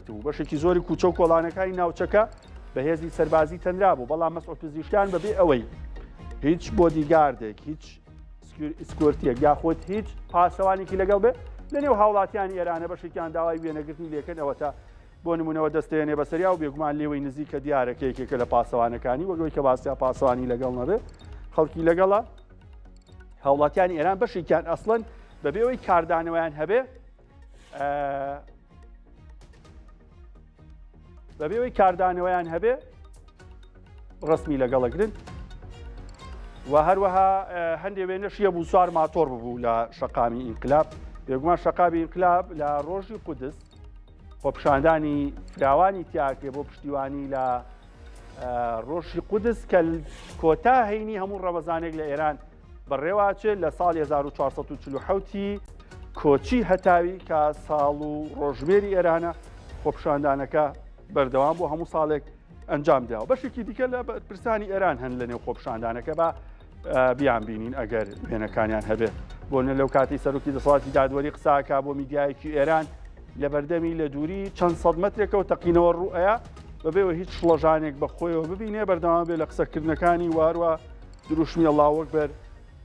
گرتبوو بەشێکی زۆری کوچە و کۆڵانەکانی ناوچەکە بەهێزی سەربازی تەنرا بوو بەڵام مەسعود پزیشکیان بەبێ ئەوەی هیچ بۆدیگاردێک هیچ سکورتیەک یاخۆت هیچ پاسەوانێکی لەگەڵ بێ لە نێو هاوڵاتیانی ئێرانە بەشێکیان داوای وێنەگرتنی لێکن ئەوە تا بۆ نمونەوە دەستێنێ بەسەریا و بێگومان لێوەی نزیکە دیارەکەیەکێکە لە پاسەوانەکانی وەگەوەی کە باسیا پاسەوانی لەگەڵ نەبێ خەڵکی لەگەڵە هاوڵاتیانی ئێران بەشێکیان ئەسڵەن بەبێ ئەوەی کاردانەوەیان هەبێ بەبێەوەی کاردانەوەیان هەبێ ڕسمی لەگەڵەگرن و هەروەها هەندێک وێنەشیە بوو سوار ماتۆر ببوو لە شەقامی ئینقلاب بێگومان شەقامی ئینقلاب لە ڕۆژی قودس خۆپیشاندانی فراوانی تیاکرێ بۆ پشتیوانی لە ڕۆژی قودس کە کۆتا هەینی هەموو ڕەمەزانێک لە ئێران بەڕێواچێت لە ساڵی 1447 کۆچی هەتاوی کە ساڵ و ڕۆژمێری ئێرانە خۆپیشاندانەکە بەردەوام بۆ هەموو ساڵێک ئەنجام داوە بەشێکی دیکە لە پرسانی ئێران هەن لە نێو خۆپیشاندانەکە بە بیان بینین ئەگەر وێنەکانیان هەبێت بۆنە لەو کاتی سەرۆکی دەسەڵاتی دادوەری قساکە بۆ میدیایەکی ئێران لە بەردەمی لە دووری چەند سەد مەترێکەوە تەقینەوە ڕوئەیە بەبێەوە هیچ شڵەژانێک بەخۆیەوە ببینێ بەردەوام بێ لە قسەکردنەکانی واروە دروشمی ئەڵڵاوەک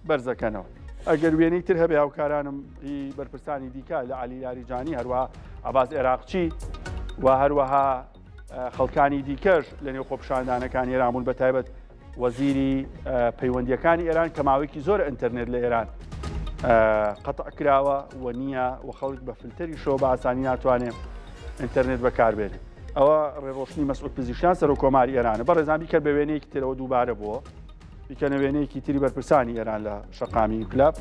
بەرزەکەنەوە ئەگەر وێنەی تر هەبێ هاوکارانم بەرپرسانی دیکە لە عەلی یاریجانی هەروەها عەباس عێراقچی و هەروەها خەڵکانی دیکەش لە نێو خۆپیشاندانەکانی ئێران بوون بەتایبەت وەزیری پەیوەندیەکانی ئێران کە ماوەیەکی زۆر ئینتەرنێت لە ئێران قەتع کراوە و نییە و خەڵک بە فلتەری شۆ بە ئاسانی ناتوانێت ئینتەرنێت بەکاربێنێ ئەوە ڕێڕۆشنی مەسعود پزیشکیان سەر و کۆماری ئێرانە بەڕێزان بیکە بە وێنەیەکی ترەوە دووبارە بووە بیکەنە وێنەیەکی تری بەرپرسانی ئێران لە شەقامی ئینقلاب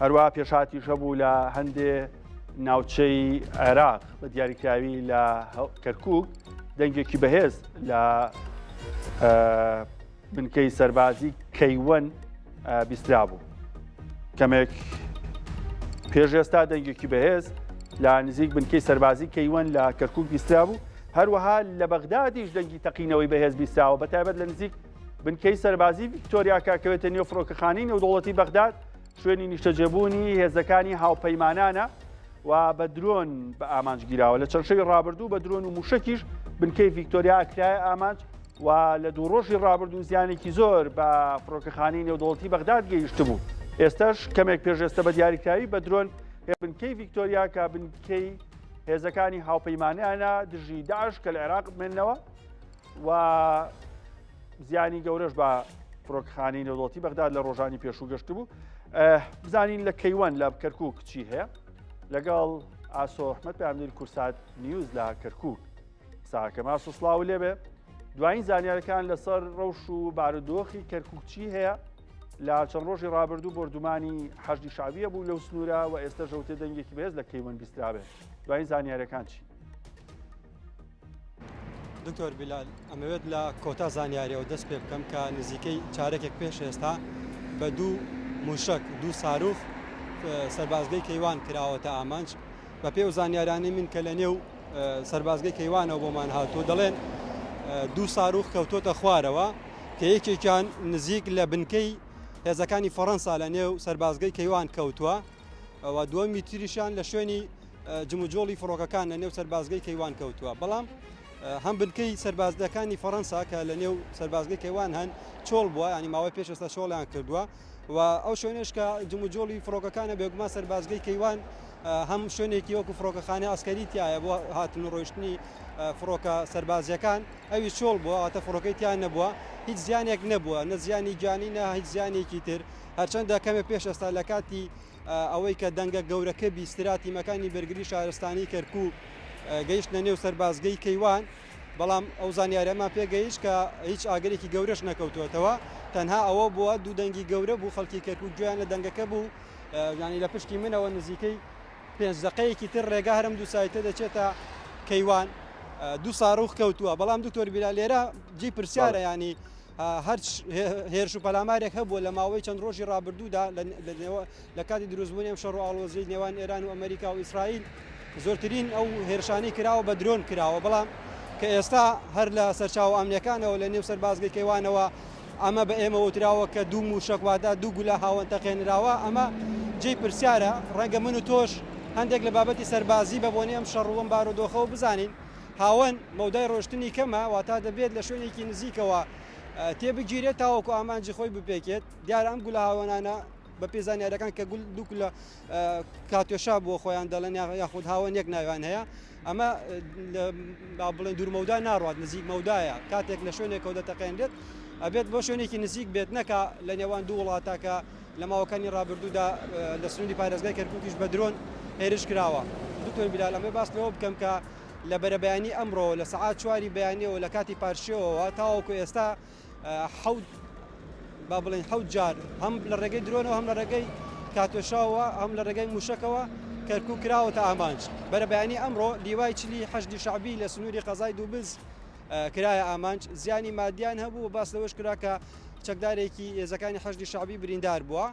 هەروەها پێشهاتیش هەبوو لە هەندێ ناوچەی عێراق بە دیاریکراوی لە کەرکووک دەنگێکی بەهێز لە بنکەی سەربازی کەیوەن بیسترا بوو کەمێک پێش ئێستا دەنگێکی بەهێز لە نزیک بنکەی سەربازی کەیوەن لە کەرکووک بیسترا بوو هەروەها لە بەغدادیش دەنگی تەقینەوەی بەهێز بیستراوە بەتایبەت لە نزیک بنکەی سەربازی ڤیکتۆریا کاکەوێتە نێو فڕۆکەخانەی نێودوڵەتی بەغداد شوێنی نیشتەجێبوونی هێزەکانی هاوپەیمانانە و بە درۆن بە ئامانجگیراوە لە چەند شەوی ڕابردوو بە درۆن و موشەکیش بنکەی ڤیکتۆریا کرایە ئامانج و لە دوو ڕۆژی ڕابردوو زیانێکی زۆر بە فڕۆکەخانەی نێودوڵەتی بەغداد گەیشت بوو ئێستاش کەمێک پێشێستا بە دیاریکراوی بە درۆن بنکەی ڤیکتۆریا کە بنکەی هێزەکانی هاوپەیمانیانە دژی داعش کە لە عێراق بمێننەوە و زیانی گەورەش بە فڕۆکەخانەی نێودوڵەتی بەغداد لە ڕۆژانی پێشوو گەشت بوو بزانین لە کەیوەن لە کەرکووک چی هەیە لەگەڵ ئاسۆ ئەحمەد پەیامبەری کورسات نیوز لە کەرکووک قساکەم ئاسۆ سڵاو لێبێ دوایین زانیاریەکان لەسەر ڕەوش و بارودۆخی کەرکووک چی هەیە لە چەند ڕۆژی ڕابردوو بردومانی حەشدی شعبیە بوو لەو سنوورە و ئێستا ژەوتێ دەنگێکی بەهێز لە کەیوەن بیسترابێ دوایین زانیاریەکان چی دکتۆر بیلال ئەمەوێت لە کۆتا زانیاریەوە دەست پێ بکەم کە نزیکەی چارەکێک پێش ئێستا بە دوو موشک دوو ساروخ سەربازگەی کەیوان کراوەتە ئامانج بە پێو زانیارانی من کە لە نێو سەربازگەی کەیوانەوە بۆمان هاتووە دەڵێن دوو ساروخ کەوتۆتە خوارەوە کە یەکێکیان نزیک لە بنکەی هێزەکانی فەڕەنسا لە نێو سەربازگەی کەیوان کەوتووە و دووەمی تریشیان لە شوێنی جموجۆڵی فڕۆکەکان لە نێو سەربازگەی کەیوان کەوتووە بەڵام هەم بنکەی سەربازەکانی فەڕەنسا کە لە نێو سەربازگەی کەیوان هەن چۆڵ بووە ینی ماوەی پێش ئێستا شۆڵیان کردووە و ئەو شوێنش کە جموجۆڵی فڕۆکەکانە بێگومان سەربازگەی کەیوان هەم شوێنێکی وەکو فڕۆکەخانەی ئاسکەری تایە بۆ هاتن و ڕۆیشتنی فڕۆکە سەربازیەکان ئەوی چۆڵ بووە ئەتە فڕۆکەی تیان نەبووە هیچ زیانێک نەبووە نە زیانی گیانی نە هیچ زیانێکی تر هەرچەندە کەمێ پێش ئێستا لە کاتی ئەوەی کە دەنگە گەورەکە بیستراتی مەکانی بەرگری شارستانی کەرکووک گەیشتە نێو سەربازگەی کەیوان بەڵام ئەو زانیاریەمان پێگەیشت کە هیچ ئاگەرێکی گەورەش نەکەوتوێتەوە تەنها ئەوە بووە دوو دەنگی گەورە بوو خەڵکی کەرکووک گویان لە دەنگەکە بوو ینی لە پشتی منەوە نزیکەی 5 دقەیەکی تر ڕێگا هەرم دوو سایتە دەچێتە کەیوان دوو ساڕوخ کەوتووە بەڵام دکتۆر بیلال لێرە جێی پرسیارە ینی هەر هێرش و پەلامارێک هەبووە لە ماوەی چەند ڕۆژی ڕابردوودا لە کاتی دروستبوونی ئەم شەڕ و ئاڵۆزی نێوان ئێران و ئەمریکا و ئیسرائیل زۆرترین ئەو هێرشانی کراوە بە درۆن کراوە بەڵام کە ئێستا هەر لە سەرچاو ئەمنیەکانەوە لە نێو سەربازگەی کەیوانەوە ئەمە بە ئێمە وتراوە کە دوو موشک واتە دوو گولە هاوەن تەقێنراوە ئەمە جێی پرسیارە ڕەنگە من و تۆش هەندێک لە بابەتی سەربازی بە بۆنی ئەم شەڕوەم بارودۆخەوە بزانین هاوەن مەودای ڕۆشتنی کەمە واتا دەبێت لە شوێنێکی نزیکەوە تێبگیرێت تاوەکو ئامانجی خۆی بپێکێت دیارە ئەم گولە هاوەنانە بە پێزانیارەکان کە گول دوو لە کاتێشا بۆ خۆیان دەڵێن یاخود هاوەن یەک ناویان هەیە ئەمە بڵێن دوورمەودا ناڕات نزیک مەودایە کاتێک لە شوێنێکەوە دەتەقێنرێت ئەبێت بۆ شوێنێکی نزیک بێت نەکە لە نێوان دوو وڵاتاکە لە ماوەکانی ڕابردوودا لە سنووری پارێزگای کەرکووکیش بە درۆن هێرش کراوە دکتۆر بیلال ئەمە باس لەوە بکەم کە لە بەرەبەیانی ئەمڕۆ لە سەعات 4 بەیانیەوە لە کاتی پارشەوە تاوەکو ئێستا با بڵێن حەوت جار هەم لە ڕێگەی درۆنەوە هەم لە ڕێگەی کاتۆشاوە هەم لە ڕێگەی موشکەوە کەرکووک کراوەتە ئامانج بەرەبەیانی ئەمڕۆ دیوای چلی حەشدی شعبی لە سنووری قەزای دووبز کرایە ئامانج زیانی مادیان هەبوو باس لەوەش کرا کە چەکدارێکی ێزەکانی حەشدی شعبی بریندار بووە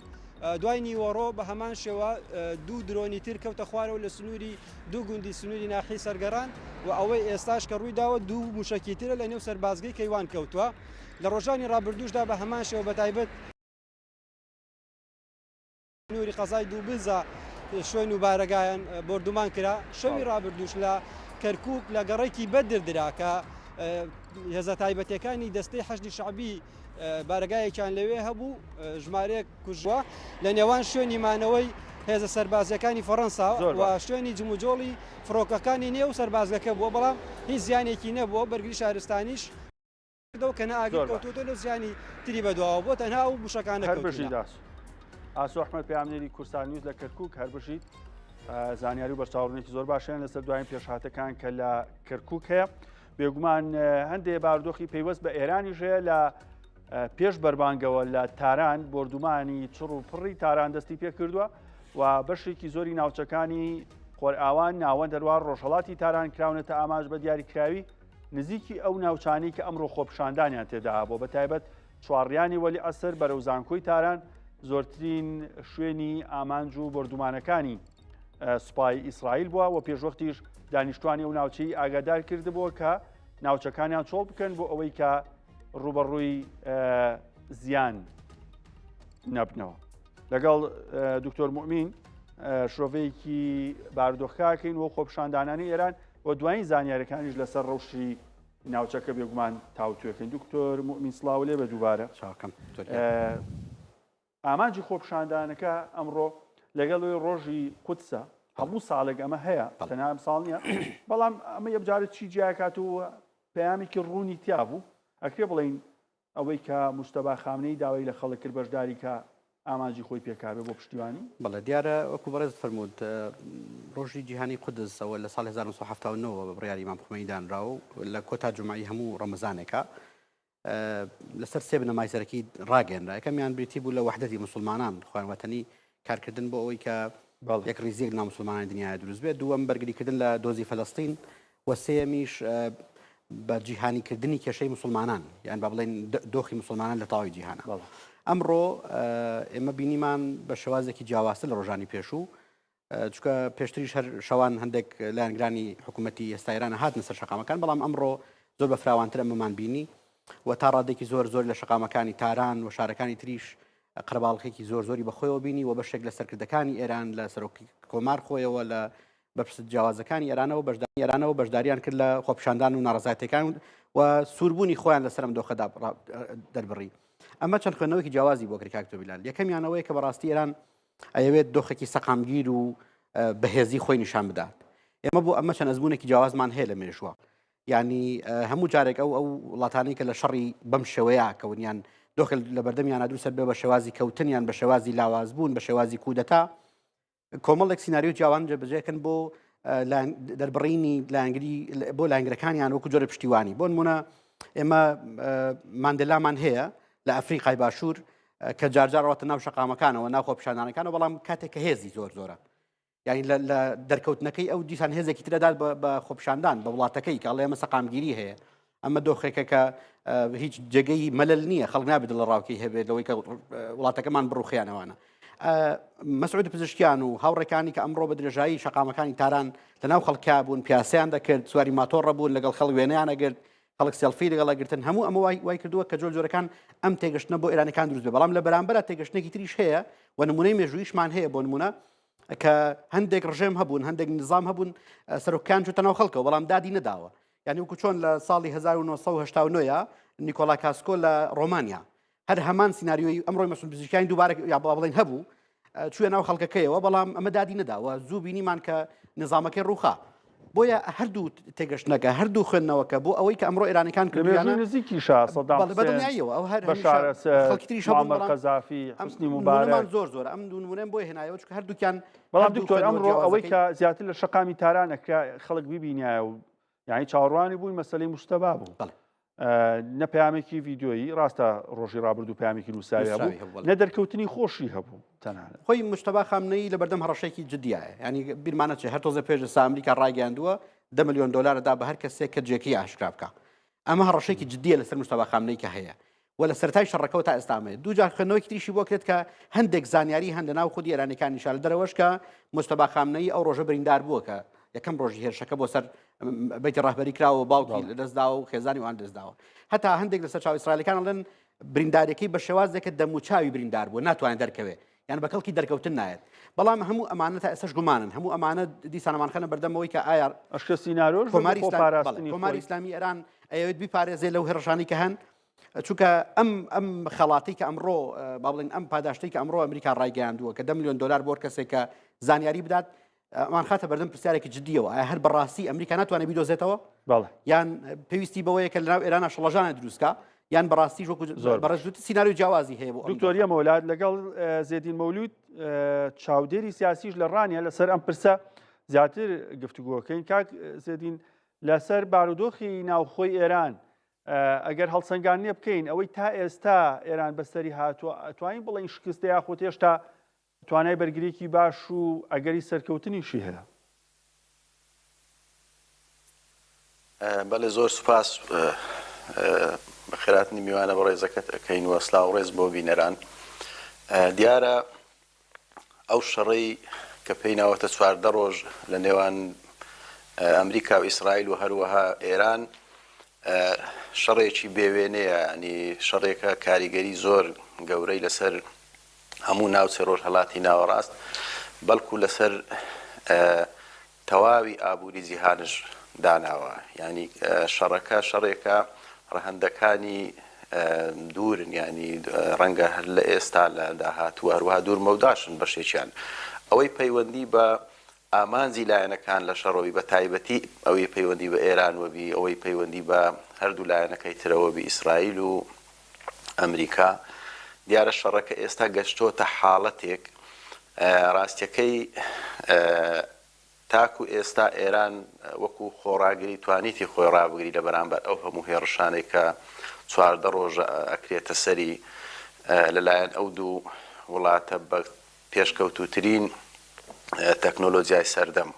دوای نیوەڕۆ بە هەمان شێوە دوو درۆنی تر کەوتە خوارەوە لە سنووری دوو گوندی سنووری ناحی سەرگەڕان و ئەوەی ئێستاش کە ڕوویداوە دوو موشکی ترە لە نێو سەربازگەی کەیوان کەوتووە لە ڕۆژانی ڕابردووشدا بە هەمان شێوە بەتایبەت سنووری قەزای دووبزە شوێن و بارەگایان بردومان کرا شەوی ڕابردووش لە کەرکووک لە گەڕێکی بەدردرا کە هێزە تایبەتەکانی دەستەی حەشدی شعبی بارگایەکیان لەوێ هەبوو ژمارەیەک کوژوە لە نێوان شوێنی مانەوەی هێزە سەربازەکانی فەڕەنسا و شوێنی جموجۆڵی فڕۆکەکانی نێو سەربازەکە بووە بەڵام هیچ زیانێکی نەبووە بەرگری شارستانیش کە ناگیر کەوتوتە لە زیانی تری بەدواوە بۆ تەنها و بوشەکانە ئاسۆ ئەحمەد پەیامنێری کورسان نیوز لە کەرکووک هەر بژیت زانیاری و بەرچاوڕوونێکی زۆر باشیان لەسەر دوایین پێشهاتەکان کە لە کەرکووک هەیە بێگومان هەندێک بارودۆخی پەیوەست بە ئێرانیش هەیە لە پێش بەربانگەوە لە تاران بردومانی چڕ و پڕی تاران دەستی پێ کردووە و بەشێکی زۆری ناوچەکانی خۆرئاوان ناوەند دەروار ڕۆژهەڵاتی تاران کراونەتە ئاماژ بە دیاریکراوی نزیکی ئەو ناوچانی کە ئەمڕۆ خۆپشاندانیان تێدا بۆ بەتایبەت چوارڕیانی وەلی ئەسەر بەرەو زانکۆی تاران زۆرترین شوێنی ئامانج و بردومانەکانی سوپای ئیسرائیل بووە و پێشوەختیش دانیشتوانی ئەو ناوچەی ئاگادار کردبووە کە ناوچەکانیان چۆڵ بکەن بۆ ئەوەی کە ڕوبەڕووی زیان نەبنەوە لەگەڵ دکتۆر مومین شۆڤەیەکی بارودۆخەکەین و خۆپشاندانانی ئێران و دوایین زانیاریەکانیش لەسەر ڕەوشی ناوچەکە بێگومان تاوتوێکن دکتۆر مومین سڵاو لێ بە دووبارە ئامانجی خۆپشاندانەکە ئەمڕۆ لەگەڵ ڕۆژی قودسە هەموو ساڵێک ئەمە هەیە تەنها ئەم ساڵ نییە بەڵام ئەمە یەکجارە چی جیاکات و پەیامێکی ڕوونی تیا بوو ئەکرێ بڵین ئەوەی کە موجتەبا خامنەی داوای لە خەڵک کرد بەشداری کە ئامانجی خۆی پێکابێ بۆ پشتیوانی بەڵێ دیارە وەکو بەڕێز فەرموود ڕۆژی جیهانی قودسەوە لە ساڵ 1970 بە بڕیاری ئیمام خومەینی دانراوە لە کۆتا جومعی هەموو ڕەمەزانێکە لەسەر سێ بنەمای سەرەکی ڕاگەێنرا یەکەمیان بریتی بوو لە وحدەتی مسلمانان خۆیانوەتەنی کارکردن بۆ ئەوەی کە یەک ڕیزێک نامسلمانانی دنیای دروست بێت دووەم بەرگریکردن لە دۆزی فەلەستین و سێمیش بە جیهانیکردنی کێشەی مسلمانان یان با بڵێن دۆخی مسلمانان لە تاوی جیهانە ئەمڕۆ ئێمە بینیمان بە شێوازێکی جیاوازتر لە ڕۆژانی پێشوو چونکە پێشتریش هەر شەوان هەندێک لایەنگرانی حکوومەتی ئێستا ئێران هاتنە سەر شەقامەکان بەڵام ئەمڕۆ زۆر بە فراوانتر ئەمەمان بینی و تا ڕادێکی زۆر لە شەقامەکانی تاران و شارەکانی تریش قەرەباڵغێکی زۆری بەخۆیەوە بینی و بەشێک لە سەرکردەکانی ئێران لە سەرۆکی کۆمار خۆیەوە لە بەرپرس جیاوازەکانی ئێرانەوە بەشداریان کرد لە خۆپیشاندان و ناڕەزایەتیەکان و سووربوونی خۆیان لەسەر ئەم دۆخەدا دەربڕی ئەمە چەند خوێندنەوەیکی جیاوازی بۆ کرد کاکتۆ بیلال یەکەمیانەوەی کە بەڕاستی ئێران ئەیەوێت دۆخێکی سەقامگیر و بەهێزی خۆی نیشان بدات ئێمە بۆ ئەمە چەند ئەزمونێکی جیاوازمان هەیە لە مێژووە یعنی هەموو جارێک ئەو وڵاتانەی کە لە شەڕی بەم شێوەیە کەونیان دۆخل لە بەردەمیانە دروست بێ بە شێوازی کەوتنیان بە شێوازی لاوازبوون بە شێوازی کودەتا کۆمەڵێک سیناریۆ جیاوان جێبەجێکن بۆ دەربڕینی لایەنگری بۆ لایەنگرەکانیان وەکو جۆرە پشتیوانی بۆ نمونە ئێمە ماندێلامان هەیە لە ئەفریقای باشوور کە جارجار ڕاتە ناو شەقامەکانەوە ناو خۆپیشاندانەکانەوە بەڵام کاتێک کە هێزی زۆرە یعنی لە دەرکەوتنەکەی ئەو دیسان هێزێکی ترەدات بە خۆپیشاندان بە وڵاتەکەی کە ئەڵێ ئەمە سەقامگیری هەیە ئەمە دۆخێکە کە هیچ جێگەی مەلەل نییە خەڵک نابێت لە ڕاوکەی هەبێت لەوەی کە وڵاتەکەمان بڕوخیانەوەنە مەسعود پزیشکیان و هاوڕێکانی کە ئەمڕۆ بە درێژایی شەقامەکانی تاران لەناو خەڵکا بوون پیاسیان دەکرد سواری ماتۆڕ ڕەبوون لەگەڵ خەڵک وێنەیانەگرت خەڵک سێلفی لەگەڵەگرتن هەموو ئەمە وای کردووە کە جۆرەکان ئەم تێگەشتنە بۆ ئێرانەکان دروست بێ بەڵام لە بەرامبەر تێگەشتێکی تریش هەیە و نمونەی مێژوویشمان هەیە بۆ نمونە کە هەندێک ڕژێم هەبوون هەندێک نظام هەبوون سەرۆکیان چوتە ناو خەڵکەوە بەڵام دادی نەداوە یعنی وەکو چۆن لە ساڵی 1970 نیکۆلا کاسکۆ لە ڕۆمانیا هەر هەمان سیناریۆی ئەمڕۆی مەسئول پزیشکیان دووبارە یا بڵێن هەبوو چووە ناو خەڵکەکەیەوە بەڵام ئەمە دادی نەداوە زوو بینیمان کە نظامەکەی ڕووخا بۆیە هەردوو تێگەشتنەکە هەردوو خوێندنەوەکە بۆ ئەوەی کە ئەمڕۆ ئێرانەکان کردویانە نزیکیشا بەدڵنیاییەوە ئەو هەر خەڵکی قەزافی حسنی مبارەک زۆر ئەم دوو نمونەم بۆی هێنایەوە چکە هەردووکیان بەڵام دکتۆر ئەمڕۆ ئەوەی کە زیاتر لە شەقامی تارانەکە خەڵک ببینایە و یعنی چاوەڕوانی بووی مەسەلەی مستەبا بوو نە پامێکی ڤیددیۆیی ڕاستە ڕۆژی ڕابردوو پامێکی نووساوی هەبوو نە دەرکەوتنی خۆشی هەبوو تەنانەت خۆی مشتەبا خامنەی لە بەردەم هەڕەشێکی جدیایە ینی بیرمانە چێ هەر تۆزە پێش لە ئەمریکا ڕاگەاندووە 10 ملیۆن دلاردا بە هەر کەسێک کە جێکی ئاشکرا بکە ئەمە هەڕەشێکی جدیە لەسەر مشتەبا خامنەی کە هەیە و لە سەرای شەڕەکەەوە تا ئێستامێ دووجار خوێنەوەی تریشی بۆ کرێت کە هەندێک زانیاری هەندە ناو خودی ئێرانەکان نیشان لە دەرەوەش کە مستەبا خامنەی ئەو ڕۆژە بریندار بووە کە یەکەم ڕۆژی هێرشەکە بۆ سەر بەیتی ڕاهبەری کراوە باوکی دەستداوە و خێزانی وان دەستداوە هەتا هەندێک لەسەر چاو ئیسرائیلەکان ئەڵێن بریندارێکی بە شێوازێکە دەموچاوی بریندار بووە ناتوانێت دەرکەوێت یان بە کەڵکی دەرکەوتن نایێت بەڵام هەموو ئەمانە تا ئێستش گومانن هەموو ئەمانە دیسانەمانخەنە بەردەمەوەی کە ئایا ئەشکە سیناریۆ کۆماری ئیسلامی ئێران ئەوێت بیپارێزێ لەو هێرشانی کە هەن چونکە ئەم خەڵاتی کە ئەمڕۆ با بڵێن ئەم پاداشتەی کە ئەمڕۆ ئەمریکا ڕایگەیاندووە کە 10 ملیۆن دلار بۆ کەسێک کە زانیاری بدات ئەمان خاتە بەردەم پرسیارێکی جدیەوە ئایا هەر بەڕاستی ئەمریکا ناتوانێت بیدۆزێتەوە یان پێویستی بەوەیە کە لەناو ئێرانە شەڵەژانە دروستکە یان بەڕاستی بەڕێزوت سیناریۆ جیاوازی هەیە بۆ دکتۆریە مەولاد لەگەڵ زێدین مەولود چاودێری سیاسیش لە ڕانیە لەسەر ئەم پرسە زیاتر گفتوگۆکەین کاک زێدین لەسەر بارودۆخی ناوخۆی ئێران ئەگەر هەڵسەنگانیە بکەین ئەوەی تا ئێستا ئێران بەسەری هاتووە ئەتوانین بڵین شکستە یاخۆ هێشتا توانای بەرگریکی باش و ئەگەری سەرکەوتنیشی هەیە بەڵێ زۆر سوپاس بە خێراتنی میوانە بە ڕێزەکەت ئەەکەین و سلااو ڕێز بۆ بینەران دیارە ئەو شەڕەی کە پێی ناوەتە 14 ڕۆژ لە نێوان ئەمریکا و ئیسرائیل و هەروەها ئێران شەڕێکی بێوێنەیە ینی شەڕێکە کاریگەری زۆر گەورەی لەسەر هەموو ناوچە ڕۆژهەڵاتی ناوەڕاست بەڵکو لەسەر تەواوی ئابووری جیهانش داناوە ینی شەڕەکە شەڕێکە ڕەهەندەکانی دوورن ینی ڕەنگە هەر لە ئێستا لە داهاتوە هەروەها دوور مەوداشن بەشێکیان ئەوەی پەیوەندی بە ئامانجی لایەنەکان لە شەڕەوەی بە تایبەتی ئەوەی پەیوەندی بە ئێران وەبی ئەوەی پەیوەندی بە هەردوو لایەنەکەی ترەوە بی ئیسرائیل و ئەمریکا دیارە شەڕەکە ئێستا گەشتۆتە حاڵەتێک ڕاستیەکەی تاکو ئێستا ئێران وەکو خۆڕاگری توانیتی خۆی ڕابگری لە بەرامبەر ئەو هەموو هێڕشانێک کە 14 ڕۆژە ئەکرێتە سەری لەلایەن ئەو دوو وڵاتە بە پێشکەوتوترین تەکنۆلۆژیای سەردەم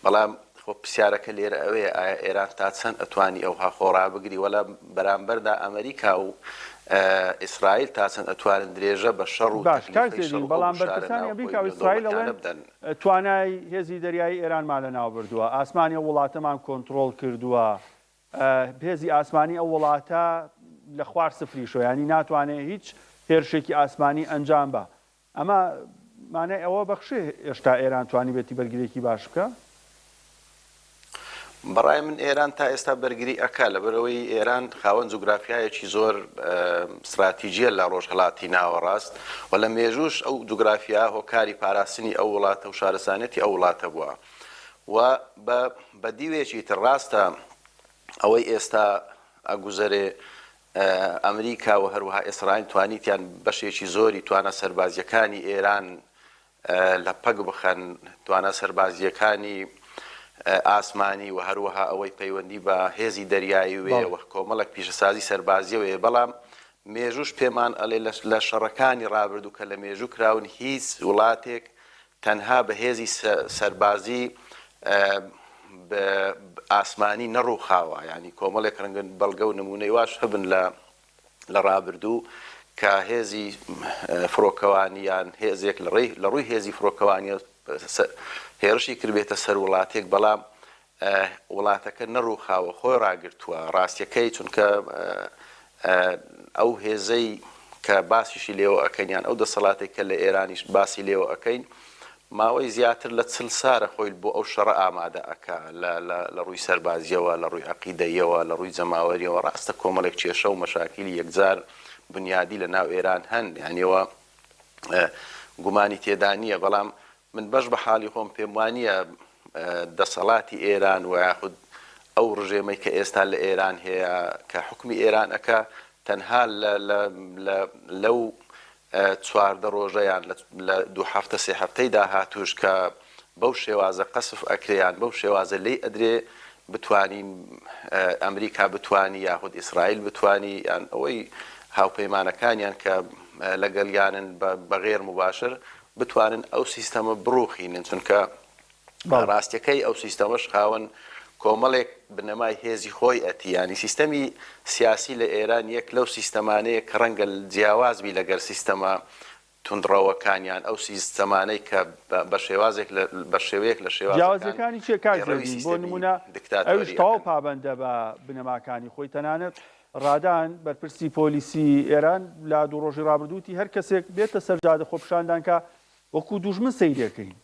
بەڵام خۆ پرسیارەکە لێرە ئەوەیە ئایا ئێران تا چەند ئەتوانی ئەوها خۆڕابگری وەلا بەرامبەردا ئەمریکا و ئیسرائیل تا چەند ئەتوانن درێژە بە شەڕ و بەڵام بەرپرسانی ئەمریکا و ئیسرائیل توانای هێزی دەریایی ئێرانمان لە ناو بردووە ئاسمانی ئەو وڵاتەمان کۆنتترۆل کردووە هێزی ئاسمانی ئەو وڵاتە لە خوار سفری شۆ ینی ناتوانێت هیچ هێرشێکی ئاسمانی ئەنجام بە ئەمە مانای ئەوە بەخشێ هێشتا ئێران توانی بێتی بەرگریەکی باش بکە بەڕای من ئێران تا ئێستا بەرگری ئەکا لەبەرەوەی ئێران خاوەن جوگرافیایەکی زۆر استراتیژیە لە ڕۆژهەڵاتی ناوەڕاست و لە مێژوش ئەو جوگرافیا هۆکاری پاراستنی ئەو وڵاتە و شارستانەتی ئەو وڵاتە بووە و بە دیوێکی تر ڕاستە ئەوەی ئێستا ئەگوزەرێ ئەمریکا و هەروەها ئیسرائیل توانیتیان بەشێکی زۆری توانە سەربازیەکانی ئێران لە پەک بخەن توانە سەربازیەکانی ئاسمانی و هەروەها ئەوەی پەیوەندی بە هێزی دەریایی وێ و کۆمەڵک پیشەسازی سەربازیەوەیە بەڵام مێژوش پێمان ئەڵێ لە شەڕەکانی ڕابردوو کە لە مێژوو کراون هیچ وڵاتێک تەنها بە هێزی سەربازی ئاسمانی نەڕووخاوە ینی کۆمەڵێک ڕەنگن بەڵگە و نمونەی واش هەبن لە ڕابردوو کە هێزی فڕۆکەوانیان هێزێک لە ڕووی هێزی فڕۆکەوانی هێرشی کردبێتە سەر وڵاتێک بەڵام وڵاتەکە نەڕووخاوە خۆی ڕاگرتووە ڕاستیەکەی چونکە ئەو هێزەی کە باسیشی لێوە ئەەکەینیان ئەو دەسەڵاتێک کە لە ئێرانیش باسی لێوە ئەەکەین ماوەی زیاتر لە 40 سارە خۆی بۆ ئەو شەڕە ئامادە ئەکا لە ڕووی سەربازیەوە لە ڕووی عەقیدەیەوە لە ڕووی جەماوەریەوە ڕاستە کۆمەڵێک کێشە و مەشاکیلی یەکجار بنیادی لە ناو ئێران هەن یانیەوە گومانی تێدا نییە بەڵام من بەش بە حاڵی خۆم پێم وانە دەسەڵاتی ئێران و یاخود ئەو ڕژێمەی کە ئێستا لە ئێران هەیە کە حکومی ئێران ئەکا تەنها لەو 14 ڕۆژەیان لە 2 هەفتە 3 هەفتەی داهاتوش کە بەو شێوازە قەسف ئەکریان بەو شێوازە لی ئەدرێ بتوانین ئەمریکا بتوانی یاخود ئیسرائیل بتوانی یان ئەوەی هاوپەیمانەکانیان کە لەگەڵیانن بەغێر مباشر بتوانن ئەو سیستەمە بڕوخینن چونکە ڕاستیەکەی ئەو سیستەمەش خاوەن کۆمەڵێک بنەمای هێزی خۆی ئەتی ینی سیستەمی سیاسی لە ئێران یەک لەو سیستەمانەیە کە ڕەنگە جیاوازبی لەگەر سیستەمە توندڕەوەکانیان ئەو سیستەمانەی کە بە شێوازێک بە شێوەیەک لە شێوازەکانی چێ کاژێ بۆ نمونە ئەوش تەواو پابەندە بە بنەماکانی خۆی تەنانەت ڕادان بەرپرسی پۆلیسی ئێران لا 2 ڕۆژی ڕابردووتی هەر کەسێک بێتە سەرجادە خۆپشاندان کە وەکو دوژمن سەیرەکەین.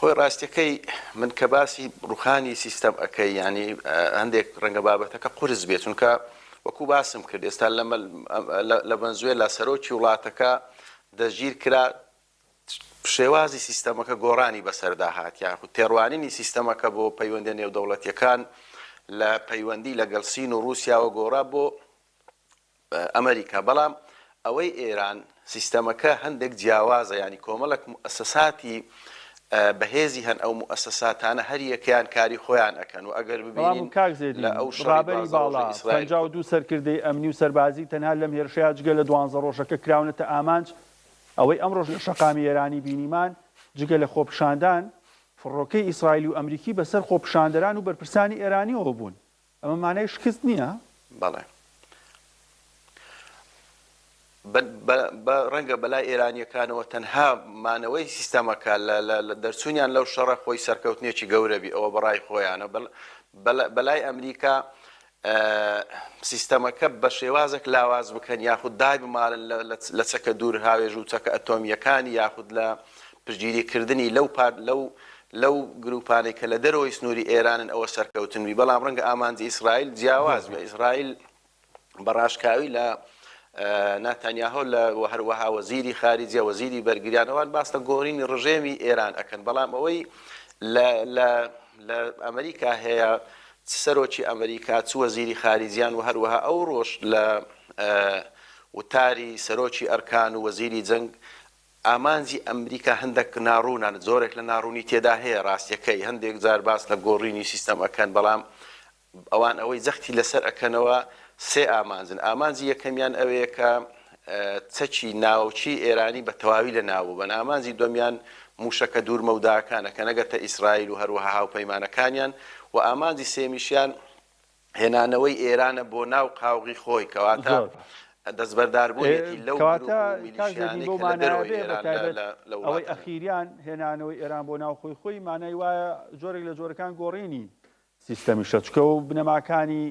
خۆی ڕاستیەکەی من کە باسی ڕوخانی سیستەم ئەەکەی ینی هەندێک ڕەنگە بابەتەکە قورس بێت چونکە وەکو باسم کرد ئێستا لە ڤەنزوێلا سەرۆکی وڵاتەکە دەستگیر کرا شێوازی سیستەمەکە گۆڕانی بەسەردا هات یاخود تێڕوانینی سیستەمەکە بۆ پەیوەندی نێودەوڵەتیەکان لە پەیوەندی لەگەڵ سین و رووسیاوە گۆڕا بۆ ئەمریکا بەڵام ئەوەی ئێران سیستەمەکە هەندێک جیاوازە ینی کۆمەڵک مؤسساتی بەهێزی هەن ئەو مؤسساتانە هەر یەکیان کاری خۆیان ئەکەن و ئەگەر ببینین لە ئەو ڕابەری باڵا 52 سەرکردەی ئەمنی و سەربازی تەنها لەم هێرشەیە جگە لە 12 ڕۆژەکە کراونەتە ئامانج ئەوەی ئەمڕۆژ لە شەقامی ئێرانی بینیمان جگە لە خۆپشاندان فڕۆکەی ئیسرائیل و ئەمریکی بەسەر خۆپشاندەران و بەرپرسانی ئێرانیەوە بوون ئەمە مانای شکست نییە؟ بەڵێ ڕەنگە بەلای ئێرانیەکانەوە تەنها مانەوەی سیستەمەکە لە دەرچوونیان لەو شەڕە خۆی سەرکەوتنێکی گەورەبی ئەوە بەڕای خۆیانە بەلای ئەمریکا سیستەمەکە بە شێوازێک لاواز بکەن یاخود دای بمارن لە چەکە دوور هاوێژ و چەکە ئەتۆمیەکانی یاخود لە پشگیریکردنی لەو گروپانەی کە لە دەرەوەی سنووری ئێرانن ئەوە سەرکەوتنوی بەڵام ڕەنگە ئامانجی ئیسرائیل جیاواز بێ ئیسرائیل بەڕاشکاوی لە ناتانیاهۆ لە هەروەها وەزیری خارجیە وەزیری بەرگریانەوان باستە گۆڕینی ڕژێمی ئێران ئەکەن بەڵام ئەوەی لە ئەمریکا هەیە سەرۆکی ئەمریکا چ وەزیری خارجیان و هەروەها ئەو ڕۆژ لە وتاری سەرۆکی ئەرکان و وەزیری جەنگ ئامانجی ئەمریکا هەندێک ناڕوونان زۆرێک لە ناڕوونی تێدا هەیە ڕاستیەکەی هەندێک جار باس لە گۆڕینی سیستەم ئەکەن بەڵام ئەوان ئەوەی جەختی لەسەر ئەکەنەوە سێ ئامانجن ئامانجی یەکەمیان ئەوەیە کە چەکی ناوچی ئێرانی بە تەواوی لە ناوبوو بەن ئامانجی دومیان موشەکە دوورمەوداکانە کە نەگەتە ئیسرائیل و هەروەها هاوپەیمانەکانیان و ئامانجی سێمیشیان هێنانەوەی ئێرانە بۆ ناو قاوغی خۆی کەواتە دەستبەرداربوونێتی لەو ئەوەی ئەخیریان هێنانەوەی ئێران بۆ ناو خۆی مانای وایە جۆرێک لە جۆرەکان گۆڕینی سیستەمی شەچکە و بنەماکانی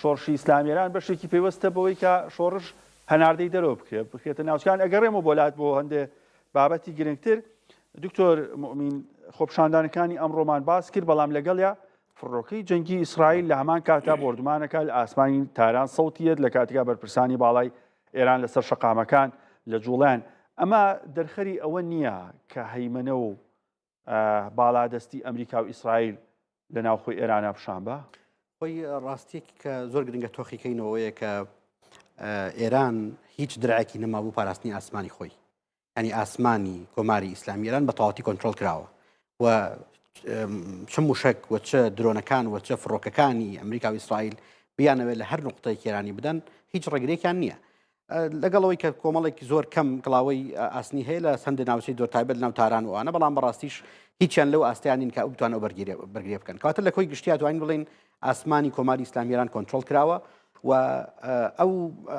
شۆڕشی ئیسلامیێران بەشێکی پێوەستە بەوەی کە شۆڕش هەناردەی دەرەوە بکرێت بخێتە ناوچکان ئەگەڕێمە بۆلات بۆ هەندێ بابەتی گرنگتر دکتۆر مومین خۆپشاندانەکانی ئەمڕۆمان باس کرد بەڵام لەگەڵیا فڕۆکەی جەنگی ئیسرائیل لە هەمان کاتا بۆردمانەکە لە ئاسمانی تاران سەوتیت لە کاتێکا بەرپرسانی باڵای ئێران لەسەر شەقامەکان لە جوڵیان ئەمە دەرخەری ئەوە نییە کە هەیمەنە و باڵادەستی ئەمریکا و ئیسرائیل لە ناوخۆی ئێرانە پیشانبە خۆی ڕاستیەکی کە زۆر گرنگە تۆخیکەینەوەیە کە ئێران هیچ درعێکی نەمابوو پاراستنی ئاسمانی خۆی ینی ئاسمانی کۆماری ئیسلامی ئێران بە تەواوەتی کۆنتڕۆڵ کراوە و چه موشک و چه درۆنەکان و چه فڕۆکەکانی ئەمریکا و ئیسرائیل بیانەوێت لە هەر نقطەی ئێرانی بدەن هیچ ڕێگرێکیان نییە لەگەڵەوەی کە کۆمەڵێکی زۆر کەم کڵاوەی ئاسنی هەیە لە سندی ناوچەی زۆر تایبەت ناو تاران وانە بەڵام بەڕاستیش هیچیان لەو ئاستیانین کە بتوانە بەرگری بکەن کەواتە لە کۆی گشتی توانین بڵین ئاسمانی کۆماری ئیسلامی ئێران کۆنتڕۆڵ کراوە و ئەو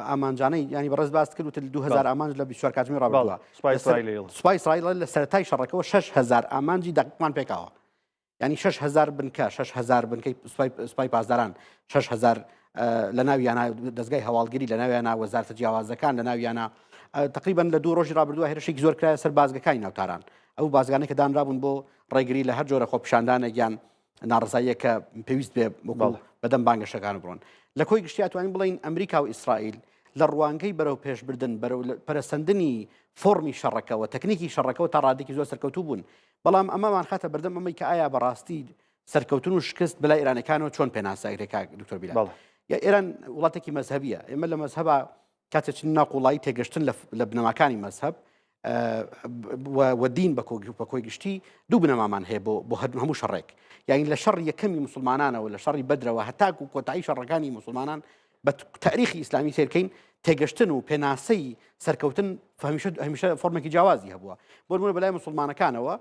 ئامانجانەی ینی بەڕێز باس کرد و 2000 ئامانج لە 24 کاتژمێر ڕابردووە سوپای ئیسرائیل لە سەرەتای شەڕەکەەوە 6000 ئامانجی دەقیقمان پێکاوە ینی 6000 بنکە 6000 بنکەی سوپای پاسداران 6000 لە ناویانە دەستگای هەواڵگیری لە ناویانە وەزارەتە جیاوازەکان لە ناویانە تقریبا لە 2 ڕۆژی ڕابردووە هێرشێکی زۆر کرایە سەر بازگەکانی ناوتاران ئەو بازگانەی کە دانرابوون بۆ ڕێگری لە هەر جۆرە خۆپیشاندانێکیان ناڕزاییە کە پێویست بێ بەدەم بانگەشەکان بڕۆن لە کۆی گشتی توانین بڵین ئەمریکا و ئیسرائیل لە ڕوانگەی بەرەو پێشبردن بەرەو پەرەسەندنی فۆرمی شەڕەکەەوە تەکنیکی شەڕەکەەوە تا ڕادێکی زۆر سەرکەوتوو بوون بەڵام ئەمەمان خاتە بەردەم ئەمەی کە ئایا بەڕاستی سەرکەوتن و شکست بەلای ئێرانەکانەوە چۆن پێناساگرێکا دکتۆر بیلال یا ئێران وڵاتێکی مەزهبیە ئێمە لە مەزهبە کاتێک ناقوڵایی تێگەشتن لە بنەماکانی مەزهب و دین بە کۆی گشتی دوو بنەمامان هەیە بۆ هەموو شەڕێک یعنی لە شەڕ یەکەمی مسلمانانەوە لە شەڕی بەدرەوە هەتاکو و کۆتایی شەڕەکانی مسلمانان بە تاریخی ئیسلامی سێرکەین تێگەشتن و پێناسەی سەرکەوتن هەمیشە فۆرمێکی جیاوازی هەبووە بۆ نمونە بەلای مسلمانەکانەوە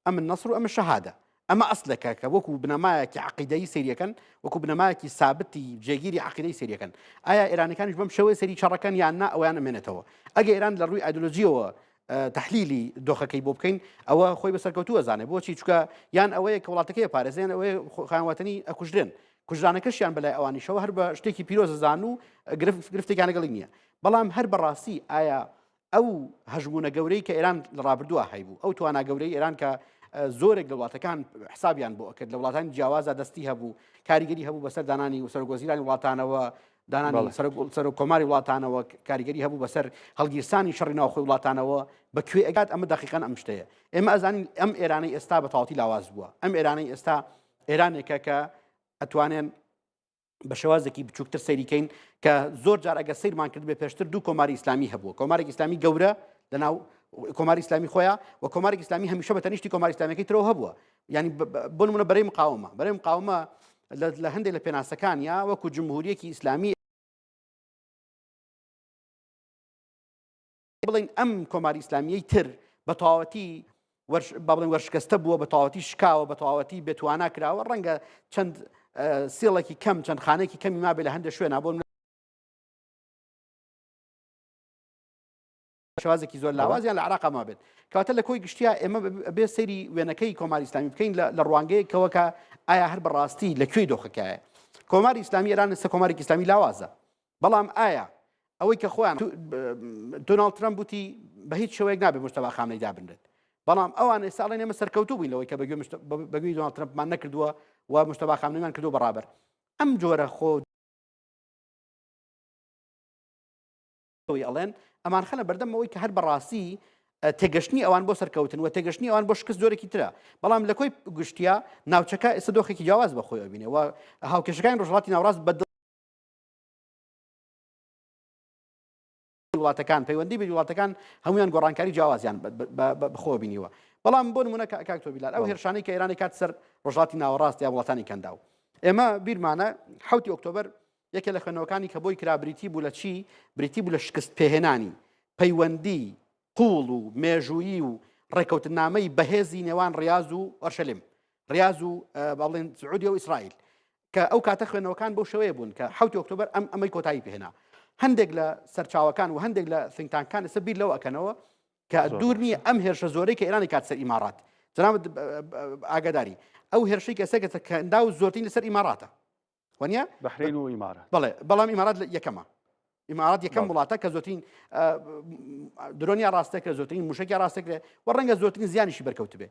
ئەم نەسر و ئەمە شەهادە ئەمە ئەسلەکە کە وەکو بنەمایەکی عەقیدەیی سەیریەکەن وەکو بنەمایەکی سابتی جێگیری عەقیدەی سەیریەکەن ئایا ئێرانەکانیش بەم شێوەیە سەری شەڕەکان یان نا ئەویان ئەمێنێتەوە ئەگە ئێران لە ڕووی ئایدۆلۆژیەوە تحلیلی دۆخەکەی بۆ بکەین ئەوە خۆی بە سەرکەوتووە زانێ بۆچی چونکە یان ئەوەیە کە وڵاتەکەی پارێزێن ئەوەیە خانواتنی ئەکوژدرێن کوژرانەکەشیان بەلای ئەوانیشەوە هەر بە شتێکی پیرۆزە زان و گرفتێکیان لەگەڵی نییە بەڵام هەر بەڕاستی ئایا ئەو هەژمونە گەورەی کە ئێران لە ڕابردووە هەیبوو ئەو توانە گەورەی ئێران کە زۆرێک لە وڵاتەکان حسابیان بۆ ئەکرد لە وڵاتانی جیاوازە دەستی هەبوو کاریگەری هەبوو بەسەر دانانی و سەرۆگۆزیرانی وڵاتانەوە دانانی سەر و کۆماری وڵاتانەوە کاریگەری هەبوو بەسەر هەڵگیرسانی شەڕی ناوخۆی وڵاتانەوە بەکوێ ئەگات ئەمە دقیقاً ئەم شتەیە ئێمە ئەزانین ئەم ئێرانەی ئێستا بە تەواوەتی لاواز بووە ئەم ئێرانەی ئێستا ئێرانێکە کە ئەتوانێن بە شێوازێکی بچووکتر سەیریکەین کە زۆر جار ئەگە سەیرمان کرد بێ پێشتر دوو کۆماری ئیسلامی هەبووە کۆمارێکی ئیسلامی گەورە لەناو کۆماری ئیسلامی خۆیان و کۆمارێکی ئیسلامی هەمیشە بە تەنیشتی کۆماری ئیسلامیەکەی ترەوە هەبووە یعنی بۆ نمونە بەرەی مقاومە لە هەندێک لە پێناسەکان یا وەکو جمهوریەکی ئیسلامی بڵین ئەم کۆماری ئیسلامیەی تر بە تەواوەتی بڵین وەرشکەستە بووە بە تەواوەتی شکاوە بە تەواوەتی بێتوانە کراوە ڕەنگە چەند سێڵێکی کەم چەند خانێکی کەمی مابێ لە هەندێک شوێنە بۆ شوازێکی زۆر لاوازیان لە عراقا ما بێت کەواتە لە کۆی گشتیا ئێمە بێ سەیری وێنەکەی کۆماری ئیسلامی بکەین لە ڕوانگەیەکەوە کە ئایا هەر بەڕاستی لەکوێ دۆخەکایە کۆماری ئیسلامی ئێران لەسەر کۆمارێکی ئیسلامی لاوازە بەڵام ئایا ئەوەی کە خۆیان دۆناڵد ترەمپ وتی بە هیچ شێوەیەک نابێت مجتەبا خامنەی دابنرێت بەڵام ئەوان ئێستاڵێن ئێمە سەرکەوتوو بووین لەوەی کە بەگوێی دۆناڵد ترەمپمان نەکردووە و مجتەبا خامنەیمان کردو بەڕابەر ئەم جۆرە خۆ ئەڵێن ئەمان خەنە بەردەمەوەی کە هەر بەڕاستی تێگەشتنی ئەوان بۆ سەرکەوتن و تێگەشتنی ئەوان بۆ شکست زۆرێکی ترە بەڵام لە کۆی گشتیا ناوچەکە ئێستا دۆخێکی جیاواز بە خۆی ئەبینێ و هاوکێشەکانی ڕۆژهەڵاتی ناوەڕاست بە وڵاتەکان پەیوەندی بە وڵاتەکان هەمویان گۆڕانکاری جیاوازیان بەخۆ بینیوە بەڵام بۆ نمونە کاکتۆ بیلال ئەو هێرشانەی کە ئێرانی کات سەر ڕۆژهەڵاتی ناوەڕاست یا وڵاتانی کەنداو ئێمە بیرمانە 7 ئۆکتۆبەر یەکێک لە خوێندنەوەکانی کە بۆی کرا بریتی بوو لە چی بریتی بوو لە شکست پێهێنانی پەیوەندی قوڵ و مێژویی و ڕێکەوتنامەی بەهێزی نێوان ڕیاض و ئەرشەلێم ڕیاض و بەڵێن سعودیە و ئیسرائیل کە ئەو کاتە خوێندنەوەکان بەو شێوەیە بوون کە 7 ئۆکتۆبەر ئەمەی کۆتایی پێهێنا هەندێک لە سەرچاوەکان و هەندێک لە سنگتانکان ئێستا بیر لەوە ئەکەنەوە کە دوور نییە ئەم هێرشە زۆرەی کە ئێرانی کات سەر ئیمارات جەناب ئاگاداری ئەو هێرشەی کەسێکە کە ئەنداو زۆرترین لەسەر ئیماراتە وانە بەحرین و ئیمارات بەڵێ بەڵام ئیمارات یەکەمە ئیمارات یەکەم وڵاتە کە زۆرترین درۆنیا ڕاستەکرێ زۆرترین موشکی ڕاستەکرێ و ڕەنگە زۆرترین زیانیشی بەرکەوت بێ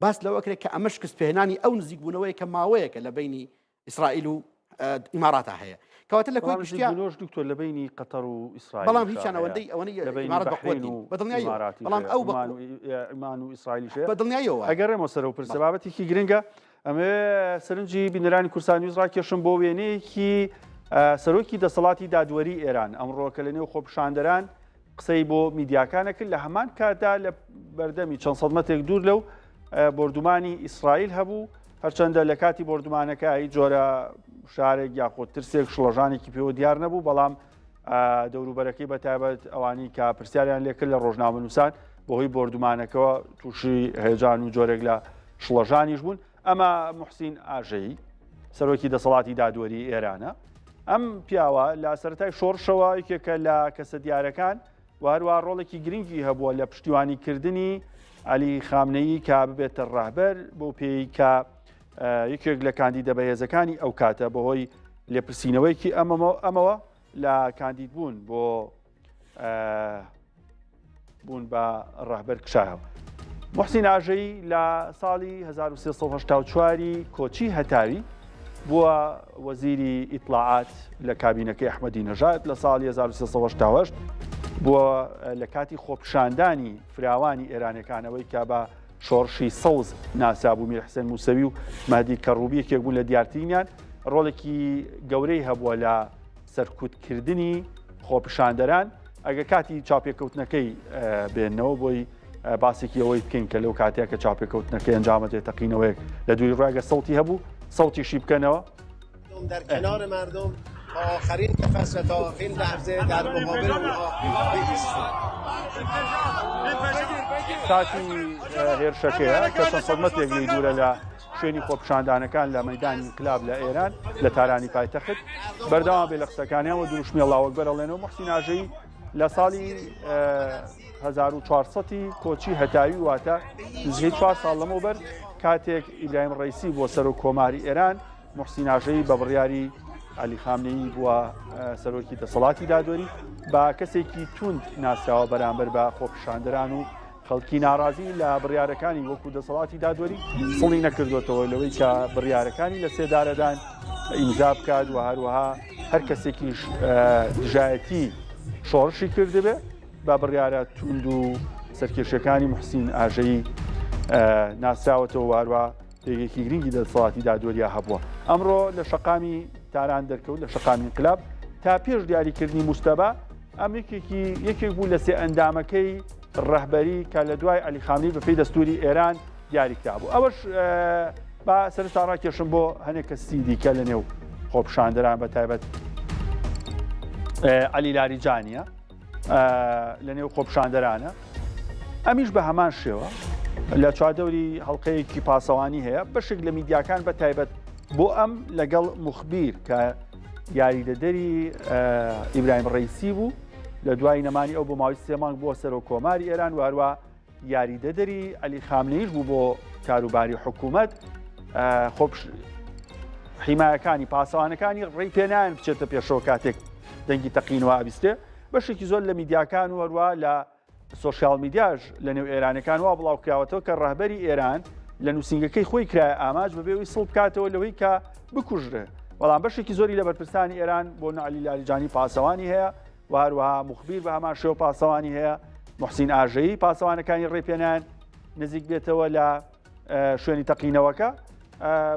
باس لەوە کرێت کە ئەمە شکست پێهێنانی ئەو نزیک بوونەوەی کە ماوەیەکە لە بینی ئیسرائیل و ئیماراتە هەیە کەواتە لە کۆی گشتیا دکتۆر لە بینی قەتەر و ئیسرائیل بەڵام هیچیان ئەوەندەی ئیمارات بەخۆنی بەدڵنیایەوە بەڵام ئەو ئیمان و ئیسرائیلیش بەدڵنیایەوە ئەگەڕێمە سەرەوە پرسەبابەتێکی گرنگە ئەمێ سەرنجی بینەرانی کورسانی وزرا کێشم بۆ وێنەیەکی سەرۆکی دەسەڵاتی دادوەری ئێران ئەمڕۆکە لە نێو خۆپیشاندەران قسەی بۆ میدیاکانە کرد لە هەمان کاتدا لە بەردەمی چەند سەد مەتێک دوور لەو بردومانی ئیسرائیل هەبوو هەرچەندە لە کاتی بردومانەکە هیچ جۆرە شارێک یاخۆ ترسێک شڵەژانێکی پێوە دیار نەبوو بەڵام دەوروبەرەکەی بەتایبەت ئەوانی کە پرسیاریان لێکرد لە ڕۆژنامەنووسان بۆهۆی بردومانەکەەوە تووشی هێجان و جۆرێک لە شڵەژانیش بوون ئەمە موحسین ئاژەیی سەرۆکی دەسەڵاتی دادوەری ئێرانە ئەم پیاوە لە سەرەتای شۆڕشەوە یەکێکە لە کەسە دیارەکان و هەروە ڕۆڵێکی گرنگی هەبووە لە پشتیوانیکردنی عەلی خامنەیی کە ببێتە ڕاهبەر بۆ پێی کە یەکێک لە کاندیدە بەهێزەکانی ئەو کاتە بەهۆی لێپرسینەوەیکی ئەمەوە لە کاندید بوون بۆ بوون بە ڕاهبەر کشایەوە. محسین ئاژەیی لە ساڵی 1384 کۆچی هەتاوی بووە وەزیری ئیطلاعات لە کابینەکەی ئەحمەدی نەژاد لە ساڵی 1380 بووە لە کاتی خۆپیشاندانی فراوانی ئێرانەکانەوەی کە بە شۆڕشی سەوز ناسابوو میرحسێن موسەوی و مادی کەڕوبیەکێک بوون لە دیارترینیان ڕۆڵێکی گەورەی هەبووە لە سەرکوتکردنی خۆپیشاندەران ئەگە کاتی چاپێکەوتنەکەی بێنەوە بۆی باسێکی ئەوەی بکەین کە لەو کاتێک کە چاپێکەوتنەکەی ئەنجامەدێت تەقینەوەیەک لە دووی ڕاگە سەوتی هەبوو سەوتیشی بکەنەوە در کنار مردم تا آخرین نفس و تا آخرین لحظه در مقابل اونها بایستیم. کاتی هێرشەکەیە کە چەند سەدمەتێک لێی دوورە لە شوێنی خۆپیشاندانەکان لە مەیدانی انقلاب لە ئێران لە تارانی پایتەخت بەردەوام بێ لە قسەکانیان و دروشمی ئەڵڵاهو ئەکبەر ئەڵێنەوە محسین ئاژەیی لە ساڵی 1400 کۆچی هەتاوی واتە نزیکەی 4 ساڵ لەمەوبەر کاتێک ئیبراهیم ڕەیسی بۆ سەر و کۆماری ئێران محسین ئاژەیی بە بڕیاری عەلی خامنەیی بووە سەرۆکی دەسەڵاتی دادوەری بە کەسێکی توند ناسراوە بەرامبەر بە خۆپیشاندەران و خەڵکی ناڕازی لە بڕیارەکانی وەکو دەسەڵاتی دادوەری سڵی نەکردوێتەوە لەوەی کە بڕیارەکانی لە سێدارەدان ئیمزا بکات و هەروەها هەر کەسێکیش دژایەتی شۆڕشی کردبێ بە بڕیارە توند و سەرکێشەکانی محسین ئاژەیی ناسراوەتەوە واروە پێگێکی گرنگی دەسەڵاتی دادوەریە هەبووە. ئەمڕۆ لە شەقامی تاران دەرکەوت لە شەقامی انقلاب تا پێش دیاریکردنی موستەبا ئەم یەکێک بوو لە سێ ئەندامەکەی ڕەهبەری کە لە دوای عەلی خامنەی بەپێی دەستوری ئێران دیاریکرا بوو. ئەوەش با سەرتا ڕاکێشم بۆ هەنێک کەسی دیکە لە نێو خۆپیشاندەران بە تایبەت عەلی لاریجانیە لە نێو خۆپیشاندەرانە ئەمیش بە هەمان شێوە لە چوادەوری هەڵقەیەکی پاسەوانی هەیە بەشێک لە میدیاکان بە تایبەت بۆ ئەم لەگەڵ موخبیر کە یاریدەدەری ئیبراهیم ڕەیسی بوو لە دوای نەمانی ئەو بۆ ماوەی 3 مانگ بۆ سەر و کۆماری ئێران و هەروە یاریدەدەری عەلی خامنەیش بوو بۆ کاروباری حکوومەت حیمایەکانی پاسەوانەکانی ڕێی پێنایان بچێتە پێشەوە کاتێک دەنگی تەقینەوە ئابیستێ بەشێکی زۆر لە میدیاکان و هەروە لە سۆشیال میدیاژ لە نێو ئێرانەکان وا بڵاوکراوەتەوە کە ڕەهبەری ئێران لە نووسنگەکەی خۆی کرایە ئاماج بەبێەوەی سڵ بکاتەوە لەوەی کە بکوژرێ بەڵام بەشێکی زۆری لە بەرپرسانی ئێران بۆ عەلی لاریجانی پاسەوانی هەیە و هەروەها موخبیر بە هەمان شێوە پاسەوانی هەیە محسین ئاژەیی پاسەوانەکانی ڕێپێنان نزیک بێتەوە لە شوێنی تەقینەوەکە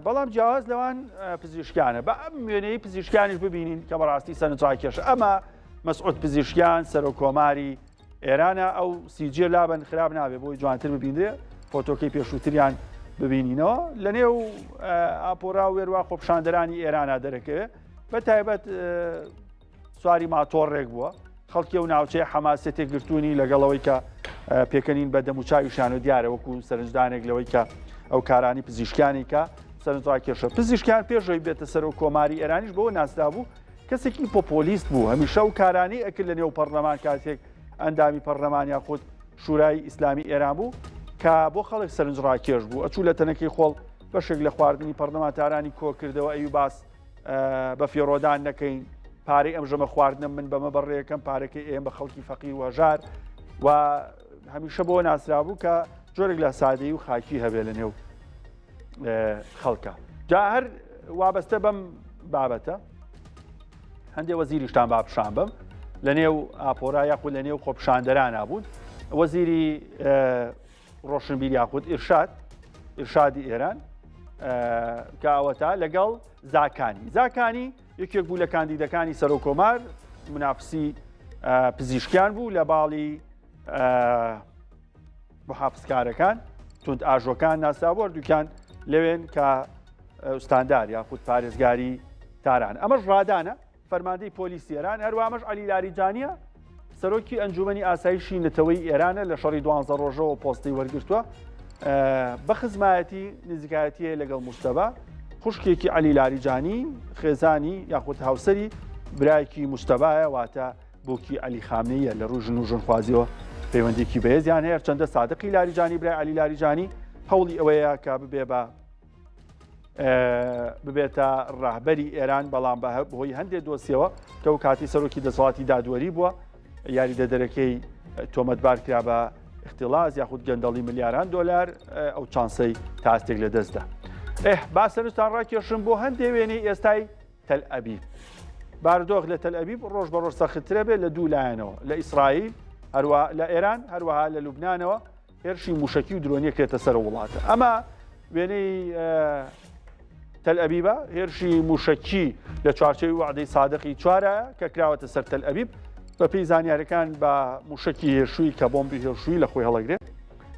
بەڵام جیاواز لەوان پزیشکیانە بە ئەم وێنەی پزیشکیانیش ببینین کە بەڕاستی سەرنجڕاکێشە ئەمە مەسعود پزیشکیان سەر و کۆماری ئێرانە ئەو سیجێ لابن خراب نابێت بۆی جوانتر ببیندێ فۆتۆکەی پێشووتریان ببینینەوە لە نێو ئاپۆرا و وێروا خۆپیشاندەرانی ئێرانە دەرەکەوێت بە تایبەت سواری ماتۆڕێک بووە خەڵکی و ناوچەیە حەماسەتێک گرتوونی لەگەڵەوەی کە پێکەنین بە دەموچاویشان و دیارە وەکو سەرنجدانێک لەوەی کە ئەو کارانی پزیشکانی کە سەرنجڕاکێشە پزیشکیان پێشەوەی بێتە سەر و کۆماری ئێرانیش بۆ ناسدا بوو کەسێکی پۆپۆلیست بوو هەمیشە و کارانی ئەکرد لە نێو پەرلەمان کاتێک ئەندامی پەرلەمانیا خۆت شورای ئیسلامی ئێران بوو کە بۆ خەڵک سەرنجڕاکێش بوو ئەچوو لە تەنەکەی خۆڵ بەشێک لە خواردنی پەرلەمانتارانی کۆ کردەوە ئەوی باس بە فێڕۆدان نەکەین پارەی ئەم ژەمە خواردنم من بەمە بەڕێەکەم پارەکەی ئێمە بە خەڵکی فەقیر و هەژار و هەمیشە بۆ ناسرا بوو کە جۆرێک لە سادەیی و خاکی هەبێ لە نێو خەڵکە جا هەر وابەستە بەم بابەتە هەندێک وەزیریشتان باپشان بم لە نێو ئاپۆرا یاخود لە نێو خۆپیشاندەران بوون وەزیری ڕۆشنبیر یاخود ئیرشادی ئێران کە ئەوەتە لەگەڵ زاکانی یەکێک بوو لە کاندیدەکانی سەر و کۆمار منافسی پزیشکیان بوو لە باڵی محافزکارەکان تند ئاژۆکان ناسابوو دوکان لەوێن کە ئوستاندار یاخود پارێزگاری تاران ئەمەش ڕادانە فەرماندەی پۆلیسی ئێران هەروە ئەمەش عەلی لاریجانیە سەرۆکی ئەنجومەنی ئاسایشی نەتەوەی ئێرانە لە شەڕی 12 ڕۆژەوە پۆستی وەرگرتووە بە خزمایەتی نزیکایەتیە لەگەڵ موستەبا خوشکێکی عەلی لاریجانی خێزانی یاخود هاوسەری برایەکی موستەبایە واتە بۆکی عەلی خامنەیە لە ڕوژن و ژنخوازیەوە پەیوەندێکی بەهێزیان هەیە چەندە سادقی لاریجانی برای عەلی لاریجانی هەوڵی ئەوەیە کە ببێتە ڕاهبەری ئێران بەڵام بەهۆی هەندێک دۆسیەوە کە و کاتی سەرۆکی دەسەڵاتی دادوەری بووە یاریدەدەرەکەی تۆمەتبار کرا بە اختیڵاز یاخود گەندەڵی ملیاران دۆلار ئەو چانسەی تا ئەستێک لە دەستدا. با سەرنجتان ڕاکێشم بۆ هەندێک وێنەی ئێستای تەل ئەبیب. باردۆخ لە تەل ئەبیب ڕۆژ بە ڕۆژ سەختترە بێت لە دوو لایەنەوە، لە ئیسرائیل لە ئێران هەروەها لە لوبنانەوە هێرشی موشکی و درۆنیە کرێتە سەر وڵاتە. ئەمە وێنەی تەل ئەبیبە هێرشی موشکی لە چوارچەوی وعدەی سادقی چوارە کە کراوەتە سەر تەل ئەبیب بە پێی زانیاریەکان بە موشکی هێرشووی کە بۆمبی هێرشووی لە خۆی هەڵەگرێت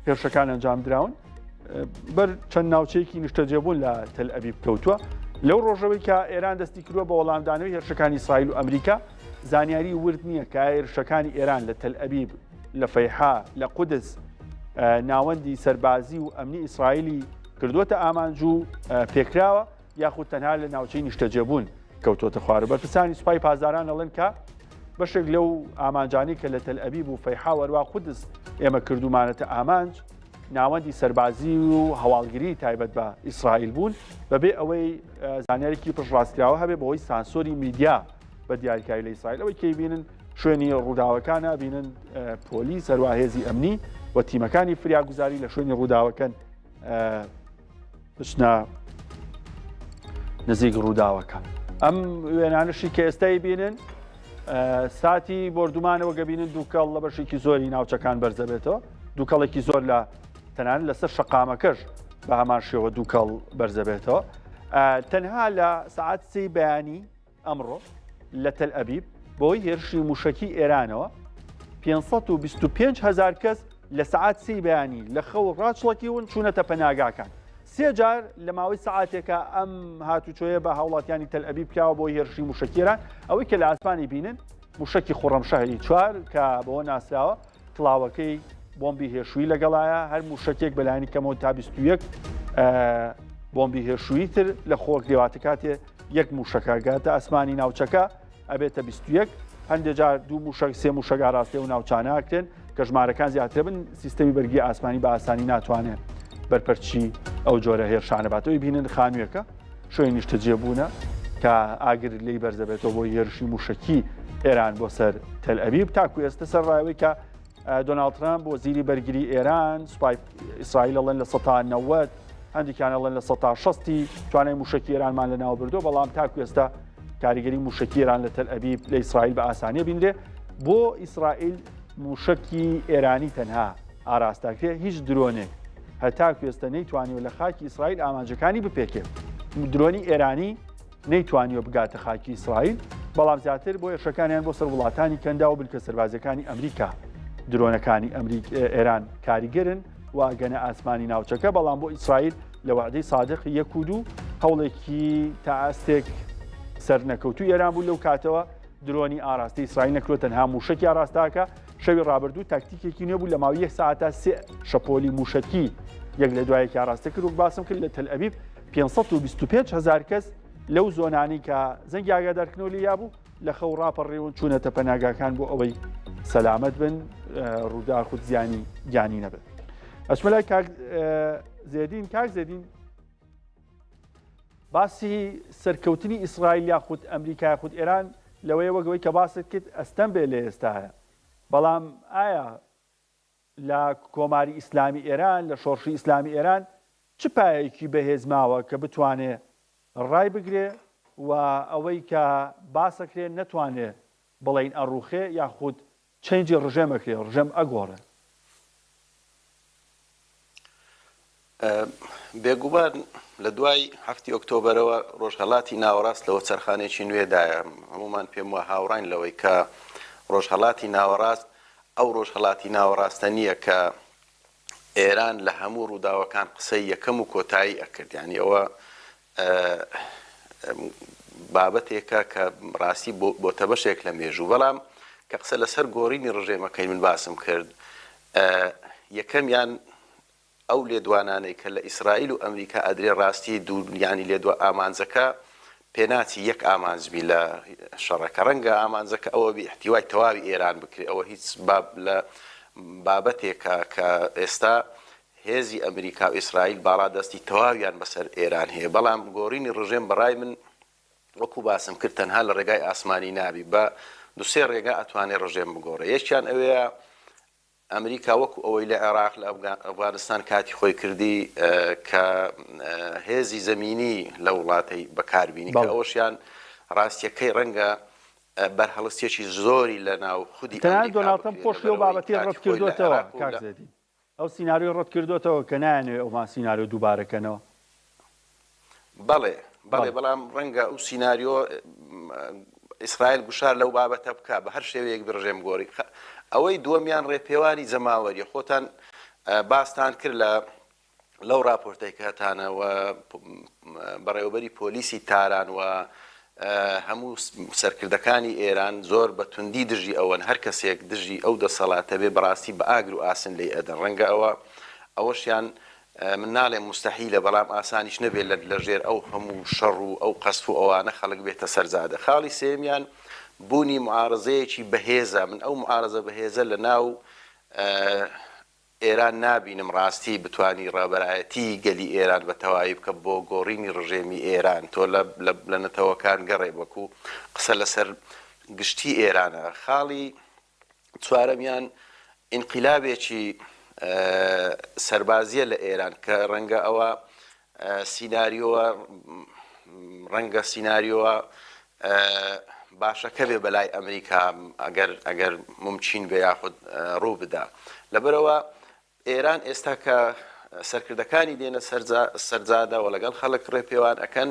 هێرشەکان ئەنجام دراون بەر چەند ناوچەیەکی نیشتەجێبوون لە تەل ئەبیب کەوتووە. لەو ڕۆژەوەی کە ئێران دەستی کردووە بە وەڵامدانەوەی هێرشەکانی ئیسرائیل و ئەمریکا زانیاری ورد نییە کە هێرشەکانی ئێران لە تەل ئەبیب لە فەیحا لە قودس ناوەندی سەربازی و ئەمنی ئیسرائیلی کردووەتە ئامانج و پێکراوە یاخود تەنها لە ناوچەی نیشتەجێبوون کەوتۆتە خوارە. بەرپرسانی سوپای پازاران ئەڵێن کە بەشێک لەو ئامانجانی کە لە تەل ئەبیب و فەیحا وەروا قودس ئێمە کردومانەتە ئامانج ناوەندی سەربازی و هەواڵگیری تایبەت بە ئیسرائیل بوون بەبێ ئەوەی زانیارێکی پشڕاستیاوە هەبێ بەهۆی سانسۆری میدیا بە دیاریکاری لە ئیسرائیل ئەوەی کەی بینن شوێنی ڕووداوەکانە بینن پۆلیس هەروە هێزی ئەمنی و تیمەکانی فریاگوزاری لە شوێنی ڕووداوەکەن بچنە نزیک ڕووداوەکان. ئەم وێنانشی کە ئێستای بینن ساتی بردومانەوە گەبینن دووکەڵ لە بەشێکی زۆری ناوچەکان بەرزە بێتەوە دووکەڵێکی زۆر لە تەنانەت لەسەر شەقامەکەش بە هەمان شێوە دووکەڵ بەرزە بێتەوە. تەنها لە سەعات 3 بەیانی ئەمڕۆ لە تەل ئەبیب بۆی هێرشی موشکی ئێرانەوە 525,000 کەس لە سەعات 3 بەیانی لە خەو ڕاچڵەکی ون چوونەتە پەناگاکان. 3 جار لە ماوەی سەعاتێکە ئەم هاتوچۆیە بە هاوڵاتیانی تەل ئەبیب پیاوە بۆ هێرشی موشکی ئێران ئەوەی کە لە ئاسمانی بینن موشکی خوڕەمشەهری 4 کە بەوە ناسراوە کڵاوەکەی بۆمبی هێرشووی لەگەڵایە هەر موشکێک بەلایانی کەمەوە تا 21 بۆمبی هێرشووی تر لە خۆک دێواتە کاتێ یەک موشکەگاتە ئەسمانی ناوچەکە ئەبێتە 21 هەندێک جار دوو موشک سێ موشک ئاراستێ و ناوچاناکرێن کە ژمارەکان زیاتر بن سیستەمی بەرگی ئاسمانی بە ئاسانی ناتوانێت بەرپەرچی ئەو جۆرە هێرشانە باتەوەی بینن خانوویەکە شوێنی نیشتەجێبوونە کە ئاگر لی بەرزە بێتەوە بۆ هێرشی موشکی ئێران بۆ سەر تەل ئەبیب تاکو ئێستا سەرڕایەوەی کە دۆناڵد ترامپ وەزیری بەرگری ئێران سوپای ئیسرائیل ئەڵێن لە 190 هەندێکیان ئەڵێن لە 160 توانای موشکی ئێرانمان لە ناو بردو بەڵام تاکو ئێستا کاریگەری موشکی ئێران لە تەل ئەبیب لە ئیسرائیل بە ئاسانیە بینرێ بۆ ئیسرائیل موشکی ئێرانی تەنها ئاراستاکرێ هیچ درۆنێک هەتاکو ئێستا نەیتوانیوە لە خاکی ئیسرائیل ئامانجەکانی بپێکێ درۆنی ئێرانی نەیتوانیوە بگاتە خاکی ئیسرائیل بەڵام زیاتر بۆ هێرشەکانیان بۆ سەر وڵاتانی کەندا و بنکە سەربازەکانی ئەمریکا درۆنەکانی ئێران کاریگەرن و گەنە ئاسمانی ناوچەکە بەڵام بۆ ئیسرائیل لە وعدەی سادق 1 و 2 هەوڵێکی تا ئاستێک سەر نەکەوتوی ئێران بوو لەو کاتەوە درۆنی ئاراستی ئیسرائیل نەکرۆ تەنها موشکی ئاراستاکە شەوی ڕابردوو تاکتیکێکی نوێ بوو لە ماوەی 1 ساعتا 3 شەپۆلی موشکی یەک لە دوایەکی ئاراستە کرد و باسم کرد لە تەل ئەبیب 525,000 کەس لەو زۆنانی کە زەنگی ئاگادارکردنەوە لێ یابوو لە خەو ڕاپەڕێون چوونەتە پەناگاکان بۆ ئەوەی سەلامەت بن ڕوودا خود زیانی گیانی نەبێت. ئەچمە لای کاک زێدین باسی سەرکەوتنی ئیسرائیل یاخود ئەمریکا یاخود ئێران لەوەیە وەگەوەی کە باست کرد ئەستەم بێ لە ئێستاە بەڵام ئایا لە کۆماری ئیسلامی ئێران لە شۆڕشی ئیسلامی ئێران چ پایەکی بەهێزماوە کە بتوانێت ڕای بگرێ و ئەوەی کە باسەکرێن نەتوانێت بڵین ئەڕوخێ یاخود چەنجی ڕژێمەکرێ ڕژێم ئەگۆڕێ؟ بێگومان لە دوای 7 ئۆکتۆبەرەوە ڕۆژهەڵاتی ناوەڕاست لەوە چەرخانێکی نوێدایە هەمومان پێم وە هاوڕاین لەوەی کە ڕۆژهەڵاتی ناوەڕاست ئەو ڕۆژهەڵاتی ناوەڕاستە نییە کە ئێران لە هەموو ڕووداوەکان قسەی یەکەم و کۆتایی ئەکرد یعنی ئەوە بابەتێکە کە ڕاستی بۆتە بەشێک لە مێژوو بەڵام کە قسە لەسەر گۆڕینی ڕژێمەکەی من باسم کرد یەکەمیان ئەو لێدوانانەی کە لە ئیسرائیل و ئەمریکا ئەدرێ ڕاستی دوویانی لێدوە ئامانجەکە پێناچی یەک ئامانجبی لە شەڕەکە ڕەنگە ئامانجەکە ئەوە بی احتیوای تەواوی ئێران بکرێت ئەوە هیچ لە بابەتێکە کە ئێستا هێزی ئەمریکا و ئیسرائیل باڵادەستی تەواویان بەسەر ئێران هەیە بەڵام گۆڕینی ڕژێم بەڕای من وەکو باسم کرد تەنها لە ڕێگای ئاسمانی نابی بە دوسێ ڕێگا ئەتوانێت ڕژێم بگۆڕێ یەکیان ئەوەیە ئەمریکا وەکو ئەوەی لە عێراق لە ئەفغانستان کاتی خۆی کردی کە هێزی زەمینی لە وڵاتەی بەکاربیینی کە ئەوشیان ڕاستیەکەی ڕەنگە بەرهەڵستێکی زۆری لە ناو خودی دۆناڵتم پۆشی و بابەتی ڕەت کردوتەوە کاکزێتی ئەو سینناریۆ ڕەت کردوتەوە کە نایانێ ئەومان سینناریۆ دووبارەکەنەوە بەڵێ بەڵام ڕەنگە ئەو سینناریۆ ئیسرائیل گوشار لەو بابەتە بکە بە هەر شێوەیەک بڕژێم گۆڕی ئەوەی دووەمیان ڕێپێوانی جەماوەری خۆتان باستان کرد لەو راپۆرتەی کاتانەوە بەڕێوەبەری پۆلیسی تاران و هەموو سەرکردەکانی ئێران زۆر بە توندی دژی ئەوەن هەر کەسێک دژی ئەو دەسەڵاتە بێ بەڕاستی بە ئاگر و ئاسن لێ ئەدەن ڕەنگە ئەوەشیان من ناڵێ مستەحیلە بەڵام ئاسانیش نەبێت لە ژێر ئەو هەموو شەڕ و ئەو قەسف و ئەوانە خەڵک بێتە سەرزادە خاڵی سێمیان بوونی معارزەیەکی بەهێزە من ئەو معارزە بەهێزە لە ناو ئێران نابینم ڕاستی بتانی ڕابەرایەتی گەلی ئێران بە تەواوی بکە بۆ گۆڕینی ڕژێمی ئێران تۆ لە نەتەوەکان گەڕێ وەکو قسە لەسەر گشتی ئێرانە خاڵی چوارەمیان ئینقیلابێکی سەربازیە لە ئێران کە ڕەنگە ئەوە سینناریۆوە ڕەنگە سینناریۆوە باشەکە بێ بەلای ئەمریکا ئەگەر ممچین بێ یاخود ڕوو بدا لەبەرەوە ئێران ئێستا کە سەرکردەکانی دێنە سەرجادا و لەگەڵ خەڵک ڕێپێوان ئەکەن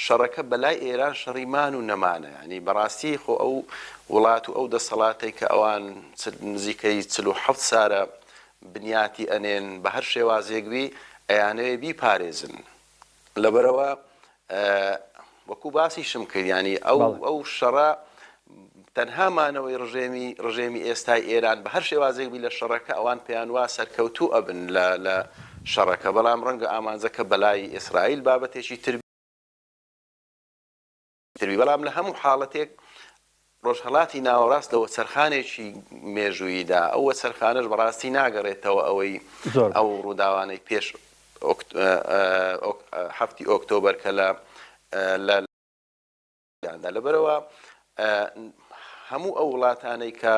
شەڕەکە بەلای ئێران شەڕیمان و نەمانە ینی بەڕاستی خۆ ئەو وڵات و ئەو دەسەڵاتی کە ئەوان نزیکەی 47 سارە بنیاتی ئەنێن بە هەر شێوازێکبی ئەیانەوێ بیپارێزن لەبەرەوە وەکو باسی شم کردیانی ئەو شەڕە تەنهامانەوەی ڕژێمی ئێستای ئێران بە هەر شێوازێکبی لە شەڕەکە ئەوان پێیان وا سەرکەوتوو ئەبن لە شەڕەکە بەڵام ڕەنگە ئامانجەکە بەلای ئیسرائیل بابەتێکی تربی بەڵام لە هەموو حاڵەتێک ڕۆژهەڵاتی ناوەڕاست لەوە سەرخانێکی مێژوویدا ئەوە سەرخانەش بەڕاستی ناگەڕێتەوە ئەوەی ئەو ڕووداوانەی پێش هەفتی ئۆکتۆبەر کە لەبەرەوە هەموو ئەو وڵاتانەی کە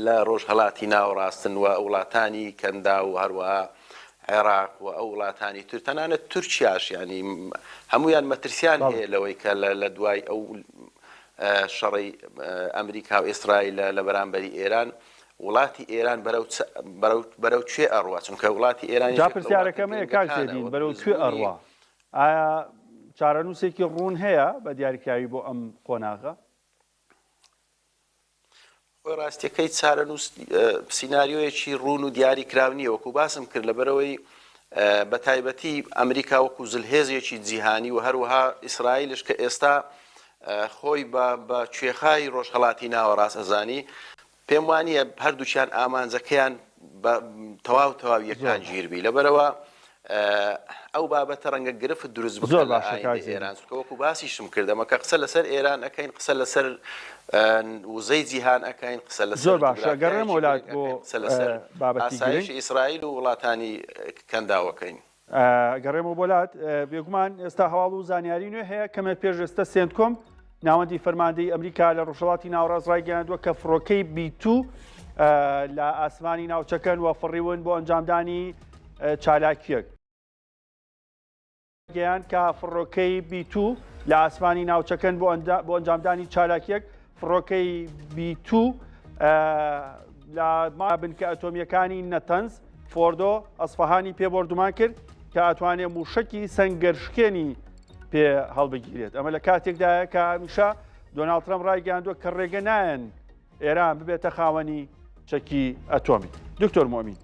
لە ڕۆژهەڵاتی ناوەڕاستن و وڵاتانی کەندا و هەروەها عێراق و ئەو وڵاتانی تر تەنانەت تورکیاش ینی هەمویان مەترسیان هەیە لەوەی کە لە دوای ئەو شەڕی ئەمریکا و ئیسرائیل لە بەرامبەری ئێران وڵاتی ئێران بەرەو کوێ ئەڕوا چونکە وڵاتی ئێران جا پرسیارەکەمەیە کاکزێدین بەرەو کوێ ئەڕوا ئایا چارەنووسێکی ڕوون هەیە بە دیاریکراوی بۆ ئەم قۆناغە خۆی ڕاستیەکەی چارەنووس سینناریۆیەکی ڕوون و دیاری کراونیە وەکو باسم کرد لەبەرەوەی بە تایبەتی ئەمریکا وەکو زلهێزیەکی جیهانی و هەروەها ئیسرائیلش کە ئێستا خۆی بە کوێخای ڕۆژهەڵاتی ناوەڕاست ئەزانی پێم وانییە هەردووچیان ئامانجەکەیان تەواو یەکان گیربی لەبەرەوە ئەو بابەتە ڕەنگە گرفت دروست زۆر ئێران وەکو باسیشم کردەمە کە قسە لەسەر ئێران ئەەکەین قسە لەسەر وزەی جیهان ئەەکەین قسە لەسەر زۆر باشە گەڕێم وڵات بۆ ئاسایشی ئیسرائیل و وڵاتانی کەنداوەکەین گەڕێمە بۆلات بێگومان ئێستا هەواڵ و زانیاری نوێ هەیە کەمە پێشێستا سێندکۆم ناوەندی فەرماندەی ئەمریکا لە ڕۆژهەڵاتی ناوەڕاست ڕایگەیاندووە کە فڕۆکەی B2 لە ئاسمانی ناوچەکەن و فڕیون بۆ ئەنجامدانی چالاکیەک گەیان کە فڕۆکەی B2 لە ئاسمانی ناوچەکەن بۆ ئەنجامدانی چالاکیەک فڕۆکەی B2 لە بنکە ئەتۆمیەکانی نەتەنز فۆردۆ ئەسفەهانی پێبردومان کرد کە ئەتوانێت موشکی سەنگەرشکێنی پێ هەڵبگیرێت ئەمە لە کاتێکدایە کە هەمیشە دۆناڵد ترەمپ ڕایگەیاندووە کە ڕێگە نایەن ئێران ببێتە خاوەنی چەکی ئەتۆمی دکتۆر مۆمین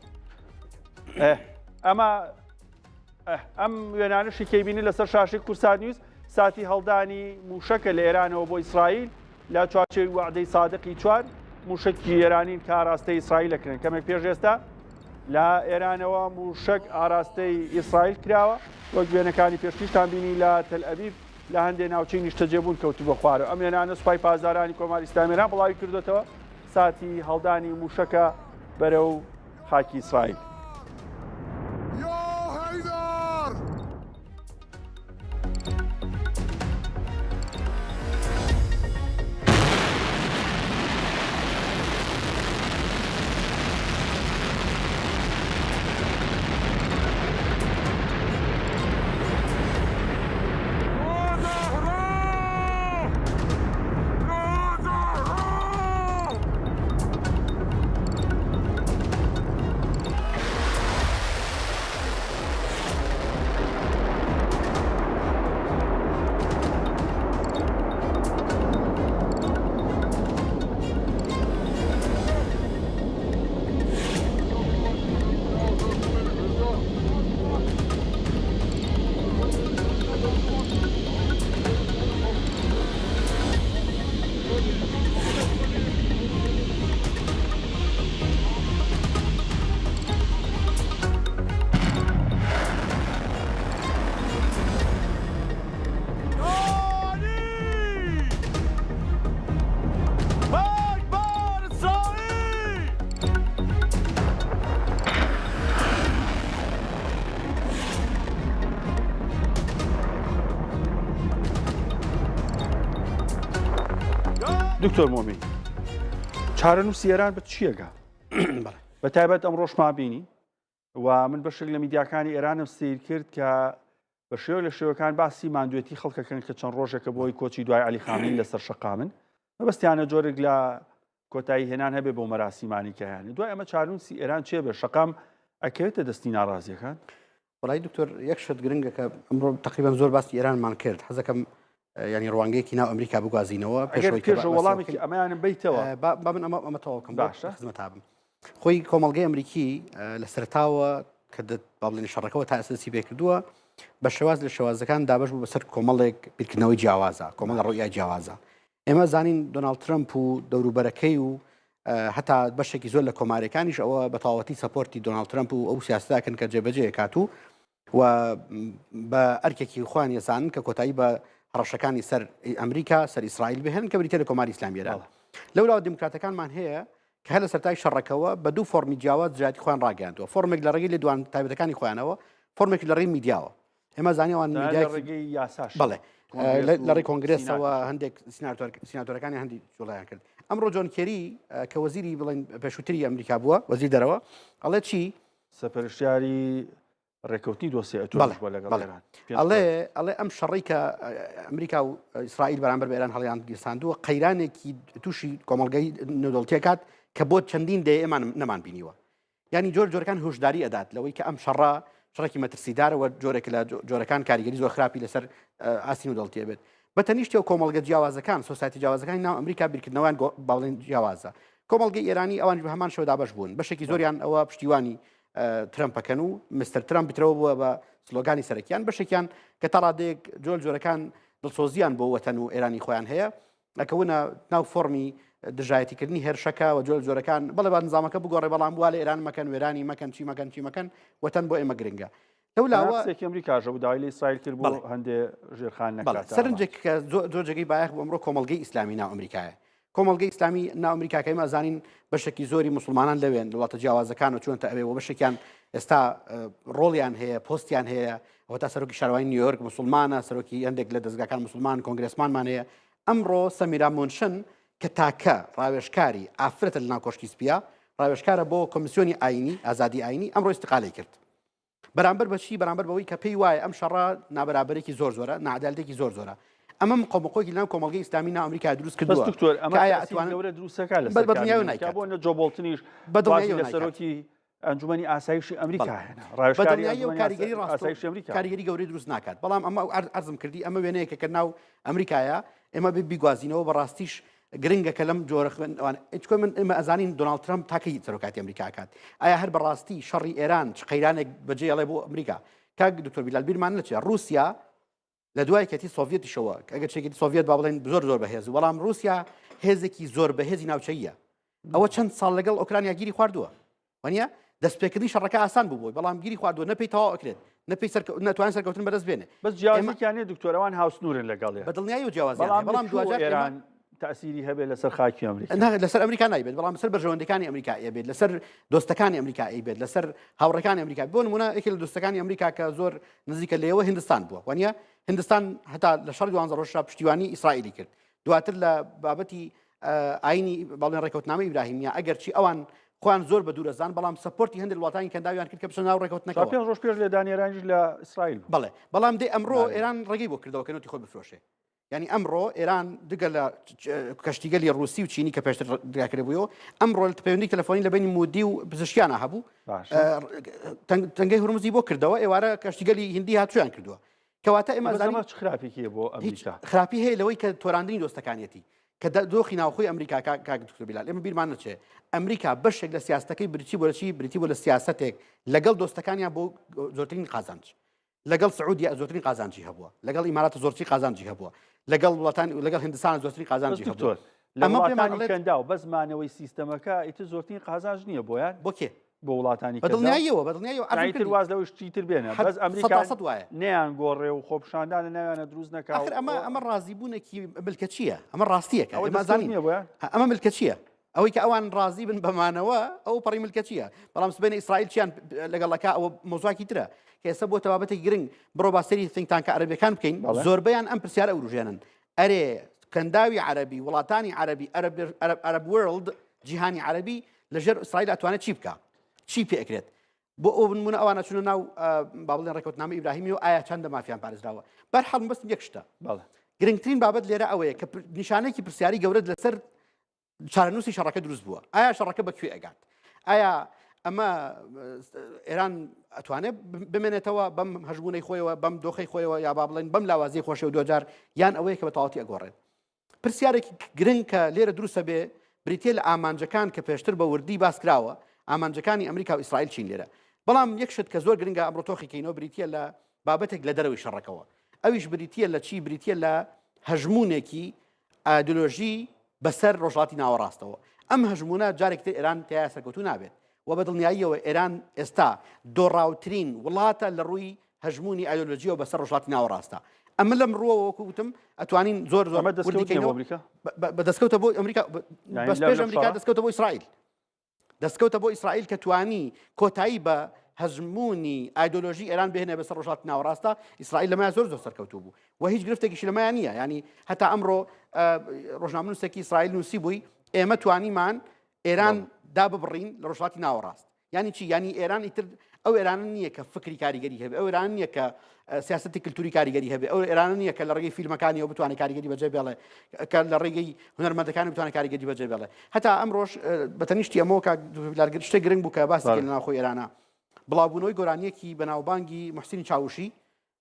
ئەم وێنانشی کەیبینی لەسەر شاشی کورسات نیوز ساتی هەڵدانی موشەکە لە ئێرانەوە بۆ ئیسرائیل لە چوارچێوی وعدەی سادقی 4 موشکی ئێرانین کە ئاراستەی ئیسرائیل ئەکرێن کەمێک پێش ئێستا لە ئێرانەوە موشک ئاراستەی ئیسرائیل کراوە وەک وێنەکانی پێشتیشتان بینی لە تەل ئەویڤ لە هەندێک ناوچەی نیشتەجێبوون کەوتو بە خوارەوە ئەم وێنانە سوپای پازارانی کۆماری ئیسلامی ئێران بڵاوی کردوێتەوە ساتی هەڵدانی موشەکە بەرەو خاکی ئیسرائیل دکتۆر مۆمی چارەنووسی ئێران بە چیەگە بە تایبەت ئەم ڕۆژمان بینی و من بەشێک لە میدیاکانی ئێرانم سیر کرد کە بە شێوە لە شێوەکان باسی ماندوێتی خەڵکەکەن کە چەند ڕۆژێکە بۆی کۆچی دوای عەلی خامنەی لەسەر شەقامن مەبەستیانە جۆرێک لە کۆتایی هێنان هەبێ بۆ مەراسیمانی کەیانی دوای ئەمە چارەنووسی ئێران چێ بێ شەقام ئەکەوێتە دەستی ناڕازیەکان وڵای دکتۆر یەک شت گرنگە کە ئەمڕۆ تقریبان زۆر باسی ئێرانمان کرد حەزەکەم ینی ڕوانگەیەکی ناو ئەمریکا بگوازینەوە پێش وەڵامێکی ئەمەیانم بیتەوە با من ئەمە تەواوکەم باشە خزمەتابم خۆی کۆمەڵگەی ئەمریکی لە سەرتاوە کە بابڵێنی شەڕەکەەوە تا ئەساسی پێ کردووە بە شێواز لە شێوازەکان دابش بوو بەسەر کۆمەڵێک بیرکردنەوەی جیاوازە کۆمەڵە ڕۆیای جیاوازە ئێمە زانین دۆناڵد ترەمپ و دەوروبەرەکەی و هەتا بەشێکی زۆر لە کۆمارەکانیش ئەوە بە تەواوەتی سەپۆرتی دۆناڵد ترەمپ و ئەو سیاسەتاکەن کە جێبەجێ کاتوو و بە ئەرکێکی خوان ێزانن کە کۆتایی بە هەڕەشەکانی سەر ئەمریکا سەر ئیسرائیل بهێن کە بریتە لە کۆماری ئیسلامیەدا لەولاوە دیموکراتەکانمان هەیە کە هە لە سەرتای شەڕەکەەوە بە دوو فۆرمی جیاواز جیاتی خۆیان ڕاگەاندووە فۆرمێک لە ڕێگەی لە دوان تایبەتەکانی خۆیانەوە فۆرمێک لە ڕێی میدیاوە ئێمە زانیوان ڕێگەی یاساش بەڵێ لە ڕێی کۆنگرێسەوە هەندێک سیناتۆرەکانی هەندی جوڵایان کرد ئەمڕۆ جۆن کێری کە وەزیری بڵێن پێشووتری ئەمریکا بووە وەزیر دەرەوە ئەڵێ چی سەپەرشتیاری ڕێکەوتی دۆسیە ئەڵێ ئەم شەڕی کە ئەمریکا و ئیسرائیل بەرامبەر بە ئێران هەڵیان گیرساندووە قەیرانێکی تووشی کۆمەڵگەی نێودەوڵەتیەکات کە بۆ چەندین دێ ئێمان نەمان بینیوە ینی جۆرەکان هۆشداری ئەدات لەوەی کە ئەم شەڕێکی مەترسیدارەوە جۆرێک لە جۆرەکان کاریگەری زۆر خراپی لەسەر ئاسی نێودەوڵەتیە بێت بە تەنیشتی و کۆمەڵگە جیاوازەکان سۆسایەتی جیاوازەکانی ناو ئەمریکا بیرکردنەوەیان باڵێن جیاوازە کۆمەڵگەی ئێرانی ئەوان بە هەمان شێوە دابەش بوون بەشێکی زۆریان ئەوە پشتیوانی ترەمپەکەن و مستەر ترەمپ بیترەوە بووە بە سلۆگانی سەرەکیان بەشێکیان کە تا ڕادەیەک جۆرەکان دڵسۆزیان بۆ وەتەن و ئێرانی خۆیان هەیە ئەکەونە ناو فۆرمی دژایەتیکردنی هێرشەکە و جۆرەکان بەڵێ بە نظامەکە بگۆڕێ بەڵام ووا لە ئێران مەکەن وێرانی مەکەن چی مەکەن وەتەن بۆ ئێمە گرنگە لەولاوە ئەمریکاژە و داوای لە ئیسرائیل کرد بۆ هەندێ ژێرخان نەکات سەرنجێک کە زۆر جێگەی بایەخ بۆ ئەمڕۆ کۆمەڵگەی ئیسلامی ناو ئەمریکایە کۆمەڵگەی ئیسلامی ناو ئەمریکاکەی مازانین بەشێکی زۆری مسلمانان لەوێن وڵاتە جیاوازەکان و چۆنتە ئەوێ و بەشێکیان ئێستا ڕۆڵیان هەیە پۆستیان هەیە ئەوە تا سەرۆکی شارەوای نیویۆرک مسلمانە سەرۆکی هەندێک لە دەستگاکان مسلمان کۆنگرسمانمان هەیە ئەمڕۆ سەمیرا مۆنشن کە تاکە ڕاوێژکاری ئافرەتە لە ناو کۆشکی سپیا ڕاوێژکارە بۆ کۆمیسیۆنی ئاینی ئازادی ئاینی ئەمڕۆ استقالی کرد بەرامبەر بەچی بەرامبەر بەوەی کە پێی وایە ئەم شەڕە نابەرابەرێکی زۆرە نەعەدالەتێکی زۆرە ئەمەم قۆمەقۆیەکی لەناو کۆمەڵگەی ئیسلامی ناو ئەمریکا دروست کردووە بە دنیای نایکات بۆ جۆ بۆڵتنیش لە سەرۆکی ئەنجومەنی ئاسایشی ئەمریکا کاریگەری گەورەی دروست ناکات بەڵام ئەمە ئەرزم کردی ئەمە وێنەیەکە کە ناو ئەمریکایە ئێمە بیگوازینەوە بەڕاستیش گرنگە کە لەم جۆرە من ئێمە ئەزانین دۆناڵد ترەمپ تاکەی سەرۆکاتی ئەمریکاکات ئایا هەر بەڕاستی شەڕی ئێران چ قەیرانێک بەجێڵێ بۆ ئەمریکا کاک دکتۆر بیلال بیرمان نەچێ رووسیا لە دوای کەتی سۆڤێتیشەوە ئەگەر چێکی سۆڤێت با بڵێن زۆر بەهێز بەڵام رووسیا هێزێکی زۆر بەهێزی ناوچەیە ئەوە چەند ساڵ لەگەڵ ئۆکرانیا گیری خواردووە وانە دەستپێکردنی شەڕەکە ئاسان بووبووی بەڵام گیری خواردووە نەپێی تەواو ئەکرێت نەتوانین سەرکەوتن بەدەست بێنێ بەس جیاوازیانێ دکتۆرەوان هاوسنورن لەگەڵێ بەدڵنیایی و جیاوازیان بەڵام دوجار ئێران تأسیری هەبێت لەسەر خاکی ئەمریکا لەسەر ئەمریکا نایبێت بەڵام لەسەر بەرژەوەندەکانی ئەمریکا ئەبێت لەسەر دۆستەکانی ئەمریکا ئەیبێت لەسەر هاوڕەکانی ئەمریکا بۆ نمونە یەکێک لە دۆستەکانی ئەمریکا کە زۆر نزیکە لێەوە هندستان بووە وانە هندستان هەتا لە شەڕی 12 ڕۆژ پشتیوانی ئیسرائیلی کرد دواتر لە بابەتی ئاینی باڵێن ڕێکەوتنامەی ئیبراهیمیە ئەگەر چی ئەوان خۆیان زۆر بە دوورەزان بەڵام سەپۆرتی هەندێک وڵاتانی کەنداویان کرد کە بچن ناو ڕێکەوتنەکەەوە پێنج ڕۆژ پێش لە دانیێرانیش لە ئیسرائیل بڵێ بەڵام دێ ئەمڕۆ ئێران ڕێگەی بۆ کردەوە کە نوتی خۆی بفرۆشێ ینی ئەمڕۆ ئێران دگە لە کەشتیگەلی ڕووسی و چینی کە پێشتر دراکرێ بوویەوە ئەمڕۆ پەیوەندی تەلەفۆنی لە بینی مودی و پزیشکیانە هەبوو تەنگەی هورمزی بۆ کردەوە ئێوارە کەشتیگەلی هندی هاتوویان کردووە کەواتە ئێمە زانمە چ خراپێکیە بۆ ئەمریکا خراپی هەیە لەوەی کە تۆراندنی دۆستەکانیەتی کە دۆخی ناوخۆی ئەمریکا کاک دکتۆر بیلال ئێمە بیرمان نەچێ ئەمریکا بەشێک لە سیاستەکەی بریتی بۆ لەچی بریتی بۆ لە سیاستێک لەگەڵ دۆستەکانیان بۆ زۆرترین قازانج لەگەڵ سعودیا زۆرترین قازانجی هەبووە لەگەڵ ئیماراتە زۆرترین قازانجی هەبووە لەگەڵ وڵاتانی و لەگەڵ هندستان زۆرترین قازانجی هەبووە لە وڵاتانی کەندا و بەس مانەوەی سیستەمەکە ئیتر زۆرترین قازانج نییە بۆیان بۆ کێ بۆ وڵاتانی بەدڵنیایەوە واز لەوەش چیتر بێنە بەس ئەمریکا نەیان گۆڕێ و خۆپشاندانە ناویانە دروست نەکات ئەمە ڕازیبوونێکی ملکەچیە ئەمە ڕاستیەکە ئەمە ملکەچیە ئەوەی کە ئەوان ڕازی بن بەمانەوە ئەو پەڕی ملکەچیە بەڵام سبەینە ئیسرائیل چیان لەگەڵەکە ئەوە مۆزواکی ترە کە ئێستا بۆ تەوابەتێکی گرنگ بڕۆ باسەری تینگتانکە عەرەبیەکان بکەین زۆربەیان ئەم پرسیارە ئەوروژێنن ئەرێ کەنداوی عربی وڵاتانی عربی عرب وورلد جیهانی عربی لەژێر ئیسرائیل ئەتوانێت چی بکە چی پێ ئەکرێت بۆ ئەو بنمونە ئەوانە چونە ناو با بڵێن ڕێکەوتنامە ئیبراهیمی و ئایا چەندە مافیان پارێزراوە بەرحەڵ بەستم یەک شتە گرنگترین بابەت لێرە ئەوەیە کە نیشانێکی پرسیاری گەورەت لەسەر چارەنووسی شەڕەکە دروست بووە ئایا شەڕەکە بەکوێ ئەگات ئایا ئەمە ئێران ئەتوانێت بمێنێتەوە بەم هەژبوونەی خۆیەوە بەم دۆخەی خۆیەوە یا با بڵێن بەم لاوازی خۆشی و دوجار یان ئەوەیە کە بە تەواوەتی ئەگۆڕێت پرسیارێکی گرنگ کە لێرە دروستە بێ بریتێ لە ئامانجەکان کە پێشتر بە وردی باس کراوە ئامانجەکانی ئەمریکا و ئیسرائیل چین لێرە بەڵام یەک شت کە زۆر گرنگە ئەمڕۆ تۆخیکەینەوە بریتە لە بابەتێک لە دەرەوەی شەڕەکەەوە ئەویش بریتە لە چی بریتە لە هەژمونێکی ئایدۆلۆژی بەسەر ڕۆژهەڵاتی ناوەڕاستەوە ئەم هەژمونە جارێکتر ئێران تیا سەرکەوتو نابێت و بە دڵنیاییەوە ئێران ئێستا دۆڕاوترین وڵاتە لە ڕووی هەژمونی ئایدۆلۆژیەوە بەسەر ڕۆژهەڵاتی ناوەڕاستە ئەمە لەم ڕووەوە وتم ئەتوانین زۆر بەدەستکەوتە بۆ ئەمریکا بەس پێش ئەمریکا دەستکەوتە بۆ ئیسرائیل دەستکەوتە بۆ ئیسرائیل کە توانی کۆتایی بە هەژمونی ئایدۆلۆژی ئێران بهێنێ بەسەر ڕۆژهەڵاتی ناوەڕاستە ئیسرائیل لەمایە زۆر سەرکەوتوو بوو و هیچ گرفتێکیش لەمایان نییە ینی هەتا ئەمڕۆ ڕۆژنامەنووسێکی ئیسرائیل نووسی بووی ئێمە توانیمان ئێران داببڕین لە ڕۆژهەڵاتی ناوەڕاست ینی چی ینی ئێران ئیتر ئەو ئێران نییە کە فکری کاریگەری هەبێ ئەو ئێران نییە کە سیاسەتی کللتوری کاریگەری هەبێ ئەو ئێران نییە کە لە ڕێگەی فیلمەکانی ئەو بتوانێت کاریگەری بەجێ بێڵێ کە لە ڕێگەی هونەرمەندەکانی بتوانێت کاریگەری بەجێ بێڵێ هەتا ئەمڕۆژ بەتەنیشتی ئەمەوە شتێک گرنگ بوو کە باسی لە ناوخۆی ئێرانە بڵاوبوونەوەی گۆرانیەکی بەناوبانگی محسینی چاوشی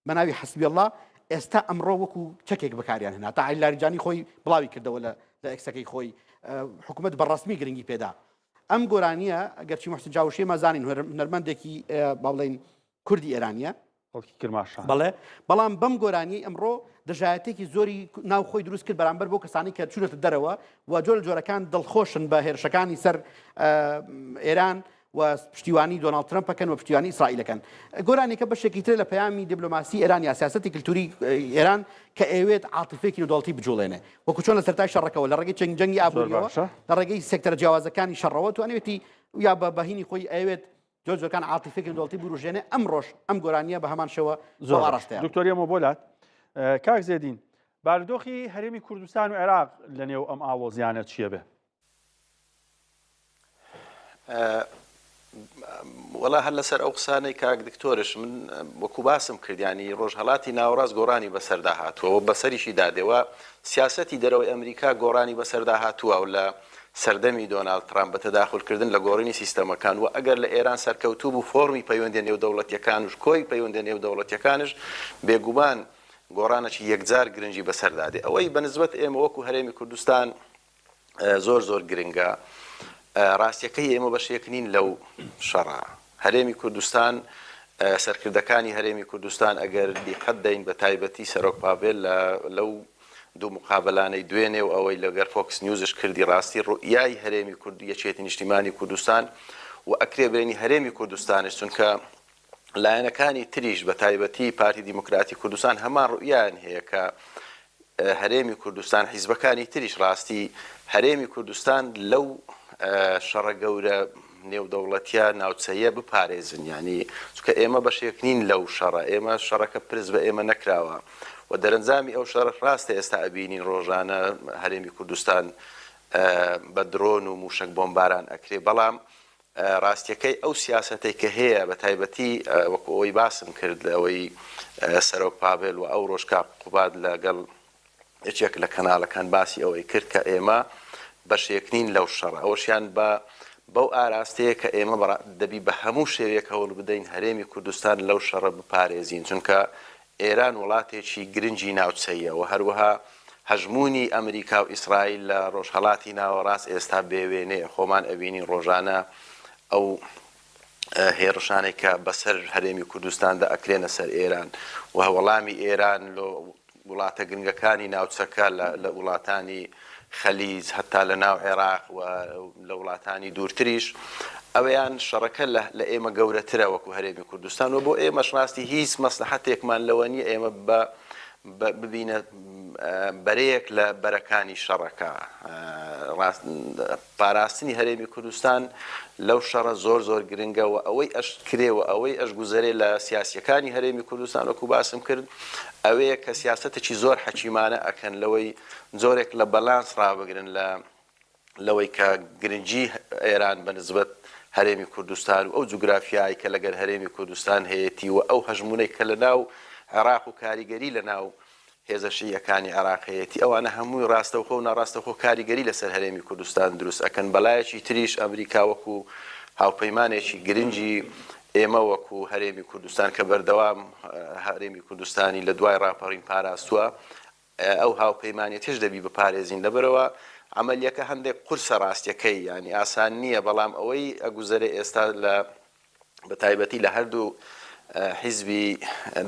بە ناوی حەسبی الله ئێستا ئەمڕۆ وەکو چەکێک بەکاریان هێنا تا عیلاریجانی خۆی بڵاوی کردەوە لە ئەکسەکەی خۆی حکوومەت بەڕەسمی گرنگی پێدا ئەم گۆرانیە گەرچی محسین چاوشی مازانین هونەرمەندێکی با بڵێن کوردی ئێرانیە بەڵێ بەڵام بەم گۆرانی ئەمڕۆ دەژایەتێکی زۆری ناوخۆی دروست کرد بەرامبەر بۆ کەسانی کە چوونەتە دەرەوە و جۆر جۆرەکان دڵخۆشن بە هێرشەکانی سەر ئێران و پشتیوانی دۆناڵد ترەمپەکەن و پشتیوانی ئیسرائیلەکەن گۆرانێکە بەشێکی تر لە پەیامی دیبلۆماسی ئێران یا سیاسەتی کللتوری ئێران کە ئەوێت عاتیفێکی نودڵتی بجوڵێنێ وەکو چۆن لە سەرتای شەڕەکەەوە لە ڕێگەی جەنگی ئابووریەوە لە ڕێگەی سێکتەرە جیاوازەکانی شەڕەوە توانێتی یا بە بەهینی خۆی ئەوێت جۆرەکان عاتیفێکی نودڵتی بروژێنێ ئەمڕۆژ ئەم گۆرانیە بە هەمان شێوە زۆر ئاڕاستەیە دکتۆریەمە بۆلات کاک زێدین بارودۆخی هەرێمی کوردستان و عێراق لە نێو ئەم ئاڵۆزیانە چییە بێ وڵا هەر لەسەر ئەو قسانەی کاک دکتۆرش من وەکو باسم کردیانی ڕۆژهەڵاتی ناوەڕاست گۆڕانی بەسەردا هاتووە بەسەریشی دادێەوە سیاسەتی دەرەوەی ئەمریکا گۆڕانی بەسەردا هاتووە و لە سەردەمی دۆناڵد ترامپ بە تەداخلکردن لە گۆڕینی سیستەمەکان و ئەگەر لە ئێران سەرکەوتوو بوو فۆرمی پەیوەندی نێودەوڵەتیەکانش کۆی پەیوەندی نێودەوڵەتیەکانش بێگومان گۆڕانێکی یەکجار گرنگی بەسەردادێ ئەوەی بەنسبەت ئێمە وەکو هەرێمی کوردستان زۆر گرنگە ڕاستیەکەی ئێمە بەشێک نین لەو شەڕە هەرێمی کوردستان سەرکردەکانی هەرێمی کوردستان ئەگەر دیقەت دەین بە تایبەتی سەرۆک پاڤێل لەو دوو مقابلانەی دوێنێ و ئەوەی لەگەر فۆکس نیوزش کردی ڕاستی ڕوئیای هەرێمی کوردی یەکێتی نیشتیمانی کوردستان و ئەکرێ برێنی هەرێمی کوردستانش چونکە لایەنەکانی تریش بە تایبەتی پارتی دیموکراتی کوردستان هەمان ڕوئیان هەیە کە هەرێمی کوردستان حیزبەکانی تریش ڕاستی هەرێمی کوردستان لەو شەڕە گەورە نێودەوڵەتیە ناوچەیە بپارێزن ینی چونکە ئێمە بەشێک نین لەو شەڕە ئێمە شەڕەکە پرس بە ئێمە نەکراوە و دەرەنجامی ئەو شەڕ ڕاستە ئێستا ئەبینین ڕۆژانە هەرێمی کوردستان بە درۆن و موشک بۆمباران ئەکرێ بەڵام ڕاستیەکەی ئەو سیاسەتەی کە هەیە بە تایبەتی وەکو ئەوەی باسم کرد لەوەی سەرۆک پاڤێل و ئەو ڕۆژکا قوباد لەگەڵ یەکێک لە کەناڵەکان باسی ئەوەی کرد کە ئێمە بەشێک نین لەو شەڕە ئەوشیان بەو ئاراستەیە کە ئێمە دەبی بە هەموو شێوەیەک هەوڵ بدەین هەرێمی کوردستان لەو شەڕە بپارێزین چونکە ئێران وڵاتێکی گرنگی ناوچەیە و هەروەها هەژمونی ئەمریکا و ئیسرائیل لە ڕۆژهەڵاتی ناوەڕاست ئێستا بێوێنەیە خۆمان ئەبینین ڕۆژانە ئەو هێرشانێک کە بەسەر هەرێمی کوردستاندا ئەکرێنە سەر ئێران و وەڵامی ئێران لە وڵاتە گرنگەکانی ناوچەکە لە وڵاتانی خەلیج هەتا لە ناو عێراق و لە وڵاتانی دوورتریش ئەوەیان شەڕەکە لە ئێمە گەورەترە وەکو هەرێمی کوردستان و بۆ ئێمەش ڕاستی هیچ مەسلحەتێکمان لەوە نیە ئێمە ببینە بەرەیەک لە بەرەکانی شەڕەکە پاراستنی هەرێمی کوردستان لەو شەڕە زۆر گرنگە و ئەوەی ئەش کرێوە ئەوەی ئەش گوزەرێ لە سیاسیەکانی هەرێمی کوردستان وەکو باسم کرد ئەوەیە کە سیاسەتێکی زۆر حەکیمانە ئەکەن لەوەی زۆرێک لە بەلانس ڕابگرن لەوەی کە گرنگی ئێران بەنسبەت هەرێمی کوردستان و ئەو جوگرافیایی کە لەگەر هەرێمی کوردستان هەیەی و ئەو هەژمونەی کە لە ناو عێراق و کاریگەری لە ناو هێزە شیعەکانی عێراقیەتی ئەوانە هەمووی ڕاستەوخۆ و ناڕاستەوخۆ کاریگەری لەسەر هەرێمی کوردستان دروست ئەکەن بەلایەکی تریش ئەمریکا وەکو هاوپەیمانێکی گرنگی ئێمە وەکو هەرێمی کوردستان کە بەردەوام هەرێمی کوردستانی لە دوای ڕاپەڕین پاراستووە ئەو هاوپەیمانێتیش دەبی بپارێزین لەبەرەوە عملیەکە هەندێک قورسە ڕاستیەکەی ینی ئاسان نییە بەڵام ئەوەی ئەگوزەرێ ئێستا لە بەتایبەتی لە هەردوو حیزبی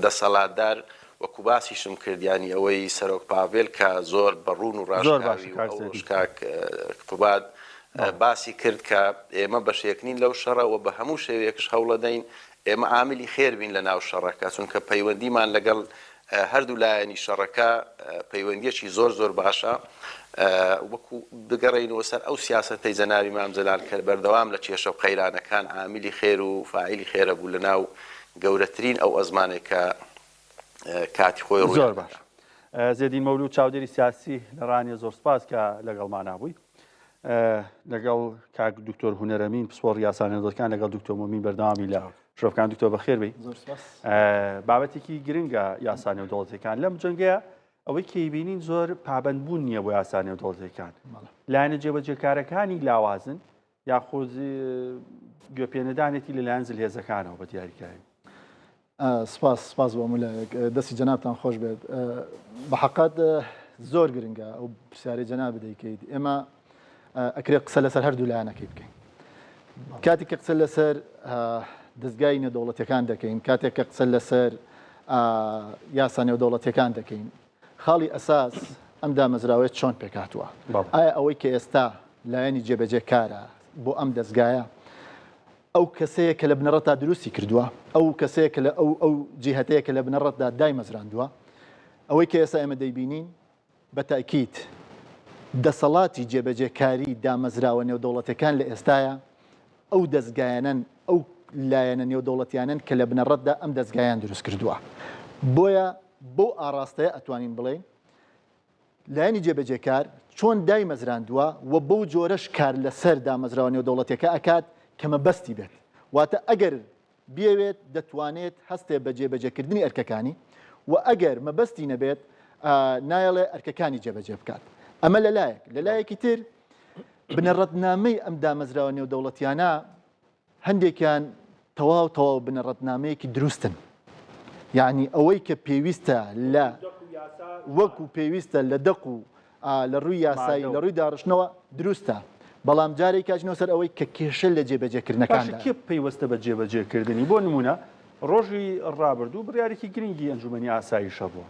دەسەڵاتدار وەکو باسیشم کردیانی ئەوەی سەرۆک پاڤێل کە زۆر بەڕوون و ڕاشکاوی و ڕۆژکاک قوباد باسی کرد کە ئێمە بەشێک نین لەو شەڕەوە بە هەموو شێوەیەکش هەوڵەدەین ئێمە عاملی خێر بین لە ناو شەڕەکە چونکە پەیوەندیمان لەگەڵ هەردوو لایەنی شەڕەکە پەیوەندیەکی زۆر باشە وەکو بگەڕێنەوە سەر ئەو سیاسەتەی جەنابی مام جەلال کرد بەردەوام لە کێشە و قەیرانەکان عاملی خێر و فاعیلی خێرە بوو لە ناو گەورەترین ئەو ئەزمانێک کە کاتی خۆی زۆر باش زێدین مەولود چاودێری سیاسی لە ڕانیە زۆر سپاس کە لەگەڵمان نابووی لەگەڵ کاک دکتۆر هونەرەمین پسپۆڕ یاسانەدۆکان لەگەڵ دکتۆر مۆمین بەردەوامی لە شرۆفکان دکتۆر بەخێر بی بابەتێکی گرنگە یاسانە و دەوڵەتەکان لەم جەنگەیە ئەوەی کەیبینین زۆر پابەندبوون نییە بۆ یاسانە و دەوڵەتەکان لایەنە جێبەجێکارەکانی لاوازن یاخۆز گوێپێنەدانێتی لەلایەن زلهێزەکانەوە بە دیاریکاری سپاس بۆ مولایەک دەستی جەنابتان خۆش بێت بە حەقەت زۆر گرنگە ئەو پرسیارەی جەناب دەیکەیت ئێمە ئەکرێ قسە لەسەر هەردوو لایەنەکەی بکەین کاتێک کە قسە لەسەر دەستگای نێودەوڵەتیەکان دەکەین کاتێک کە قسە لەسەر یاسا نێودەوڵەتیەکان دەکەین خاڵی ئەساس ئەم دامەزراوێت چۆن پێکاتوە ئایا ئەوەی کە ئێستا لایەنی جێبەجێکارە بۆ ئەم دەستگایە ئەو کەسەیە کە لە بنەڕەتدا دروستی کردووە ئەو کەسەیە کە لە ئەو جیهەتەیە کە لە بنەڕەتدا دایمەزراندووە ئەوەی کە ئێستا ئێمە دەیبینین بە تاکید دەسەڵاتی جێبەجێکاری دامەزراوە نێودەوڵەتەکان لە ئێستاە ئەو دەستگایانن ئەو لایەنە نێودەوڵەتیانن کە لە بنەڕەتدا ئەم دەستگایان دروست کردووە بۆیە بۆ ئاراستەیە ئەتوانین بڵێین لایەنی جێبەجێکار چۆن دایمەزراندووە و بەو جۆرەش کار لەسەر دامەزراوە نێودەوڵەتەکە ئەکات کە مەبەستی بێت واتە ئەگەر بێوێت دەتوانێت هەستێ بە جێبەجێکردنی ئەرکەکانی و ئەگەر مەبەستی نەبێت نایەڵێ ئەرکەکانی جێبەجێ بکات ئەمە لەلایەکی تر بنەڕەتنامەی ئەم دامەزراوە نێودەوڵەتیانە هەندێکیان تەواو بنەڕەتنامەیەکی دروستن یعنی ئەوەی کە پێویستە لە وەکو پێویستە لە دەق و لە ڕووی یاسایی لە ڕووی داڕشنەوە دروستە بەڵام جارێک کاژنەوە سەر ئەوەی کە کێشە لە جێبەجێکردنەکاندا کێ پەیوەستە بە جێبەجێکردنی بۆ نمونە ڕۆژی ڕابردوو بڕیارێکی گرنگی ئەنجومەنی ئاساییشە بووە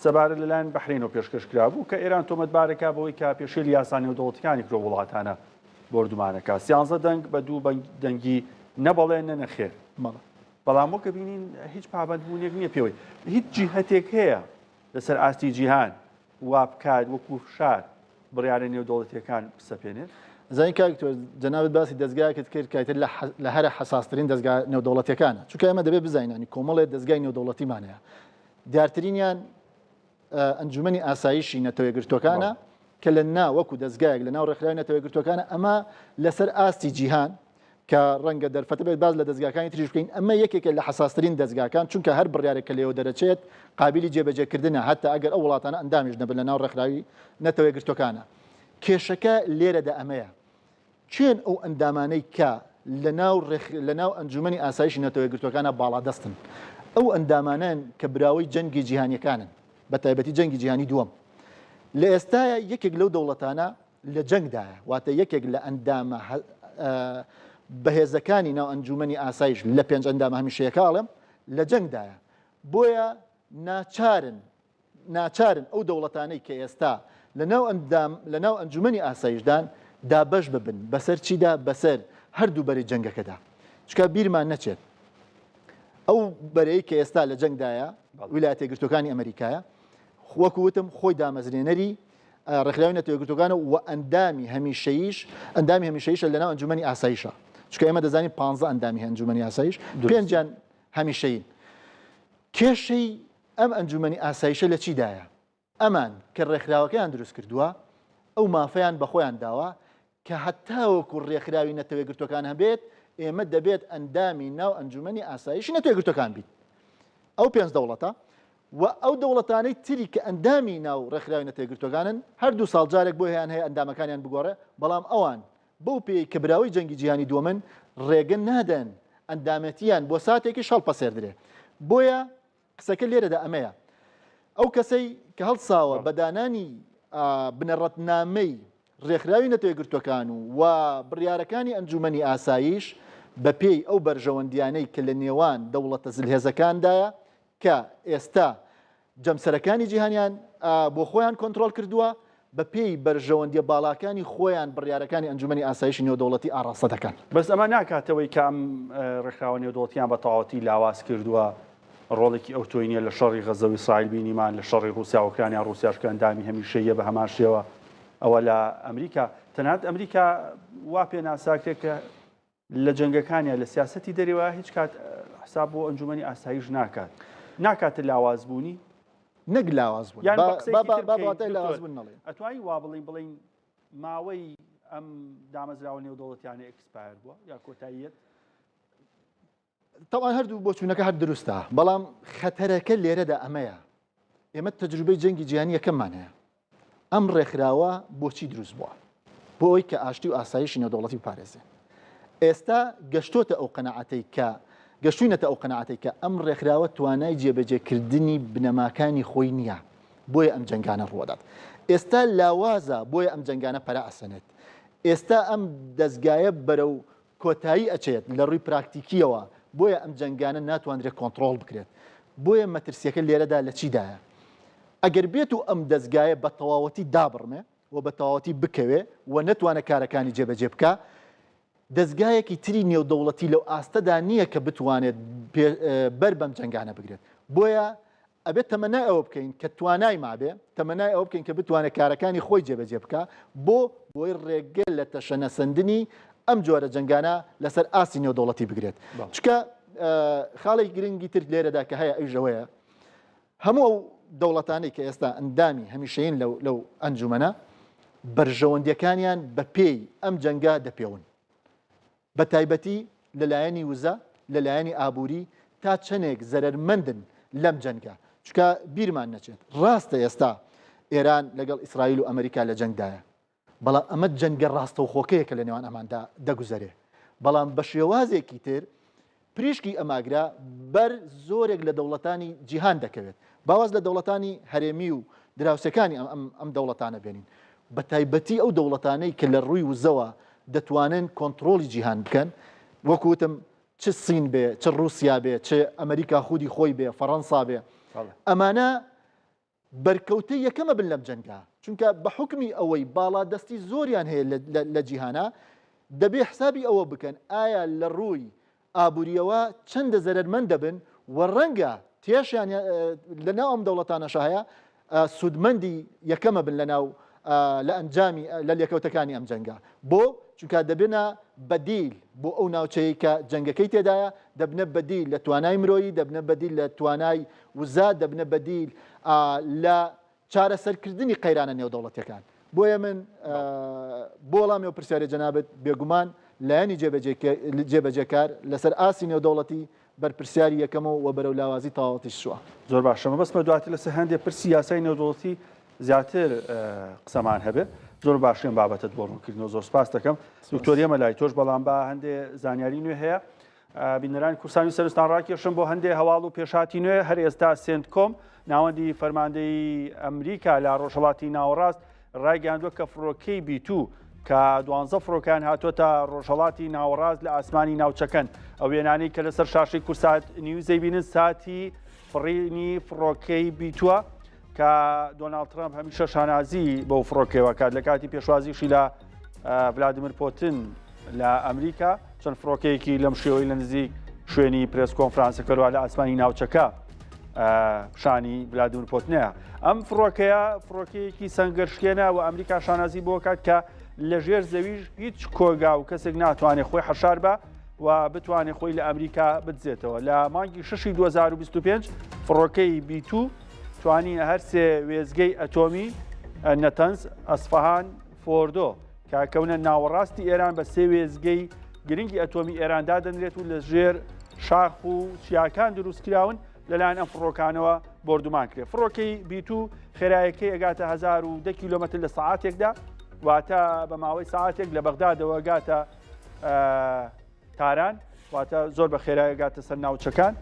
سەبارەت لەلایەن بەحرینەوە پێشکەشکرا بوو کە ئێران تۆمەتبارێکا بەوەی کە پێشێلی یاسانی و دەوڵەتەکانی کرۆ وڵاتانە بردومانەکە 13 دەنگ بە 2 دەنگی نەبەڵێن نەخێر بەڵام وەکە بینین هیچ پابەندبوونێک نییە پێوەی هیچ جیهەتێک هەیە لەسەر ئاستی جیهان وا بکات وەکو شار بڕیارە نێودەوڵەتیەکان بسەپێنێت زانین کاکتۆر جەنابەت باسی دەستگایەکەت کرد کاتر لە هەرە حساسترین دەستگا نێودەوڵەتیەکانە چونکە ئێمە دەبێت بزانانی کۆمەڵێک دەستگای نێودەوڵەتیمانەیە دیارترینیان ئەنجومەنی ئاسایشی نەتەوەیەگرتوەکانە کە لە وەکو دەستگایەک لە ناو ڕێکخراوی نەتەوەیەگرتوەکانە ئەمە لەسەر ئاستی جیهان کە ڕەنگە دەرفەتە بێت باز لە دەستگاکانی تریش بکەین ئەمە یەکێکە لە حساسترین دەستگاکان چونکە هەر بڕیارێک کە لێەوە دەرەچێت قابلی جێبەجێکردنە هەتا ئەگەر ئەو وڵاتانە ئەندامیش نەبن لە ناو ڕێکخراوی نەتەوەیەگرتوەکانە کێشەکە لێرەدا ئەمەیە چێن ئەو ئەندامانەی کە لە ناو ئەنجومەنی ئاسایشی نەتەوەیەگرتوەکانە باڵادەستن ئەو ئەندامانان کە براوەی جەنگی جیهانیەکانن بە تایبەتی جەنگی جیهانی دووەم لە ئێستاە یەکێک لەو دەوڵەتانە لە جەنگدایە واتە یەکێک لە ئەندامە بەهێزەکانی ناو ئەنجومەنی ئاسایش لە 5 ئەندامە هەمیشەیەکاڵم لە جەنگدایە بۆیە ناچارن ئەو دەوڵەتانەی کە ئێستا لە ناو ئەنجومەنی ئاسایشدان دابەش ببن بەسەر چیدا بەسەر هەردوو بەرەی جەنگەکەدا چکە بیرمان نەچێت ئەو بەرەی کە ئێستا لە جەنگدایە ویلایەتە یەکگرتوەکانی ئەمریکایە وەکو وتم خۆی دامەزرێنەری ڕێکخراوی نەتەوەیەکگرتوەکانە و ئەندامی هەمیشەییش لەناو ئەنجومەنی ئاسایشە چکە ئێمە دەزانین 15 ئەندامی ئەنجومەنی ئاسایش پێنجیان هەمیشەیین کێشەی ئەم ئەنجومەنی ئاسایشە لە چیدایە ئەمان کە ڕێکخراوەکەیان دروست کردووە ئەو مافەیان بەخۆیان داوە کە هەتاوەکو ڕێکخراوی نەتەوەیەکگرتوەکان هەبێت ئێمە دەبێت ئەندامی ناو ئەنجومەنی ئاسایشی نەتەوەیەکگرتوەکان بیت ئەو 5 دەوڵەتە و ئەو دەوڵەتانەی تری کە ئەندامی ناو ڕێکخراوی نەتەوەیەکگرتوەکانن هەردوو ساڵ جارێک بۆ هیان هەیە ئەندامەکانیان بگۆڕێ بەڵام ئەوان بەو پێی کە براوی جەنگی جیهانی دووەمن ڕێگە نادەن ئەندامەتیان بۆ ساتێکی شەڵپەسێردرێ بۆیە قسەکە لێرەدا ئەمەیە ئەو کەسەی کە هەڵساوە بەدانانی بنەڕەتنامەی ڕێکخراوی نەتەوەیەکگرتوەکان و بڕیارەکانی ئەنجومەنی ئاسایش بە پێی ئەو بەرژەوەندیانەی کە لە نێوان دەوڵەتە زلهێزەکاندایە کە ئێستا جەمسەرەکانی جیهانیان بۆ خۆیان کۆنتترۆل کردووە بە پێی بەرژەوەندیە باڵاکانی خۆیان بڕیارەکانی ئەنجومەنی ئاسایشی نێودەوڵەتی ئاڕاستە دەکەن بەس ئەمە ناکاتەوەی کە ئەم ڕێکخراوە نێودەوڵەتیان بە تەواوەتی لاواز کردووە ڕۆڵێکی ئەوتۆینیە لە شەڕی غەزە و ئیسرائیل بینیمان لە شەڕی رووسیا و ئوکرانیا ڕووسیاشکە ئەندامی هەمیشەیە بە هەمان شێوە ئەوە لە ئەمریکا تەنانەت ئەمریکا وا پێ ناساکرێت کە لە جەنگەکانیان لە سیاسەتی دەرەوە هیچ کات حساب بۆ ئەنجومەنی ئاسایش ناکاتە لاوازبوونی نەک لاوازبوون لاوازبوون نەڵێ ئەتوانی وا بڵین ماوەی ئەم دامەزراوە نێودەوڵەتیانە ئەکسپایر بووە یا کۆتاییەت تەوان هەردوو بۆچوونەکە هەر دروستە بەڵام خەتەرەکە لێرەدا ئەمەیە ئێمە تەجروبەی جەنگی جیهانی یەکەممان هەیە ئەم ڕێکخراوە بۆچی دروست بووە بۆ ئەوی کە ئاشتی و ئاسایشی نێودەوڵەتی پارێزێ ئێستا گەشتۆتە ئەو قەنەعەتەی کە گەشتوینەتە ئەو قەنەعەتەی کە ئەم ڕێکخراوە توانای جێبەجێکردنی بنەماکانی خۆی نییە بۆیە ئەم جەنگانە ڕوەدات ئێستا لاوازە بۆیە ئەم جەنگانە پەرە ئەسەنێت ئێستا ئەم دەستگایە بەرەو کۆتایی ئەچێت لە ڕووی پراکتیکیەوە بۆیە ئەم جەنگانە ناتوانرێت کۆنتترۆل بکرێت بۆیە مەترسیەکە لێرەدا لە چیدایە ئەگەر بێت و ئەم دەستگایە بە تەواوەتی دابڕمێ و بە تەواوەتی بکەوێ و نەتوانە کارەکانی جێبەجێ بکە دەستگایەکی تری نێودەوڵەتی لەو ئاستەدا نییە کە بتوانێت بەر بەم جەنگانە بگرێت بۆیە ئەبێت تەمەنای ئەوە بکەین کە توانای مابێ تەمەنای ئەوە بکەین کە بتوانێت کارەکانی خۆی جێبەجێ بکە بۆی ڕێگە لە تەشەنەسەندنی ئەم جۆرە جەنگانە لەسەر ئاسی نێودەوڵەتی بگرێت چکە خاڵی گرنگی تر لێرەدا کە هەیە ئەیژەوەیە هەموو دەوڵەتانی کە ئێستا ئەندامی هەمیشەیین لەو ئەنجومەنە بەرژەوەندیەکانیان بە پێی ئەم جەنگا دەپێون بە تایبەتی لەلایەنی وزە لەلایەنی ئابووری تا چەندێک زەرمەندن لەم جەنگە چکە بیرمان نەچێت ڕاستە ئێستا ئێران لەگەڵ ئیسرائیل و ئەمریکا لە جەنگدایە بەڵام ئەمە جەنگە ڕاستە و خۆکەیەکە لە نێوان ئەماندا دەگوزارێ بەڵام بە شێوازێکی تر پریشکی ئەماگرا بەر زۆرێک لە دەوڵەتانی جیهان دەکەوێت باواز لە دەوڵەتانی هەرێمی و دراوسەکانی ئەم دەوڵەتانە بێنین بە تایبەتی ئەو دەوڵەتانەی کە لە ڕووی وزەوە دەتوانن کۆنتترۆلی جیهان بکەن وەکوتم چ سین بێ چ رووسیا بێ چ ئەمریکا خودی خۆی بێ فەڕەنسا بێ ئەمانە بەرکەوتەی یەکەمە بن لەم جەنگا چونکە بە حکمی ئەوەی باڵا دەستی زۆریان هەیە لە جیهانە دەبێ حسابی ئەوە بکەن ئایا لە ڕووی ئابوووریەوە چەندە زەرمەند دەبن و ڕەنگە تێشیان لەناو ئەم دەوڵەتانەش هەیە سوودمەندی یەکەمە بن لەناو لە ئەنجامی لە لێکەوتەکانی ئەم جەنگا بۆ چونکە دەبێنە بەدیل بۆ ئەو ناوچەیە کە جەنگەکەی تێدایە دەبنە بەدیل لە توانای مرۆیی دەبنە بەدیل لە توانای وزا دەبنە بەدیل لە چارەسەرکردنی قەیرانە نێودەوڵەتیەکان بۆیە من بۆ وەڵامی و پرسیارە جەنابەت بێگومان لایەنی جێبەجێکار لەسەر ئاسی نێودەوڵەتی بەرپرسیاری یەکەمەوە و بەرەو لاوازی تەواوەتیش شووە زۆر باشەمە بەسمە دواتر لەسەر هەندێک پرسی یاسای نێودەوڵەتی زیاتر قسەمان هەبێ زۆر باشێن بابەتت بۆ ڕوونکردنەوە زۆر سپاس دەکەم دکتۆریە مەلای تۆش بەڵام بە هەندێ زانیاری نوێ هەیە بینەرانی کورسانی سەرستان ڕاکێشم بۆ هەندێ هەواڵ و پێشاتی نوێ هەر ئێستا سنتکۆم ناوەندی فەرماندەی ئەمریکا لە ڕۆژهەڵاتی ناوەڕاست ڕایگەاندووە کە فڕۆکەی بیتوو کە 12 فڕۆکان هاتوۆتە ڕۆژهەڵاتی ناوەڕاست لە ئاسمانی ناوچەکەن ئەو وێنانەی کە لەسەر شاشەی کورسات نیوزەی بینن ساتی فڕینی فڕۆکەی بیتووە کە دۆناڵد ترامپ هەمیشە شانازی بەو فڕۆکەوە کات لە کاتی پێشوازیشی لە ڤلادیمیر پۆتن لە ئەمریکا چەند فڕۆکەیەکی لەم شێوەی لە نزیک شوێنی پرێس کۆنفرانسە کەروە لە ئاسمانی ناوچەکە شانی ولادیمیر پۆتنەیە. ئەم فڕۆکەیەکی سەنگەرشکێنە و ئەمریکا شانازی بۆ کات کە لە ژێر زەویش هیچ کۆگا و کەسێک ناتوانێت خۆی حەشار بە و بتوانێت خۆی لە ئەمریکا بدزێتەوە. لە مانگی 6 2025 فڕۆکەی B2 توانی هەر سێ وێزگەی ئەتۆمی نەتەنز، ئەسفەهان، فۆردۆ کاکەونە ناوەڕاستی ئێران بە سێ وێزگەی گرنگی ئەتۆمی ئێراندا دەنرێت و لە ژێر شاخ و چیاکان دروستکراون لەلایەن ئەم فڕۆکانەوە بردومان کرێت. فڕۆکەی B2 خێرایەکەی ئەگاتە 1010 کیلۆمەتر لە سەعاتێکدا واتە بە ماوەی ساعاتێک لە بەغدادەوە گاتە تاران واتە زۆر بە خێرایی گاتە سەر ناوچەکان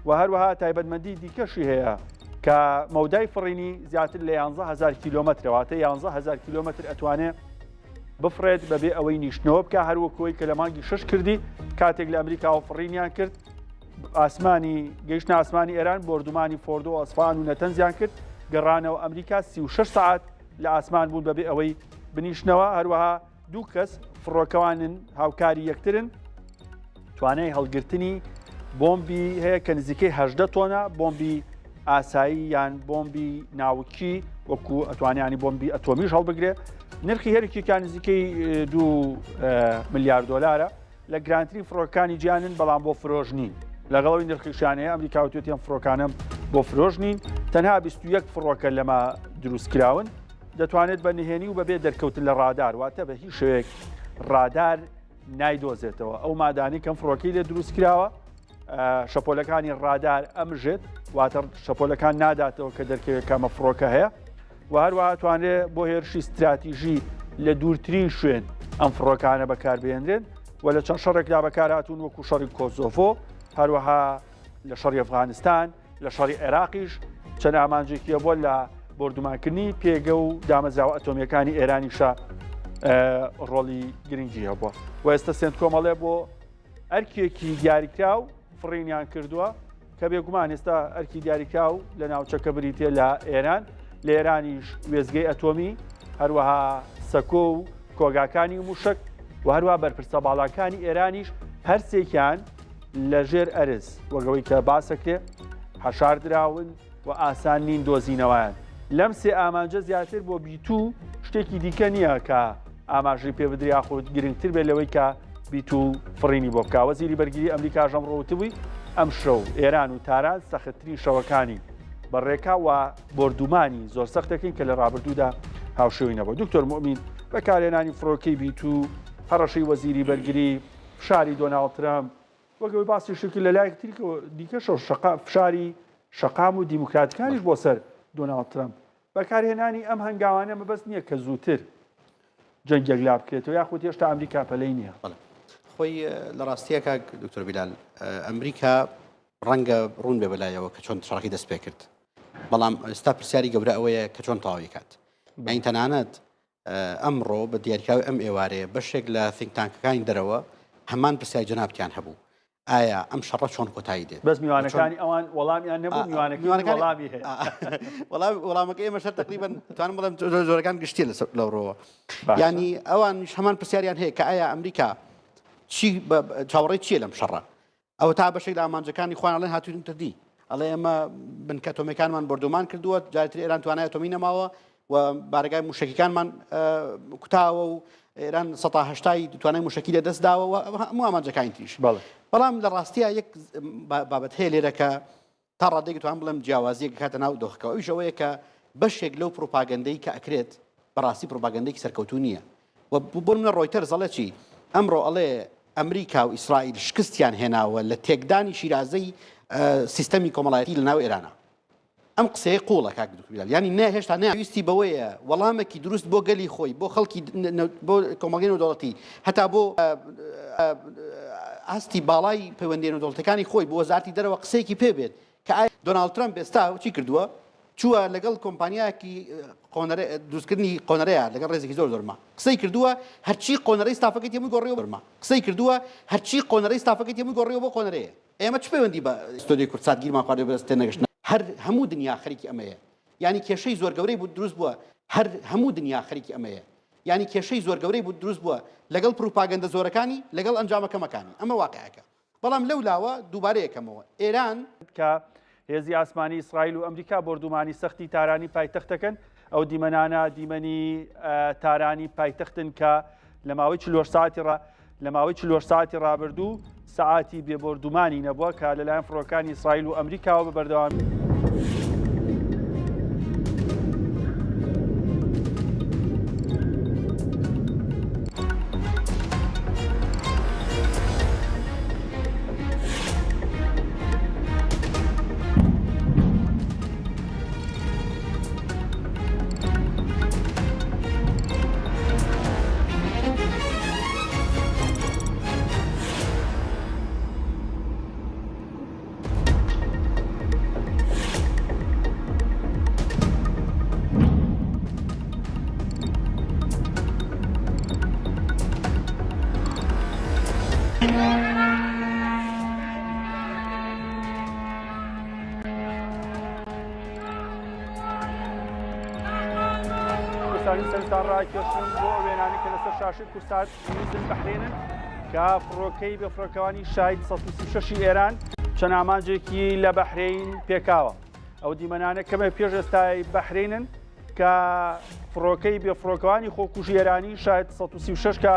و هەروەها تایبەتمەندی دیکەشی هەیە کە مەودای فڕینی زیاتر لە 11,000 کیلۆمەترەواتە 11,000 کیلۆمەتر ئەتوانێت بفرێت بەبێ ئەوەی نیشتنەوە بکە هەروەکەوەی کە لە مانگی 6 کردی کاتێک لە ئەمریکا و فڕینیان کرد ئاسمانی گەیشتە ئاسمانی ئێران بردومانی فۆردۆ و ئەسفان و نەتەنزیان کرد گەڕانەوە ئەمریکا 36 ساعت لە ئاسمان بوون بەبێ ئەوەی بنیشتنەوە. هەروەها دوو کەس فڕۆکەوانن هاوکاری یەکترن توانای هەڵگرتنی بۆمبی هەیە کە نزیکەی 18 تۆنە بۆمبی ئاسایی یان بۆمبی ناوکی وەکو ئەتوانیانی بۆمبی ئەتۆمیش هەڵبگرێ. نرخی هەرێکیکان نزیکەی 2 ملیار دۆلارە لە گرانترین فڕۆکانی گیانن بەڵام بۆ فرۆژنین لەگەڵەوەی نرخیشانەیە ئەمریکا وتوێتیان فڕۆکانم بۆ فرۆژنین تەنها 21 فڕۆکە لەمە دروستکراون دەتوانێت بە نهێنی و بەبێ دەرکەوتن لە ڕادار واتە بە هیچ شوێک ڕادار نایدۆزێتەوە. ئەو مادانی کەم فڕۆکەی لێ دروستکراوە شەپۆلەکانی ڕادار ئەمژێت واتە شەپۆلەکان ناداتەوە کە دەرکەوێت کامە فڕۆکە هەیە و هەروەها توانێت بۆ هێرشی استراتیژی لە دوورترین شوێن ئەم فڕۆکانە بەکاربهێنرێن و لە چەند شەڕێکدا بەکارهاتوون وەکو شەڕی کۆزۆڤۆ هەروەها لە شەڕی ئەفغانستان لە شەڕی عێراقیش چەند ئامانجێکیە بۆ لە بردومانکردنی پێگە و دامەزراوە ئەتۆمیەکانی ئێرانیشە ڕۆڵی گرنگی هەبووە و ئێستا سێنت کۆمەڵێ بۆ ئەرکێکی دیاریکراو فڕینیان کردووە کە بێگومان ئێستا ئەرکی دیاریکراو لە ناوچەکە بریتێ لە ئێران لە ئێرانیش وێزگەی ئەتۆمی هەروەها سەکۆ و کۆگاکانی موشک و هەروە بەرپرسە باڵاکانی ئێرانیش هەرسێکیان لە ژێر ئەرز وەگەوەی کە باسەکرێ هەشار دراون و ئاسان نین دۆزینەوەیان. لەم سێ ئامانجە زیاتر بۆ B2 شتێکی دیکە نییە کە ئاماژەی پێ بدریا خۆت گرنگتر بێت لەوەی کە B2 فڕینی بۆ بکە. وەزیری بەرگری ئەمریکا ژەم ڕۆوتبووی ئەم شەو ئێران و تاران سەختترین شەوەکانی بەڕێکا و بردومانی زۆر سەختەکەین کە لە ڕابردوودا هاوشێوی نەبوو. دکتۆر مومین بەکارهێنانی فڕۆکەی B2 هەڕەشەی وەزیری بەرگری فشاری دۆناڵد ترامپ وەگەوەی باسی شکل لە لایەکی دیکەشەوە فشاری شەقام و دیموکراتەکانیش بۆ سەر دۆناڵد ترامپ بەکارهێنانی ئەم هەنگاوانە مەبەست نییە کە زووتر جەنگێک لا بکرێتەوە یاخود هێشتا ئەمریکا پەلەی نییە. خۆی لە ڕاستیە کاک دکتۆر بیلال ئەمریکا ڕەنگە ڕوون بێ بەلایەوە کە چۆن شەڕەکەی دەست پێ کرد بەڵام ئێستا پرسیاری گەورە ئەوەیە کە چۆن تەواوی کات. ئەین تەنانەت ئەمڕۆ بە دیاریکراوی ئەم ئێوارەیە بەشێک لە تینکتانکەکانی دەرەوە هەمان پرسیاری جەنابتیان هەبوو ئایا ئەم شەڕە چۆن کۆتایی دێت بەس میوانەکانی ئەوان وەڵامیان نەبوو میوانەکانی وەڵامی هەیە وەڵامەکە ئێمە شەر تقریباً توانم بڵێم زۆرەکان گشتیە لەوڕۆوە ینی ئەوانش هەمان پرسیاریان هەیە کە ئایا ئەمریکا چاوەڕێی چییە لەم شەڕە ئەوە تا بەشێک لە ئامانجەکانی خۆیان ئەڵێن هاتوون تردی ئەڵێ ئێمە بنکە ئەتۆمیەکانمان بردومان کردووە جارتر ئێران توانای ئەتۆمی نەماوە و بارگای موشکیەکانمان کوتاوە و ئێران 1970 توانای موشکی لە دەستداوە و هەموو ئامانجەکانی تریش بەڵام لە ڕاستیە یەک بابەت هەیە لێرەکە تا ڕادێک توان بڵێم جیاوازیەک کاتە ناو دۆخەکەەوە ئەویش ئەوەیە کە بەشێک لەو پرۆپاگەندەی کە ئەکرێت بەڕاستی پرۆپاگەندێکی سەرکەوتوو نییە و بۆ منە ڕۆیتەر زەڵێ چی ئەمڕۆ ئەڵێ ئەمریکا و ئیسرائیل شکستیان هێناوە لە تێکدانی شیرازەی سیستەمی کۆمەڵایەتی لە ناو ئێرانە. ئەم قسەیە قوڵە کاک دکتۆر ینی نە هێشتا نەویستی بەوەیە وەڵامێکی دروست بۆ گەلی خۆی بۆ خەڵکی بۆ کۆمەڵگەی نێودەوڵەتی هەتا بۆ ئاستی باڵای پەیوەندی نێودەوڵەتەکانی خۆی بۆ وەزارەتی دەرەوە قسەیەکی پێ بێت کە دۆناڵد ترامپ ئێستا چی کردووە چووە لەگەڵ کۆمپانیایەکی دروستکردنی قۆنەرەیە لەگەڵ ڕێزێکی زۆر زۆرما قسەی کردووە هەرچی قۆنەرەی ستافەکەی هەمووی گۆڕیەوە بەرما قسەی کردووە هەرچی قۆنەرەی ستافەکەی هەمووی گۆڕیەوە بۆ قۆنەرەیە. ئێمە چ پەیوەندی بە ستۆدیۆی کورسات گیرمان خواردێ بەدەستێ نەگەشتن هەر هەموو دنیا خەریکی ئەمەیە ینی کێشەی زۆر گەورەی بوو دروست بووە هەر هەموو دنیا خەریکی ئەمەیە ینی کێشەی زۆر گەورەی بوو دروست بووە لەگەڵ پروپاگەندە زۆرەکانی لەگەڵ ئەنجامەکەمەکانی ئەمە واقعەکە. بەڵام لەو لاوە دووبارە یەکەمەوە ئێران کە هێزی ئاسمانی ئیسرائیل و ئەمریکا بردومانی سەختی تارانی پایتەختەکەن ئەو دیمەنانە دیمەنی تارانی پایتەختن کە لە ماوەی 40 ساعتی ڕابردوو سعاتی بێبردومانی نەبووە کە لەلایەن فڕۆکانی ئیسرائیل و ئەمریکاوە بە بەردەوامی سەرتان ڕاکێشن بۆ وێنانی کە لەسەر شاشی کورسات میزن بەحرێنن کە فڕۆکەی بەفڕۆکەوانی شاید 136 ئێران چەند ئامانجێکی لە بەحرین پێکاوە. ئەو دیمەنانە کەمە پێش ئێستای بەحرێنن کە فڕۆکەی بێفڕۆکەوانی خۆکوژی ئێرانی شاید 136 کە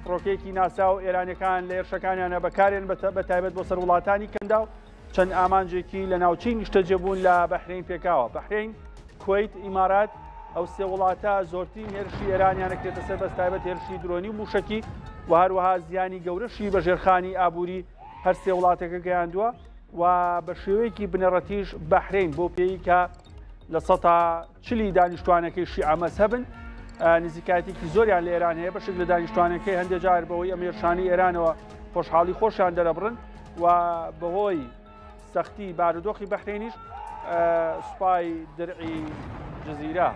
فڕۆکەیەکی ناسا و ئێرانەکان لە هێرشەکانیانە بەکارێن بە تایبەت بۆ سەر وڵاتانی کەندا و چەند ئامانجێکی لە ناوچەی نیشتەجێبوون لە بەحرین پێکاوە. بەحرین، کوێیت، ئیمارات ئەو سێ وڵاتە زۆرترین هێرشی ئێرانیان دەکرێتە سەر بەستایبەت هێرشی درۆنی و موشکی و هەروەها زیانی گەورەشی بە ژێرخانی ئابووری هەر سێ وڵاتەکە گەیاندووە و بە شێوەیەکی بنەڕەتیش بەحرین بۆ پێی کە لە 140 دانیشتوانەکەی شیعە مەزهەبن نزیکایەتێکی زۆریان لە ئێران هەیە بەشێک لە دانیشتوانەکەی هەندێک جار بەهۆی ئەمێرشانی ئێرانەوە خۆشحاڵی خۆشیان دەرەبڕن و بەهۆی سەختی بارودۆخی بەحرێنیش سوپای دەرعی جزیرە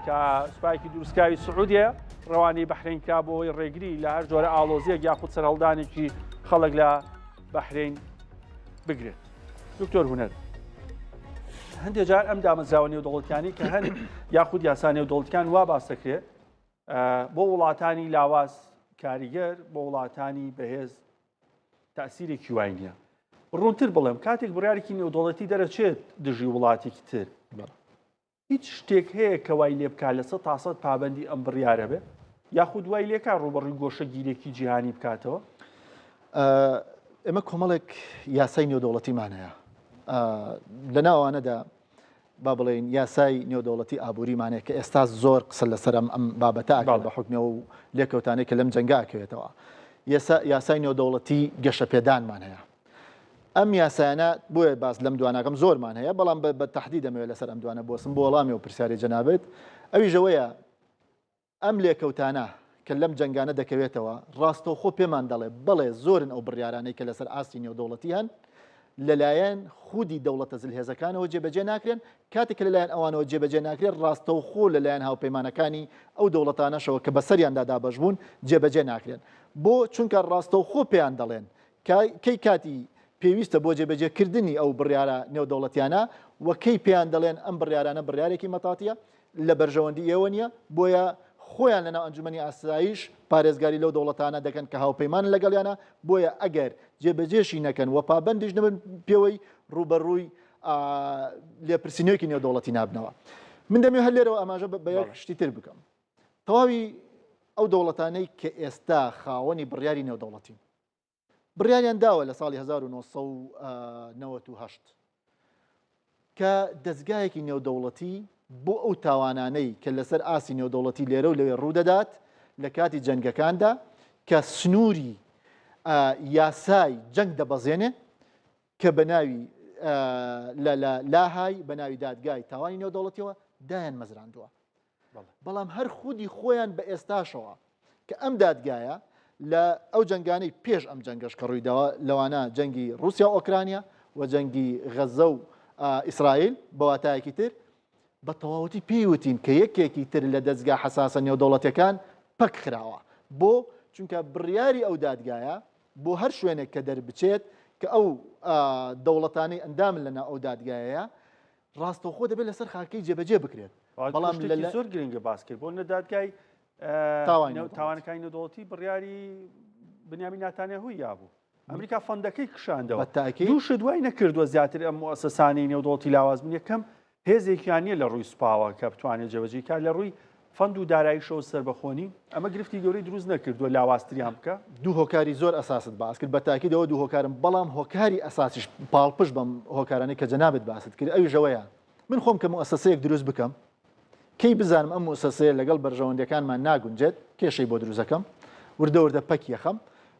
کە سوپایەکی دروستکاوی سعودیە ڕەوانەی بەحرین کرا بۆی ڕێگری لە هەر جۆرە ئاڵۆزیەک یاخود سەرهەڵدانێکی خەڵک لە بەحرین بگرێت. دکتۆر هونەر، هەندێک جار ئەم دامەزراوە نێودەوڵەتیانی کە هەن یاخود یاسا نێودەوڵەتیان وا باس دەکرێت بۆ وڵاتانی لاواز کاریگەر بۆ وڵاتانی بەهێز تەسیرێکی وای نییە. ڕوونتر بڵێم کاتێک بڕیارێکی نێودەوڵەتی دەرەچێت دژی وڵاتێکی تر هیچ شتێک هەیە کە وای لێ بکات لە 100% پابەندی ئەم بڕیارە بێ یاخود وای لێکا ڕوبەڕووی گۆشەگیرێکی جیهانی بکاتەوە؟ ئێمە کۆمەڵێک یاسای نێودەوڵەتیمان هەیە لە ناوانەدا با بڵێن یاسای نێودەوڵەتی ئابووریمانەیە کە ئێستا زۆر قسە لەسەر ئەم بابەتە ئاکات بە حکمەوە و لێکەوتانەی کە لەم جەنگاکەوێتەوە. یاسای نێودەوڵەتی گەشەپێدانمان هەیە. ئەم یاسایانە بۆیە باز لەم دواناکەم زۆرمان هەیە بەڵام بە تەحدید دەمەوێت لەسەر ئەم دوانە بۆسم بۆ وەڵامی و پرسیاری جەنابێت ئەویژەوەیە ئەم لێکەوتانە کە لەم جەنگانە دەکەوێتەوە ڕاستەوخۆ پێمان دەڵێ بڵێ زۆرن ئەو بڕیارانەی کە لەسەر ئاستی نێودەوڵەتی هەن لەلایەن خودی دەوڵەتە زلهێزەکانەوە جێبەجێ ناکرێن کاتێک لەلایەن ئەوانەوە جێبەجێ ناکرێت ڕاستەوخۆ لەلایەن هاوپەیمانەکانی ئەو دەوڵەتانەشەوە کە بەسەریاندا دابەش بوون جێبەجێ ناکرێن بۆ چونکە ڕاستەوخۆ پێیان دەڵێن کەی کاتی پێویستە بۆ جێبەجێکردنی ئەو بڕیارە نێودەوڵەتیانە وەکەی پێیان دەڵێن ئەم بڕیارانە بڕیارێکی مەتاتیە لە بەرژەوەندی ئێوە نیە بۆیە خۆیان لەناو ئەنجومەنی ئاسایش پارێزگاری لەو دەوڵەتانە دەکەن کە هاوپەیمان لەگەڵیانە بۆیە ئەگەر جێبەجێشی نەکەن و پابەندیش نەبن پێوەی ڕوبەڕووی لێپرسینەوەیکی نێودەوڵەتی نابنەوە. من دەمێ هەر لێرەوە ئاماژە بە یەک شتی تر بکەم. تەواوی ئەو دەوڵەتانەی کە ئێستا خاوەنی بڕیاری نێودەوڵەتی بڕیاریان داوە لە ساڵی 1998 کە دەستگایەکی نێودەوڵەتی بۆ ئەو تاوانانەی کە لەسەر ئاسی نێودەوڵەتی لێرە و لەوێ ڕوودەدات لە کاتی جەنگەکاندا کە سنووری یاسای جەنگ دەبەزێنێ کە بە ناوی لاهای بە ناوی دادگای تاوانی نێودەوڵەتیەوە دایان مەزراندووە. بەڵام هەر خودی خۆیان بە ئێستاشەوە کە ئەم دادگایە لە ئەو جەنگانەی پێش ئەم جەنگەش کە ڕوویداوە لەوانە جەنگی رووسیا و ئۆکرانیا و جەنگی غەزە و ئیسرائیل بەواتایەکی تر بە تەواوەتی پێیوتین کە یەکێکی تر لە دەستگا حەساسە نێودەوڵەتیەکان پەک خراوە بۆ چونکە بڕیاری ئەو دادگایە بۆ هەر شوێنێک کە دەربچێت کە ئەو دەوڵەتانی ئەندامن لەنا ئەو دادگایەیە ڕاستەوخۆ دەبێت لەسەر خاکەی جێبەجێ بکرێت. بەڵام زۆر گرنگە باس کرد بۆ دادگای تاوانەکانی نێودەوڵەتی بڕیاری بنیامین ناتانیاهوی یابوو ئەمریکا فەندەکەی کشاندەوە بەتاکید. دووشت دوای نەکردووە زیاتر ئەم موسسانەی نێودوڵەتی لاوازبوون یەکەم هێزێکیانە لە ڕووی سوپاوە کە بتوانێت جێبەجێکار لە ڕووی فەند و داراییشەوە سەربەخۆنی ئەمە گرفتی گەورەی دروست نەکردووە لاوااستریان بکە دوو هۆکاری زۆر ئەساست باس کرد بەتاکیدەوە دوو هۆکارم بەڵام هۆکاری ئەساسیش پاڵپش بەم هۆکارانەی کە جەنابێت باست کرد ئەوی ژەوەیە من خۆم کە مؤسسەیەک دروست بکەم کەی بزانم ئەم مؤسسەیە لەگەڵ بەرژەوەندەکانمان ناگونجێت کێشەی بۆ دروستەکەم وردە وردە پەکیەخەم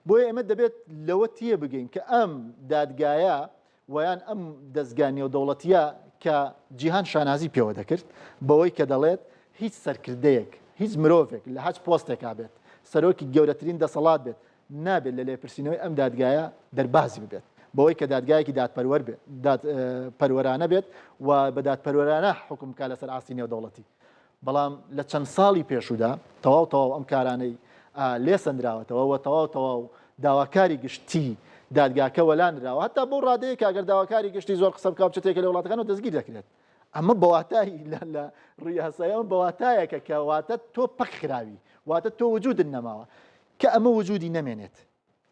بۆیە ئێمە دەبێت لەوە تێ بگەین کە ئەم دادگایە ویان ئەم دەستگا نێودەوڵەتیە کە جیهان شانازی پێوە دەکرد بەوەی کە دەڵێت هیچ سەرکردەیەک هیچ مرۆڤێک لە هەچ پۆستێکا بێت سەرۆکی گەورەترین دەسەڵات بێت نابێت لە لێپرسینەوەی ئەم دادگایە دەربازی ببێت بەوەی کە دادگایەکی دادپەروەر بێت دادپەروەرانە بێت و بە دادپەروەرانە حکم کا لەسەر ئاستی نێودەوڵەتی بەڵام لە چەند ساڵی پێشودا تەواو تەواو ئەم کارانەی لێسەندراوەتەوە و تەواو تەواو داواکاری گشتی دادگاکە وەلانراوە هەتا بۆ ڕادەیە کە ئەگەر داواکاری گشتی زۆر قسە بکات بچێتێکە لە وڵاتەکانەوە دەستگیر دەکرێت ئەمە بەواتای لە ڕووی هەسایەوە بەواتایەکە کە واتە تۆ پەکخراوی واتە تۆ وجودت نەماوە کە ئەمە وجودی نەمێنێت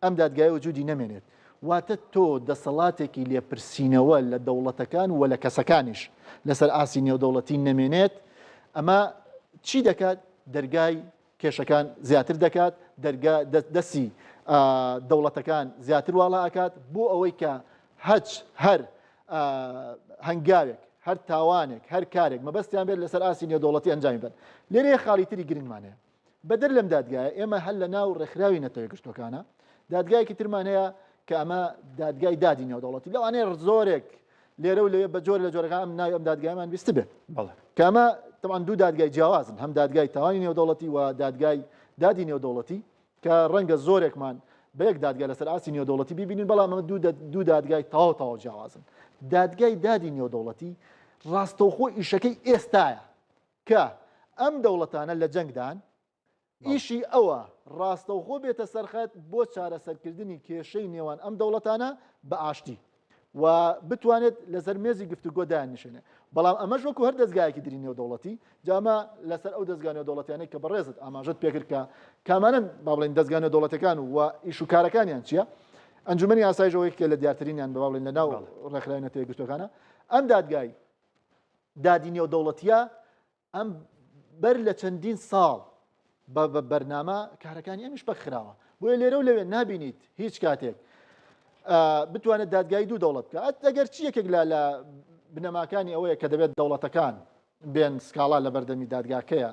ئەم دادگای وجودی نەمێنێت واتە تۆ دەسەڵاتێکی لێپرسینەوە لە دەوڵەتەکان و لە کەسەکانیش لەسەر ئاسی نێودەوڵەتی نەمێنێت ئەمە چی دەکات دەرگای کێشەکان زیاتر دەکات دەستی دەوڵەتەکان زیاتر واڵا ئاکات بۆ ئەوەی کە هەر هەنگاوێک هەر تاوانێک هەر کارێک مەبەستیان بێت لەسەر ئاسی نێودەوڵەتی ئەنجامی بن لێرەیە خاڵی تری گرنگمانەیە بەدەر لەم دادگایە ئێمە هەر لە ناو ڕێکخراوی نەتەوەی گشتەکانە دادگایەکی ترمان هەیە کە ئەمە دادگای دادی نێودەوڵەتی لەوانەیە زۆرێک لێرە و لەوێ بە جۆر لە جۆرەکان ئەم ناوی ئەم دادگایمان بیست بێت کە ئەمە طبعاً دوو دادگای جیاوازن هەم دادگای تاوانی نێودەوڵەتی و دادگای دادی نێودەوڵەتی کە ڕەنگە زۆرێکمان بە یەک دادگای لەسەر ئاسی نێودەوڵەتی ببینین بەڵام ئەمە دوو دادگای تەواو تەواو جیاوازن دادگای دادی نێودەوڵەتی ڕاستەوخۆ ئیشەکەی ئێستایە کە ئەم دەوڵەتانە لە جەنگدان ئیشی ئەوە ڕاستەوخۆ بێتە سەرخەت بۆ چارەسەرکردنی کێشەی نێوان ئەم دەوڵەتانە بە ئاشتی و بتوانێت لەسەر مێزی گفتوگۆ دانیشێنێ بەڵام ئەمەش وەکو هەر دەستگایەکی دری نێودەوڵەتی جامە لەسەر ئەو دەستگا نێودەوڵەتیانەی کە بەڕێزت ئاماژەت پێکرد کە کامانن با بڵێن دەستگا نێودەوڵەتەکان و ئیش و کارەکانیان چییە ئەنجومەنی ئاسایشەوەی کە لە دیارترینیان بە بڵێن لە ناو ڕێکخراوی نەتەوەی گشتەکانە ئەم دادگای دادی نێودەوڵەتیە ئەم بەر لە چەندین ساڵ بە بەرنامە کارەکانی ئەمیش بەخراوە بۆیە لێرە و لەوێ نابینیت هیچ کاتێک بتوانێت دادگای دوو دەوڵەت بکات ئەگەر چی یەکێک لە بنەماکانی ئەوەیە کە دەبێت دەوڵەتەکان بێن سکاڵا لە بەردەمی دادگاکەیە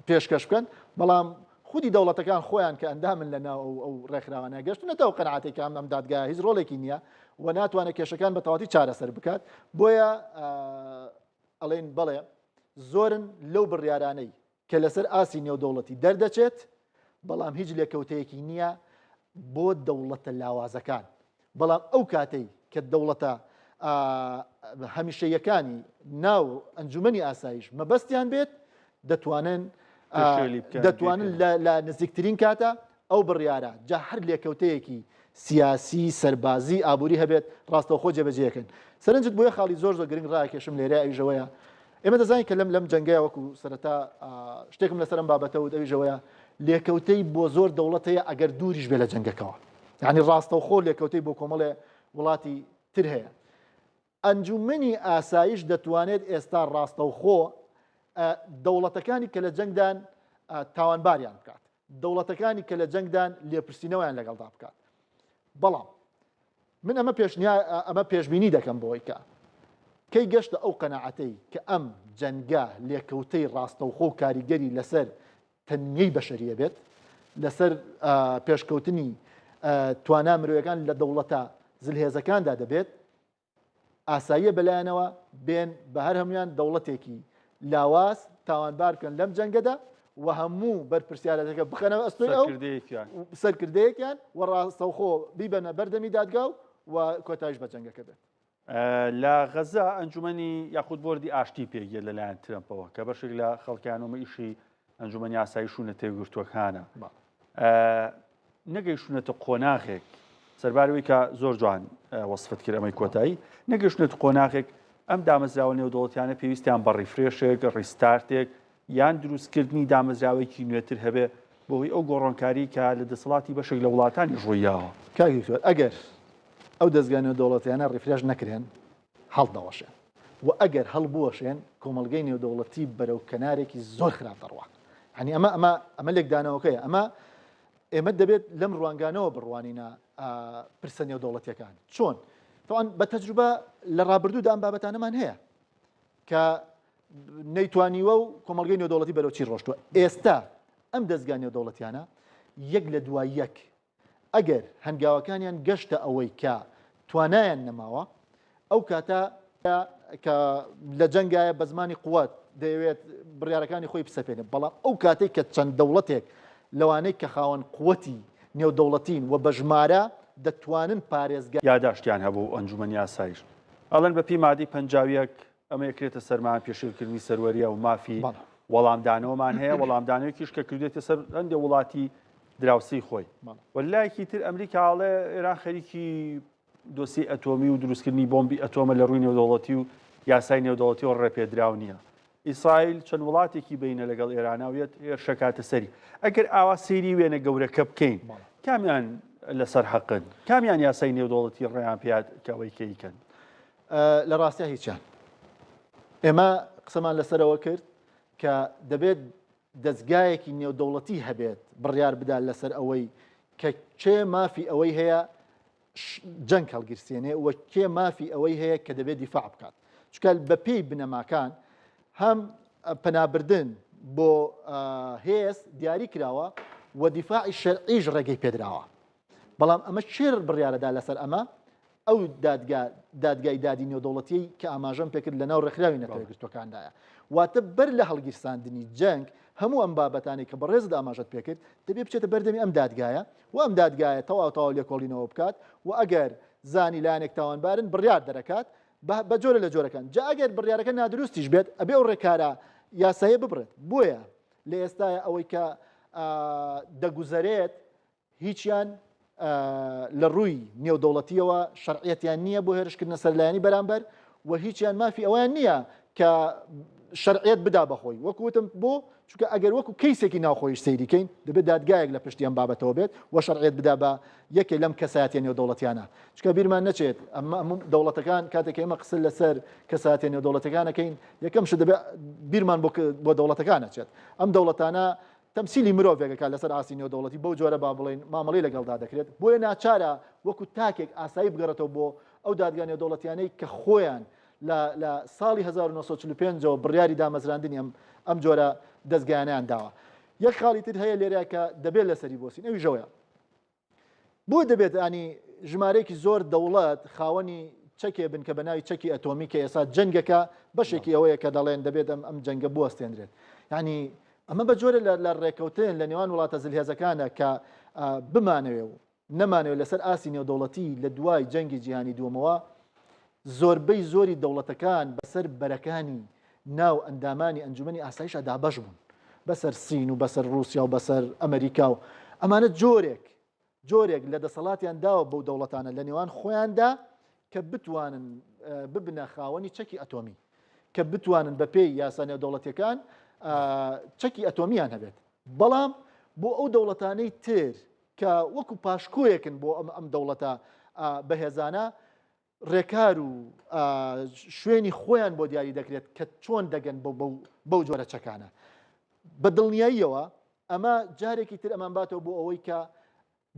پێشکەش بکەن بەڵام خودی دەوڵەتەکان خۆیان کە ئەندامن لە ناو ئەو ڕێکخراوانە گەشتونەتەوە قەنەعاتێکی ئەم دادگا هیچ ڕۆڵێکی نییە و ناتوانێت کێشەکان بە تەواوی چارەسەر بکات بۆیە ئەڵێن بەڵێ زۆرن لەو بڕیارانەی کە لەسەر ئاسی نێودەوڵەتی دەردەچێت بەڵام هیچ لێکەوتەیەکی نییە بۆ دەوڵەتە لاوازەکان بەڵام ئەو کاتەی کە دەوڵەتە هەمیشەیەکانی ناو ئەنجومەنی ئاسایش مەبەستیان بێت دەتوانن لە نزیکترین کاتە ئەو بڕیارە جا هەر لێکەوتەیەکی سیاسی سەربازی ئابووری هەبێت ڕاستەوخۆ جێبەجێەکەن سەرنجت بۆیە خاڵی زۆر گرنگ ڕاکێشم لێرە ئەویژەوەیە ئێمە دەزانین کە لەم جەنگەیە وەکو سەرەتا شتێکم لەسەرم بابەتەوە ئەویژەوەیە لێکەوتەی بۆ زۆر دەوڵەتەیە ئەگەر دووریش بێ لە جەنگەکەەوە یعنی ڕاستەوخۆ لێکەوتەی بۆ کۆمەڵێ وڵاتی تر هەیە ئەنجومەنی ئاسایش دەتوانێت ئێستا ڕاستەوخۆ دەوڵەتەکانی کە لە جەنگدان تاوانباریان بکات دەوڵەتەکانی کە لە جەنگدان لێپرسینەوەیان لەگەڵدا بکات بەڵام من ئەمە پێشبینی دەکەم بۆی کەی گەشتە ئەو قەنەعەتەی کە ئەم جەنگا لێکەوتەی ڕاستەوخۆ و کاریگەری لەسەر تەنمیەی بەشەریە بێت لەسەر پێشکەوتنی توانای مرۆیەکان لە دەوڵەتە زلهێزەکاندا دەبێت ئاساییە بەلایەنەوە بێن بە هەر هەمویان دەوڵەتێکی لاواز تاوانبار بکەن لەم جەنگەدا و هەموو بەرپرسیارەتەکە بخەنەوە ئەستۆی ئەو سەرکردەیەکیان و ڕاستەوخۆ بیبەنە بەردەمی دادگا و کۆتایش بە جەنگەکە بێت لە غەزا ئەنجومەنی یاخود بۆردی ئاشتی پێگیە لەلایەن ترەمپەوە کە بەشێک لە خەڵکیانەوە ئیشی ئەنجومەنی ئاسایشونە تێگرتووەکانە نەگەیشتونەتە قۆناغێک سەربارەوەی کە زۆر جوان وەسفت کرد ئەمەی کۆتایی نەگەیشتونەتە قۆناغێک ئەم دامەزراوە نێودەوڵەتیانە پێویستیان بە ڕیفرێشێک ڕیستارتێک یان دروستکردنی دامەزراوەیەکی نوێتر هەبێ بۆی ئەو گۆڕانکاری کە لە دەسەڵاتی بەشێک لە وڵاتانی ڕوویاوە. کاکی ئەگەر ئەو دەستگانە دەوڵەتیانە ڕیفراژ نەکرێن هەڵدەوەشێن و ئەگەر هەڵبووەشێن کۆمەلگەی نێودەوڵەتی بەرەو کەنارێکی زۆر خراپ دەڕوە. هەنی ئەمە لێکدانەوەکەیە ئەمە ئێمە دەبێت لەم ڕوانگانەوە بڕوانینە پرسە نێودەوڵەتیەکان چۆن تەوان بە تەجروبە لە ڕابردوودا ئەم بابەتانەمان هەیە کە نەیتوانیوە و کۆمەلگەی نێودەوڵەتی بەرەوچی ڕۆشتووە. ئێستا ئەم دەستگا نێودەوڵەتیانە یەک لە دوای یەک ئەگەر هەنگاوەکانیان گەشتە ئەوەی کە توانایان نەماوە ئەو کاتە کە لە جەنگایە بە زمانی قووەت دەیەوێت بڕیارەکانی خۆی بسەپێنێت بەڵام ئەو کاتێک کە چەند دەوڵەتێک لەوانەی کە خاوەن قووەتی نێودەوڵەتین و بە ژمارە دەتوانن پارێزگا یاداشتیان هەبوو ئەنجومەنی یاسایش ئەڵەن بە پێی مادەی پەنجاویەک ئەمە یەکرێتە سەرمان پێشێلکردنی سەروەریە و مافی وەڵامدانەوەمان هەیە وەڵامدانەوەکیش کە کردێتە سەر هەندێک وڵاتی دراوسی خۆی وەلایەکی تر ئەمریکاڵێ ئێران خەریکی دۆسی ئەتۆمی و دروستکردنی بۆمبی ئەتۆمە لە ڕووی نێودەوڵەتی و یاسای نێودەوڵەتی و ڕێپێدراو نییە. ئیسرائیل چەند وڵاتێکی بینە لەگەڵ ئێراناویەت هێرشە کاتە سەری ئەگەر ئاوا سەیری وێنە گەورەکە بکەین کامیان لەسەر حەقن کامیان یاسای نێودەوڵەتی ڕێیان پێات کەوەی کەیکەن لە ڕاستیە هیچیان ئێمە قسەمان لەسەرەوە کرد کە دەبێت دەستگایەکی نێودەوڵەتی هەبێت بڕیار بدات لەسەر ئەوەی کە کێ مافی ئەوەی هەیە جەنگ هەڵگیرسێنێ و کێ مافی ئەوەی هەیە کە دەبێت دیفاع بکات چکە بە پێی بنەماکان هەم پەنابردن بۆ هێز دیاری کراوە و دیفاعی شەرعیش ڕێگەی پێدراوە بەڵام ئەمە چێر بڕیارەدا لەسەر ئەمە ئەو دادگای دادی نێودەوڵەتی کە ئاماژەم پێکرد لە ناو ڕێکخراوی نەتەوەگرتوەکاندایە واتە بەر لە هەڵگیرساندنی جەنگ هەموو ئەم بابەتانی کە بەڕێزدا ئاماژەت پێکرد دەبێت بچێتە بەردەمی ئەم دادگایە و ئەم دادگایە تەواو لێکۆڵینەوە بکات و ئەگەر زانی لایەنێک تاوانبارن بڕیار دەرەکات بە جۆرە لە جۆرەکان جا ئەگەر بڕیارەکە نادروستیش بێت ئەبێ ئەو ڕێکارە یاسایە ببڕێت بۆیە لە ئێستاە ئەوەی کە دەگوزارێت هیچیان لە ڕووی نێودەوڵەتیەوە شەرعیەتیان نییە بۆ هێرشکردنە سەرلایەنی بەرامبەر و هیچیان مافی ئەویان نییە کە شەرعیەت بدا بەخۆی وەکوتم بۆ چونکە ئەگەر وەکو کەیسێکی ناوخۆیش سەیریکەین دەبێت دادگایەک لە پشتیان بابەتەوە بێت و شەرعیەت بدا بە یەکێ لەم کەسایەتیە نێودەوڵەتیانە چونکە بیرمان نەچێت ئەمە دەوڵەتەکان کاتێک ئێمە قسە لەسەر کەسایەتیە نێودەوڵەتەکانەکەین یەکەمش دەبێت بیرمان بۆ دەوڵەتەکان نەچێت ئەم دەوڵەتانە تەمسیلی مرۆڤێکەکە لەسەر ئاسی نێودەوڵەتی بەو جۆرە با بڵێن مامەڵی لەگەڵدا دەکرێت بۆیە ناچارە وەکو تاکێک ئاسایی بگەڕێتەوە بۆ ئەو دادگا نێودەوڵەتیانەی کە خۆیان لە ساڵی 1945ەوە بڕیاری دامەزراندنی ئەم جۆرە دەستگایانیان داوە. یەک خاڵی تر هەیە لێرەیە کە دەبێت لەسەری بۆسین ئەوی ژەوەیە بۆ دەبێت ئانی ژمارەیەکی زۆر دەوڵەت خاوەنی چەکێ بن کە بە ناوی چەکی ئەتۆمی کە ئێستا جەنگەکە بەشێکی ئەوەیە کە دەڵێن دەبێت ئەم جەنگە بوەستێنرێت ینی ئەمە بە جۆرە لە ڕێکەوتن لە نێوان وڵاتە زلهێزەکانە کە بمانەوێ و نەمانەوێت لەسەر ئاسی نێودەوڵەتی لە دوای جەنگی جیهانی دووەمەوە زۆربەی زۆری دەوڵەتەکان بەسەر بەرەکانی ناو ئەندامانی ئەنجومەنی ئاسایشە دابەش بوون بەسەر سین و بەسەر رووسیا و بەسەر ئەمریکا و ئەمانە جۆرێک لە دەسەڵاتیان داوە بەو دەوڵەتانە لە نێوان خۆیاندا کە بتوانن ببنە خاوەنی چەکی ئەتۆمی کە بتوانن بە پێی یاسا نێودەوڵەتیەکان چەکی ئەتۆمیان هەبێت بەڵام بۆ ئەو دەوڵەتانەی تر کە وەکو پاشکۆیەکن بۆ ئەم دەوڵەتە بەهێزانە ڕێکار و شوێنی خۆیان بۆ دیاری دەکرێت کە چۆن دەگەن بەو جۆرە چەکانە بە دڵنیاییەوە ئەمە جارێکی تر ئەمان باتەوە بۆ ئەوەی کە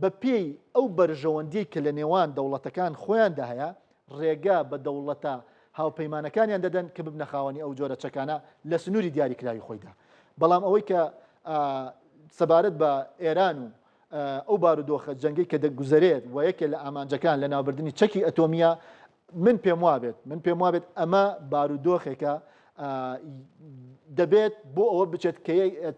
بە پێی ئەو بەرژەوەندی کە لە نێوان دەوڵەتەکان خۆیاندا هەیە ڕێگا بە دەوڵەتە هاوپەیمانەکانیان دەدەن کە ببنە خاوەنی ئەو جۆرە چەکانە لە سنووری دیاریکراوی خۆیدا بەڵام ئەوەی کە سەبارەت بە ئێران و ئەو بارودۆخە جەنگی کە دەگوزارێت و یەکێک لە ئامانجەکان لە ناوبردننی چەکی ئەتۆمیە من پێم وابێت ئەمە بارودۆخێکە دەبێت بۆ ئەوە بچێت کە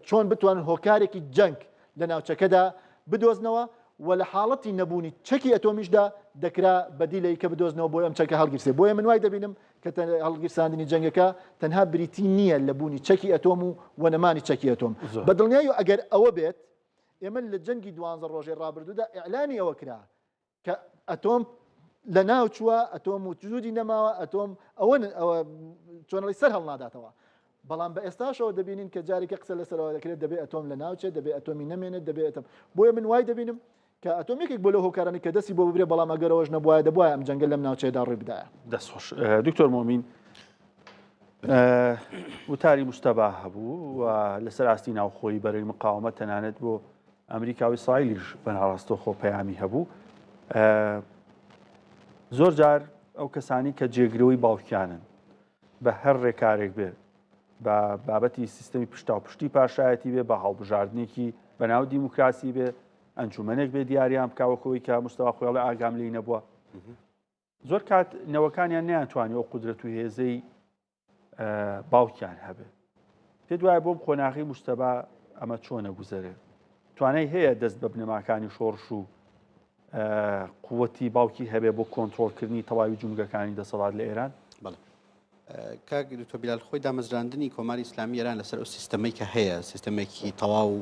چۆن بتوانن هۆکارێکی جەنگ لە ناوچەکەدا بدۆزنەوە و لە حاڵەتی نەبوونی چەکی ئەتۆمیشدا دەکرا بەدیلەی کە بدۆزنەوە بۆی ئەم چەکە هەڵگیرسێ بۆیە من وای دەبینم کە هەڵگیرساندنی جەنگەکە تەنها بریتی نییە لە بوونی چەکی ئەتۆم و وەنەمانی چەکی ئەتۆم بەدڵنیایی و ئەگەر ئەوە بێت ئێمە لە جەنگی 12 ڕۆژەی ڕابردوودا ئیعلانی ئەوە کرا کە ئەتۆم لە ناو چووە ئەتۆم و جوودی نەماوە ئەتۆم ئەوە چۆنەڵی سەر هەڵناداتەوە بەڵام بە ئێستاشەوە دەبینین کە جارێکە قسە لەسەرەوە دەکرێت دەبێت ئەتۆم لە ناوچێت دەبێت ئەتۆمی نەمێنێت دەبێت بۆیە من وای دەبینم کە ئەتۆمێکێک بۆ لە هۆکارانی کە دەستی بۆ ببرێ بەڵام ئەگەرەوەش نەبووە دەبووە ئەم جەنگە لەم ناوچەیەدا ڕووی بدایە. دەستخۆش دکتۆر مۆمین وتاری مستەبا هەبوو و لەسەر ئاستی ناوخۆی بەرەی مقاومەت تەنانەت بۆ ئەمریکاوی ئیسرائیلیش بەناڕاستە خۆ پەیامی هەبوو. زۆر جار ئەو کەسانی کە جێگرەوەی باوکیانن بە هەر ڕێکارێک بێ بە بابەتی سیستەمی پشتاوپشتی پاشایەتی بێ بە هەڵبژاردنێکی بەناو دیموکراسی بێ ئەنجومەنێک بێ دیاریان بکاوەکەوەی کە مستەفا خۆیاڵی ئاگام لێی نەبووە زۆر کات نەوەکانیان نەیانتوانێت ئەو قودرەت و هێزەی باوکیان هەبێ. پێ دوایە بۆم خۆناغی مستەبا ئەمە چۆنە گوزەرێ توانای هەیە دەست بە بنەماکانی شۆڕش و قووەتی باوکی هەبێ بۆ کۆنتترۆلکردنی تەواوی جونگەکانی دەسەڵات لە ئێران. کاک دکتۆر بیلال خۆی دامەزراندنی کۆماری ئیسلامی ئێران لەسەر ئەو سیستەمەی کە هەیە سیستەمێکی تەواو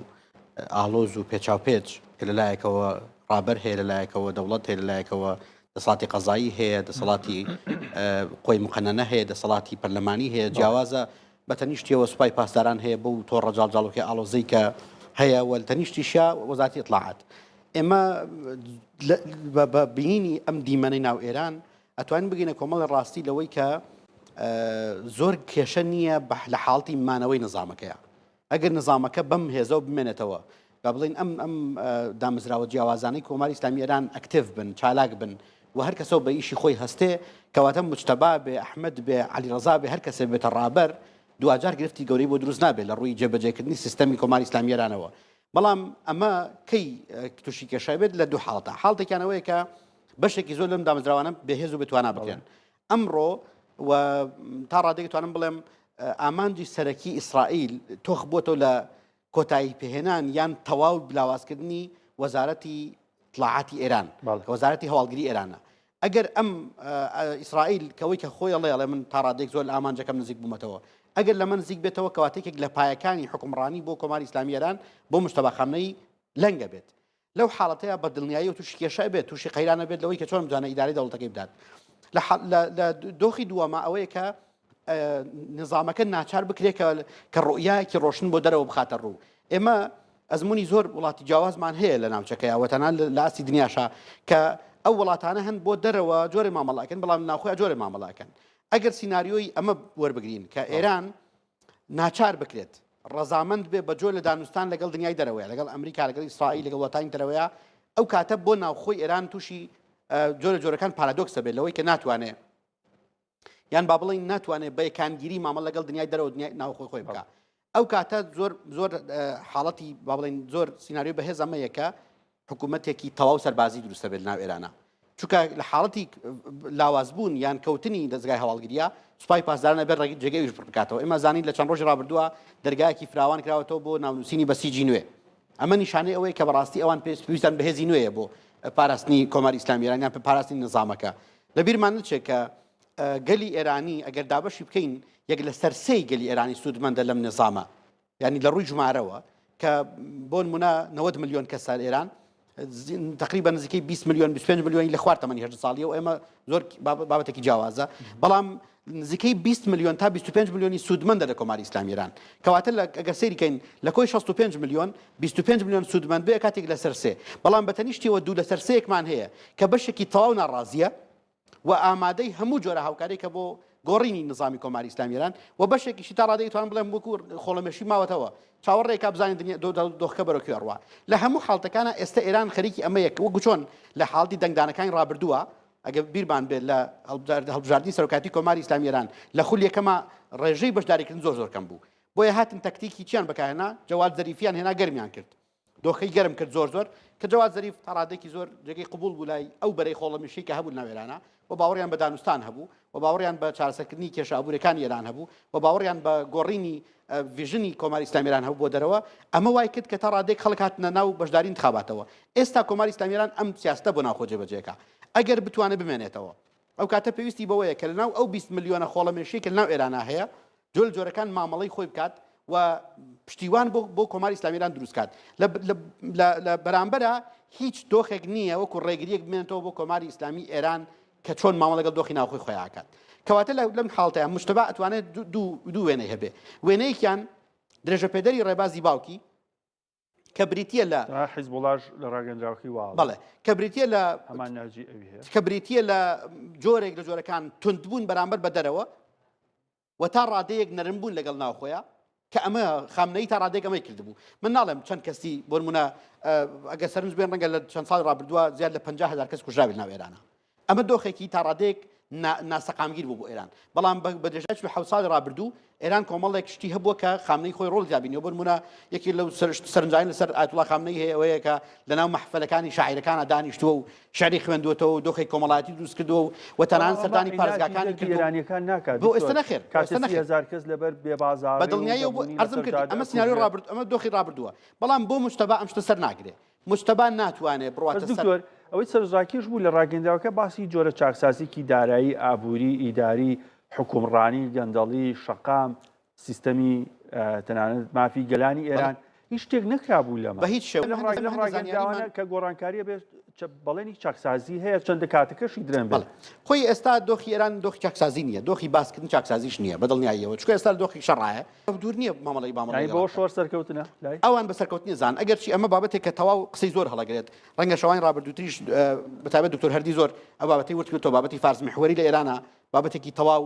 ئاڵۆز و پێچاوپێچ کە لەلایەکەوە ڕابەر هەیە لەلایەکەوە دەوڵەت هەیە لەلایەکەوە دەسەڵاتی قەزایی هەیە دەسەڵاتی قۆی مقننە هەیە دەسەڵاتی پەرلەمانی هەیە جیاوازە بەتەنیشتیەوە سوپای پاسداران هەیە بەو تۆڕە جاڵجاڵۆکی ئاڵۆزەی کە هەیە و تەنیشتیشە وەزارەتی ئیطلاعات. ئێمە بە بینینی ئەم دیمەنەی ناو ئێران ئەتوانین بگەینە کۆمەڵی ڕاستی لەوەی کە زۆر کێشە نییە لە حاڵتی مانەوەی نظامەکەیە. ئەگەر نظامەکە بەم هێزە و بمێنێتەوە با بڵین ئەم دامەزراوە جیاوازانەی کۆماری ئیسلامی ئێران ئەکتیڤ بن چالاک بن و هەر کەسەوە بە ئیشی خۆی هەستێ کەواتە مجتەبا بێ ئەحمەد بێ عەلیڕەزا بێ هەر کەسێ بێتە ڕابەر دوجار گرفتی گەورەی بۆ دروست نابێت لە ڕووی جێبەجێکردنی سیستەمی کۆماری ئیسلامی ئێرانەوە. بەڵام ئەمە کەی تووشی کێشای بێت لە دوو حاڵتە حاڵتێکیانەوەیە کە بەشێکی زۆر لەم دامەزراوانە بەهێز و بتوانە بکەن. ئەمڕۆ و تا ڕادێک توانم بڵێم ئامانجی سەرەکی ئیسرائیل تۆخ بۆتەوە لە کۆتایی پێهێنان یان تەواو بلاوازکردنی وەزارەتی ئیطلاعاتی ئێران وەزارەتی هەواڵگری ئێرانە. ئەگەر ئەم ئیسرائیل کەوەی کە خۆی ئەڵێ من تا ڕادێک زۆر لە ئامانجەکەم نزیک بوومەتەوە ئەگەر لە من نزیک بێتەوە کەواتێکێک لە پایەکانی حکومڕانی بۆ کۆماری ئیسلامی ئێران بۆ مجتەبا خامنەی لەنگە بێت. لەو حاڵەتەیە بە دڵنیایی و تووشی کێشای بێت تووشی قەیرانە بێت لەوەی کە چۆن بتوانێت ئیدارەی دەوڵەتەکەی بدات. لە دۆخی دووەمە ئەوەیە کە نظامەکە ناچار بکرێت کە ڕوئیاکی ڕۆشن بۆ دەرەوە بخاتە ڕوو. ئێمە ئەزمموی زۆر وڵاتی جیاوازمان هەیە لە ناوچەکەیەوە تەنان لە ئاستی دنیاشا کە ئەو وڵاتانە هەن بۆ دەرەوە جۆرە مامەڵاکەن بەڵام ناوخۆی جۆرە مامەڵاکەن. ئەگەر سیناریۆی ئەمە وەربگرین کە ئێران ناچار بکرێت ڕەزامەند بێ بە جۆ لە دانوستان لەگەڵ دنیای دەرەوەیە لەگەڵ ئەمریکا لەگەڵ ئیسرائیل لەگەڵ وڵاتانی دەرەوەیە ئەو کاتە بۆ ناوخۆی ئێران تووشی جۆرە جۆرەکان پارادۆکسە بێت لەوەی کە ناتوانێت یان با بڵین ناتوانێت بە یەکانگیری مامەڵ لەگەڵ دنیای دەرەوە ناوخۆی خۆی بکە. ئەو کاتە زۆر حاڵەتی با بڵین زۆر سیناریۆ بەهێز ئەمەیە کە حکوومەتێکی تەواو سەربازی دروستە بێت ناو ئێرانە. چونکە لە حاڵەتی لاوازبوون یان کەوتنی دەستگای هەواڵگریە سوپای پاسدارانە بێت ڕێگەی جێگەیش بکاتەوە. ئێمە زانین لە چەند ڕۆژی ڕابردووە دەرگایەکی فراوان کراوەتەوە بۆ ناونووسینی بەسیجی نوێ. ئەمە نیشانەی ئەوەیە کە بەڕاستی ئەوان پێویستیان بەهێزی نوێیە بۆ پاراستنی کۆماری ئیسلامی ئێران یان پاراستنی نظامەکە. لەبیرمان نچێت کە گەلی ئێرانی ئەگەر دابەشی بکەین یەک لە سەرسەی گەلی ئێرانی سوودمەندە لەم نظامە یعنی لە ڕووی ژمارەوە کە بۆ نمونە 90 ملیۆن کەس ئێران تقریبا نزیکەی 20 ملیۆن 25 ملیۆنی لە خوار تەمەنی هەژد ساڵیە و ئێمە زۆر بابەتێکی جیاوازە بەڵام نزیکەی 20 ملیۆن تا 25 ملیۆنی سوودمەندە لە کۆماری ئیسلامی ئێران کەواتە ئەگەر سەیریکەین لە کۆی 65 ملیۆن 25 ملیۆن سوودمەند بێ کاتێک لە سەرسێ بەڵام بەتەنیشتیەوە دوو لە سەرسەیەکمان هەیە کە بەشێکی تەواو ناڕازیە و ئامادەی هەموو جۆرە هاوکاریکە بۆ گۆڕینی نظامی کۆماری ئیسلامی ئێران و بەشێکیشی تا ڕادەی توان بڵێم وەکو خۆڵەمێشی ماوەتەوە چاوەڕێکا بزانین دۆخەکە بەرەو کوێڕوە لە هەموو حاڵتەکانە ئێستا ئێران خەریکی ئەمەیە وەکو چۆن لە حاڵتی دەنگدانەکانی ڕابردووە ئەگە بیرمان بێت لە هەڵبژاردننی سەرۆکاتی کۆماری ئیسلامی ئێران لە خولیەکەمە ڕێژەی بەشداریکردن زۆر کەم بوو بۆیە هاتن تەکتیکی چیان بەکارهێنا جەواد زەریفیان هێنا گەرمیان کرد دۆخەی گەرم کرد زۆر کە جەواد زەریف تا ڕادێکی زۆر جێگەی قبول بوو لای ئەو بەرەی خۆڵەمیشی کە هەبوو ناو ئێرانە و باوەڕیان بە دانوستان هەبوو و باوەڕیان بە چارەسەرکردنی کێشە ئابوورەکانی ئێران هەبوو و باوەڕیان بە گۆڕینی ڤیژنی کۆماری ئیسلامی ئێران هەبوو بۆ دەرەوە ئەمە وای کرد کە تا ڕادێک خەڵک هاتنە ناو بەشداری انتخاباتەوە ئێستا کۆماری ئیسلامی ئێران ئەم سیاستە بۆ ناوخۆ جێبەجێکە ئەگەر بتوانێت بمێنێتەوە ئەو کاتە پێویستی بەوەیە کە لەناو ئەو 20 ملیۆنە خۆڵەمێشی کە لەناو ئێرانە هەیە جۆرەکان مامەڵەی خۆی بکات و پشتیوان بۆ کۆماری ئیسلامی ئێران دروست کات لە بەرامبەرە هیچ دۆخێک نییە وەکو ڕێگریەک بمێنێتەوە بۆ کۆماری ئیسلامی ئێران کە چۆن مامەڵە لەگەڵ دۆخی ناوخۆی خۆیاکات کەواتە لەم حاڵتەیە مشتبە ئەتوانێت دوو وێنەی هەبێ وێنەیەکیان درێژە پێدەری ڕێبازی باوکی کە بریتە لە حیزبوڵاش لە ڕاگەندراوەکەی وا بەڵێ کە بریتە لە هەمان ناجی ئەوی هەیە کە بریتە لە جۆرێک لە جۆرەکان توندبوون بەرامبەر بە دەرەوە و تا ڕادەیەک نەرمبوون لەگەڵ ناوخۆیە کە ئەمە خامنەی تا ڕادێک ئەمەی کردبوو من ناڵێم چەند کەسی بۆ نمونە ئەگە سەرنج بێن ڕەنگە لە چەند ساڵ ڕابردووە زیاد لە 50,000 کەس کوژراوی ناو ئێرانە ئەمە دۆخێکی تا ڕادێک ناسەقامگیر بوو بۆ ئێران بەڵام بە درێژای 7 ساڵی ڕابردوو ئێران کۆمەڵێک شتی هەبووە کە خامنەی خۆی ڕۆڵ جابینەوە بۆ نمونە یەکی لەو سەرنجین لەسەر ئایەتوڵا خامنەی هەیە ئەوەیە کە لەناو مەحفەلەکانی شاعیرەکانە دانیشتووە و شعری خوێندوێتەوە دۆخی کۆمەڵایەتی دروست کردووە و تەنان سەردانی پارێزگاکانی کردو ئێرانیەکان ناکات بۆ ئێستا نەخێر هزار کەس لەبەر بێبازار بەدڵنیایی ئەرزم کرد ئەمە سناریۆ ڕابرد ئەمە دۆخی ڕابردووە بەڵام بۆ مشتبە ئەم شتە سەر ناگرێت مشتبە ناتوانێت بڕاتە سەر ئەوەی سەرژاکیش بوو لە ڕاگەندراوەکە باسی جۆرە چاکسازیکی دارایی ئابووری ئیداری حکومڕانی گەندەڵی شەقام سیستەمی تەنانەت مافی گەلانی ئێران هیچ شتێک نەکرابوو لەمە بە هیچ شێوە ڕاگەندراوانە کە گۆڕانکاریە بێت بەڵێنی چاکسازی هەیە چەندە کاتەکەشی درێن بێت خۆی ئێستا دۆخی ئێران دۆخی چاکسازی نییە دۆخی باسکردن چاکسازیش نییە بەدڵنیاییەوە چکە ئێستا دۆخی شەڕایە دوور نییە مامەڵی بامەڵی بۆ شۆڕ سەرکەوتنە ئەوان بە سەرکەوتنی زان ئەگەر چی ئەمە بابەتێک کە تەواو قسەی زۆر هەڵەگرێت ڕەنگە شەوانی ڕابردووتریش بەتابەت دکتۆر هەردی زۆر ئەو بابەتی وتکردەوە بابەتی فارس محوەری لە ئێرانە بابەتێکی تەواو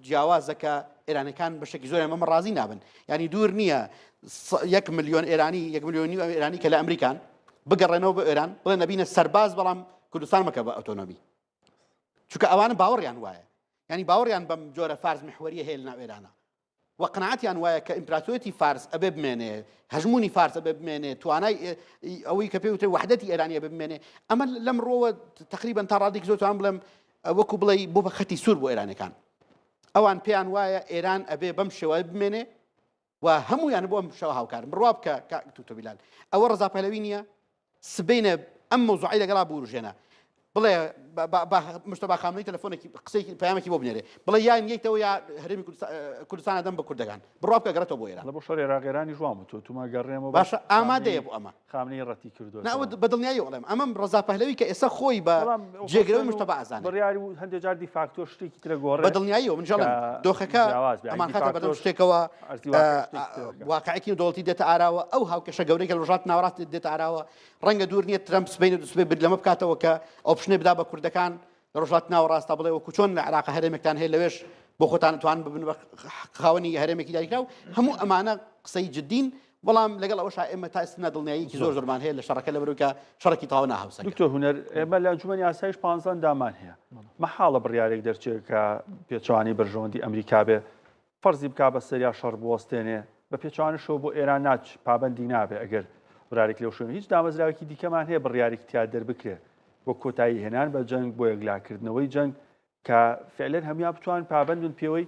جیاوازەکە ئێرانەکان بەشێکی زۆر ئەمە ڕازی نابن ینی دوور نییە 1 ملیۆن ئێرانی 1 ملیۆنی ئێرانی کە لە ئەمریکان بگەڕێنەوە بە ئێران بڵێن نەبینە سەرباز بەڵام کوردستان مەکە بە ئۆتۆنۆمی چونکە ئەوانە باوەڕیان وایە ینی باوەڕیان بەم جۆرە فارس محوەریە هەیە لەناو ئێرانە و قەناعەتیان وایە کە ئیمپراتۆریەتی فارس ئەبێ بمێنێ هەژمونی فارس ئەبێ بمێنێ توانای ئەوەی کە پێی وترێ وحدەتی ئێرانی ئەبێ بمێنێ ئەمە لەم ڕۆوە تقریباً تا ڕادێکی زۆر توان بڵێم وەکو بڵێ بۆ بە خەتی سوور بۆ ئێرانەکان ئەوان پێیان وایە ئێران ئەبێ بەم شێوەیە بمێنێ و هەمویان بۆ ئەم شەوە هاوکارن بڕوا بکە کاکتو بلال ئەوە ڕزا پەهلەوی نییە سبینە ئەم مۆزوعی لەگەڵا بوروژێنە بڵێ مشتبە خامنەی تەلەفۆنێکی قسەی پەیامێکی بۆ بنێرێ بڵێ یان یەکتەوە یا هەرێمی کوردستانە دەم بە کوردەکان بڕوا بکە گەڕێتەوە بۆ ئێران لە بۆ شەڕی ڕاگەرانی جوان بوو توما گەڕێمەوە باشە ئامادەیە بۆ ئەمە خامنەی ڕەتی کردووە ناوە بەدڵنیایی وڵێم ئەمەم ڕزا پەهلەوی کە ئێستا خۆی بە جێگرەوەی مشتبە ئازانە بڕیاری و هەندێک جار دیفاکتۆ شتێکی ترە گۆڕێ بەدڵنیاییەوە منجەڵم دۆخەکە ئەمان خاتە بەدەم شتێکەوە واقعەکی دەوڵەتی دێتە ئاراوە ئەو هاوکەشە گەورەی کە ڕۆژات ناوەڕاست دێتە ئاراوە ڕەنگە دوور نییە ترەمپ سبەی دوسبێ برد لەمە بکاتەوە کە ئۆپشنێ بدا بە کوردەکان لە ڕۆژات ناوەڕاستە بڵێ وەکو چۆن لە عراق هەرێمێکتان هەیە لەوێش بۆ خۆتان توان ببن بە خاوەنی هەرێمێکی داریکرا و هەموو ئەمانە قسەی جدین بەڵام لەگەڵ ئەوەش ئێمە تا ئێستا دڵنیاییکی زۆر زۆرمان هەیە لە شەڕەکە لەبەرەوەی کە شەڕێکی تەواو ناهاوسەنگە دکتۆر هونەر ئێمە لە ئەنجومەنی ئاسایش 15 دامان هەیە مەحاڵە بڕیارێک دەرچێت کە پێچوانی بەرژەوەندی ئەمریکا بێ فەرزی بکا بە سەریا شەڕ بوەستێنێ بە پێچوانیشەوە بۆ ئێران ناچ پابەندی نابێ ئەگەر بڕارێک لەو شوێن هیچ دامەزراوێکی دیکەمان هەیە بڕیارێکی تیا دەربکرێت بۆ کۆتایی هێنان بە جەنگ بۆ یەکلاکردنەوەی جەنگ کە فعلەن هەمویان بتوان پابەندن پێوەی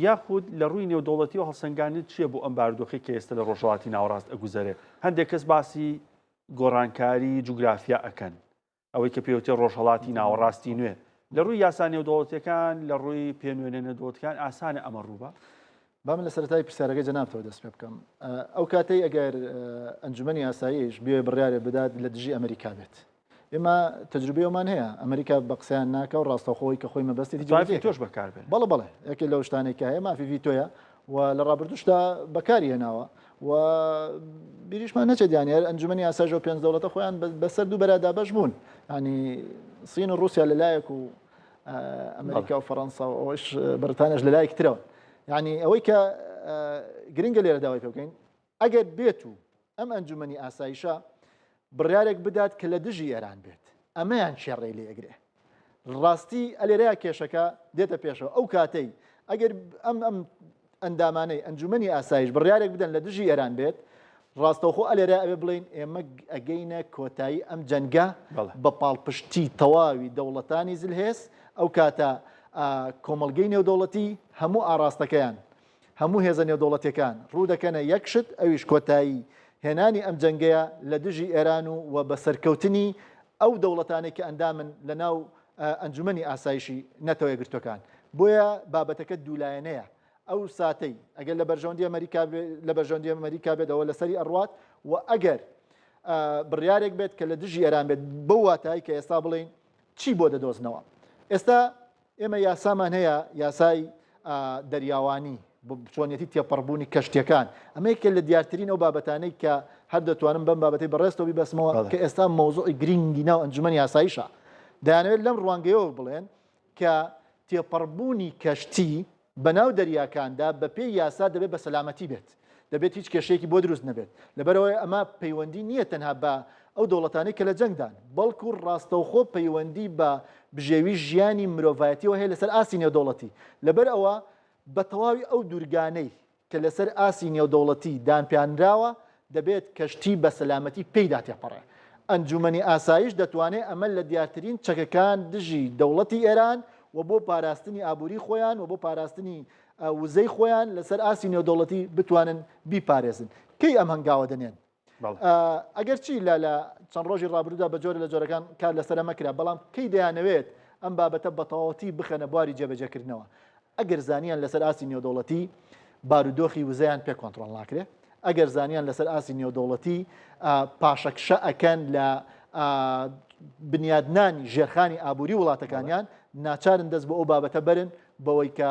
یاخود لە ڕووی نێودەوڵەتی و هەڵسەنگانی چییە بۆ ئەم بارودۆخی کە ئێستا لە ڕۆژهڵاتی ناوەڕاست ئەگوزارێ هەندێک کەس باسی گۆڕانکاری جوگرافیا ئەکەن ئەوەی کە پێوتێ ڕۆژهڵاتی ناوەڕاستی نوێ لە ڕووی یاسا نێودەوڵەتیەکان لە ڕووی پێنوێنە نێودەوڵەتیەکان ئاسانە ئەمە ڕووبە با من لە سەرەتای پرسیارەکەی جەنابتەوە دەست پێ بکەم ئەو کاتەی ئەگەر ئەنجومەنی یاساییش بێ بڕیارێ بدات لە دژی ئەمریکا بێت ئێمە تەجروبەیەمان هەیە ئەمریکا بە قسەیان ناکە و ڕاستەوخۆی کە خۆی مەبەستی تۆش بەکاربێن بەڵێ بەڵێ یەکێ لەو شتانێکە هەیە مافی ڤیتۆیە و لە ڕابردوشدا بەکاری هێناوە و بیریشمان نەچێت یانی ئەنجومەنی یاساژ و پێنج دەوڵەتە خۆیان بەسەر دوو بەرادا بەش بوون ینی سین و رووسیا لەلایەک و ئەمریکا و فەڕەنسا و ئەوەش بەرتانیاش لەلایەک ترەوە یعنی ئەوەی کە گرنگە لێرە داوای پێ بکەین ئەگەر بێت و ئەم ئەنجومەنی ئاسایشە بڕیارێک بدات کە لە دژی ئێران بێت ئەمەیان شێڕێ لێ ئەگرێ ڕاستی ئەلێرەیە کێشەکە دێتە پێشەوە ئەو کاتەی ئەگەر ئەم ئەندامانەی ئەنجومەنی ئاسایش بڕیارێک بدەن لە دژی ئێران بێت ڕاستەوخۆ ئەلێرە ئەوێ بڵین ئێمە ئەگەینە کۆتایی ئەم جەنگە بە پاڵپشتی تەواوی دەوڵەتانی زلهێز ئەو کاتە کۆمەڵگەی نێودەوڵەتی هەموو ئاراستەکەیان هەموو هێزە نێودەوڵەتیەکان ڕوو دەکەنە یەکشت ئەویش کۆتایی هێنانی ئەم جەنگەیە لە دژی ئێران و بە سەرکەوتنی ئەو دەوڵەتانی کە ئەندامن لە ناو ئەنجومەنی ئاسایشی نەتەوە یەکگرتوەکان بۆیە بابەتەکە دوولایەنەیە ئەو ساتەی ئەگەر لە بەرژەوەندی ئەمریکا بێتەوە لەسەری ئەڕوات و ئەگەر بڕیارێک بێت کە لە دژی ئێران بێت بەو واتایی کە ئێستا بڵین چی بۆ دەدۆزنەوە ئێستا ئێمە یاسامان هەیە یاسای دەریاوانی چۆنیەتی تێپەڕبوونی کەشتیەکان ئەمەیەکە لە دیارترین ئەو بابەتانەی کە هەر دەتوانم بەم بابەتی بەڕێستەوە بیبەسمەوە کە ئێستا مۆزوعی گرنگی ناو ئەنجومەنی یاساییشە دەیانەوێت لەم ڕوانگەیەوە بڵێن کە تێپەڕبوونی کەشتی بەناو دەریاکاندا بە پێی یاسا دەبێت بە سەلامەتی بێت دەبێت هیچ کێشەیەکی بۆ دروست نەبێت لەبەرەوەی ئەمە پەیوەندی نییە تەنها بە ئەو دەوڵەتانەی کە لە جەنگدان بەڵکو ڕاستەوخۆ پەیوەندی بە بژێوی ژیانی مرۆڤایەتیەوە هەیە لەسەر ئاسی نێودەوڵەتی لەبەر ئەوە بە تەواوی ئەو دوورگانەی کە لەسەر ئاسی نێودەوڵەتی دانپیانراوە دەبێت کەشتی بە سەلامەتی پێیدا تێپەڕێ ئەنجومەنی ئاسایش دەتوانێت ئەمە لە دیارترین چەکەکان دژی دەوڵەتی ئێران و بۆ پاراستنی ئابووری خۆیان و بۆ پاراستنی وزەی خۆیان لەسەر ئاسی نێودەوڵەتی بتوانن بیپارێزن کەی ئەم هەنگاوە دەنێن ئەگەر چی لە چەند ڕۆژی ڕابردوودا بە جۆرە لە جۆرەکان کار لەسەر ئەمەکرا بەڵام کەی دەیانەوێت ئەم بابەتە بە تەواوەتی بخەنە بواری جێبەجێکردنەوە ئەگەر زانیان لەسەر ئاسی نێودەوڵەتی بارودۆخی وزەیان پێ کۆنتڕۆڵ ناکرێت ئەگەر زانیان لەسەر ئاسی نێودەوڵەتی پاشەکشە ئەکەن لە بنیادنانی ژێرخانی ئابووری وڵاتەکانیان ناچارن دەست بە ئەو بابەتە بەرن بەوەی کە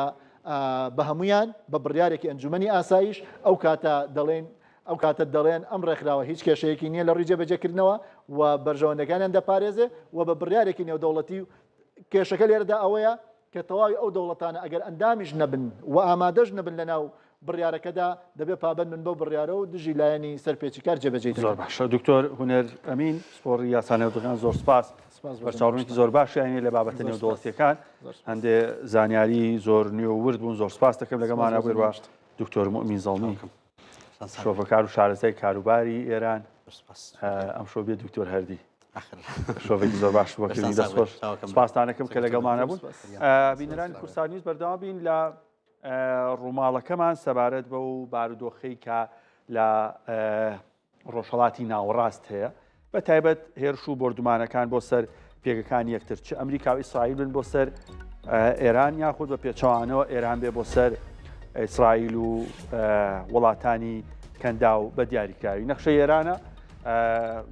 بە هەمویان بە بڕیارێکی ئەنجومەنی ئاسایش ئەو کاتە دەڵێن ئەم ڕێکخراوە هیچ کێشەیەکی نییە لە ڕووی جێبەجێکردنەوە و بەرژەوەندەکانیان دەپارێزێ و بە بڕیارێکی نێودەوڵەتی کێشەکە لێرەدا ئەوەیە کە تەواوی ئەو دەوڵەتانە ئەگەر ئەندامیش نەبن و ئامادەش نەبن لەناو بڕیارەکەدا دەبێت پابند من بەو بڕیارە و دژی لایەنی سەرپێچی کار جێبەجێ زۆر باشە دکتۆر هونەر ئەمین سپۆڕی یاسانەوەدەکان زۆر سپاس بەرچاوڕوونی زۆر باشیانی لە بابەتە نێودەوڵەتیەکان هەندێ زانیاری زۆر نوێ و ورد بوون زۆر سپاس دەکەم لەگەڵمانە بوویەوە دکتۆر مؤمین زەڵمی شۆفەکار و شارەزای کاروباری ئێران ئەم شۆ بێ دکتۆر هەردی شۆڤێکی زۆر باش وەکردنی دەستخۆش سپاسدانەکەم کە لەگەڵمانە بوون بینەرانی کورسان نیوز بەردەوام بین لە ڕووماڵەکەمان سەبارەت بە و بارودۆخەی کە لە ڕۆژهەڵاتی ناوەڕاست هەیە بە تایبەت هێرش و بردومانەکان بۆ سەر پێگەکانی یەکتر چ ئەمریکا و ئیسرائیل بن بۆ سەر ئێران یاخود بە پێچەوانەوە ئێران بێ بۆ سەر ئیسرائیل و وڵاتانی کەندا و بە دیاریکراوی نەخشەی ئێرانە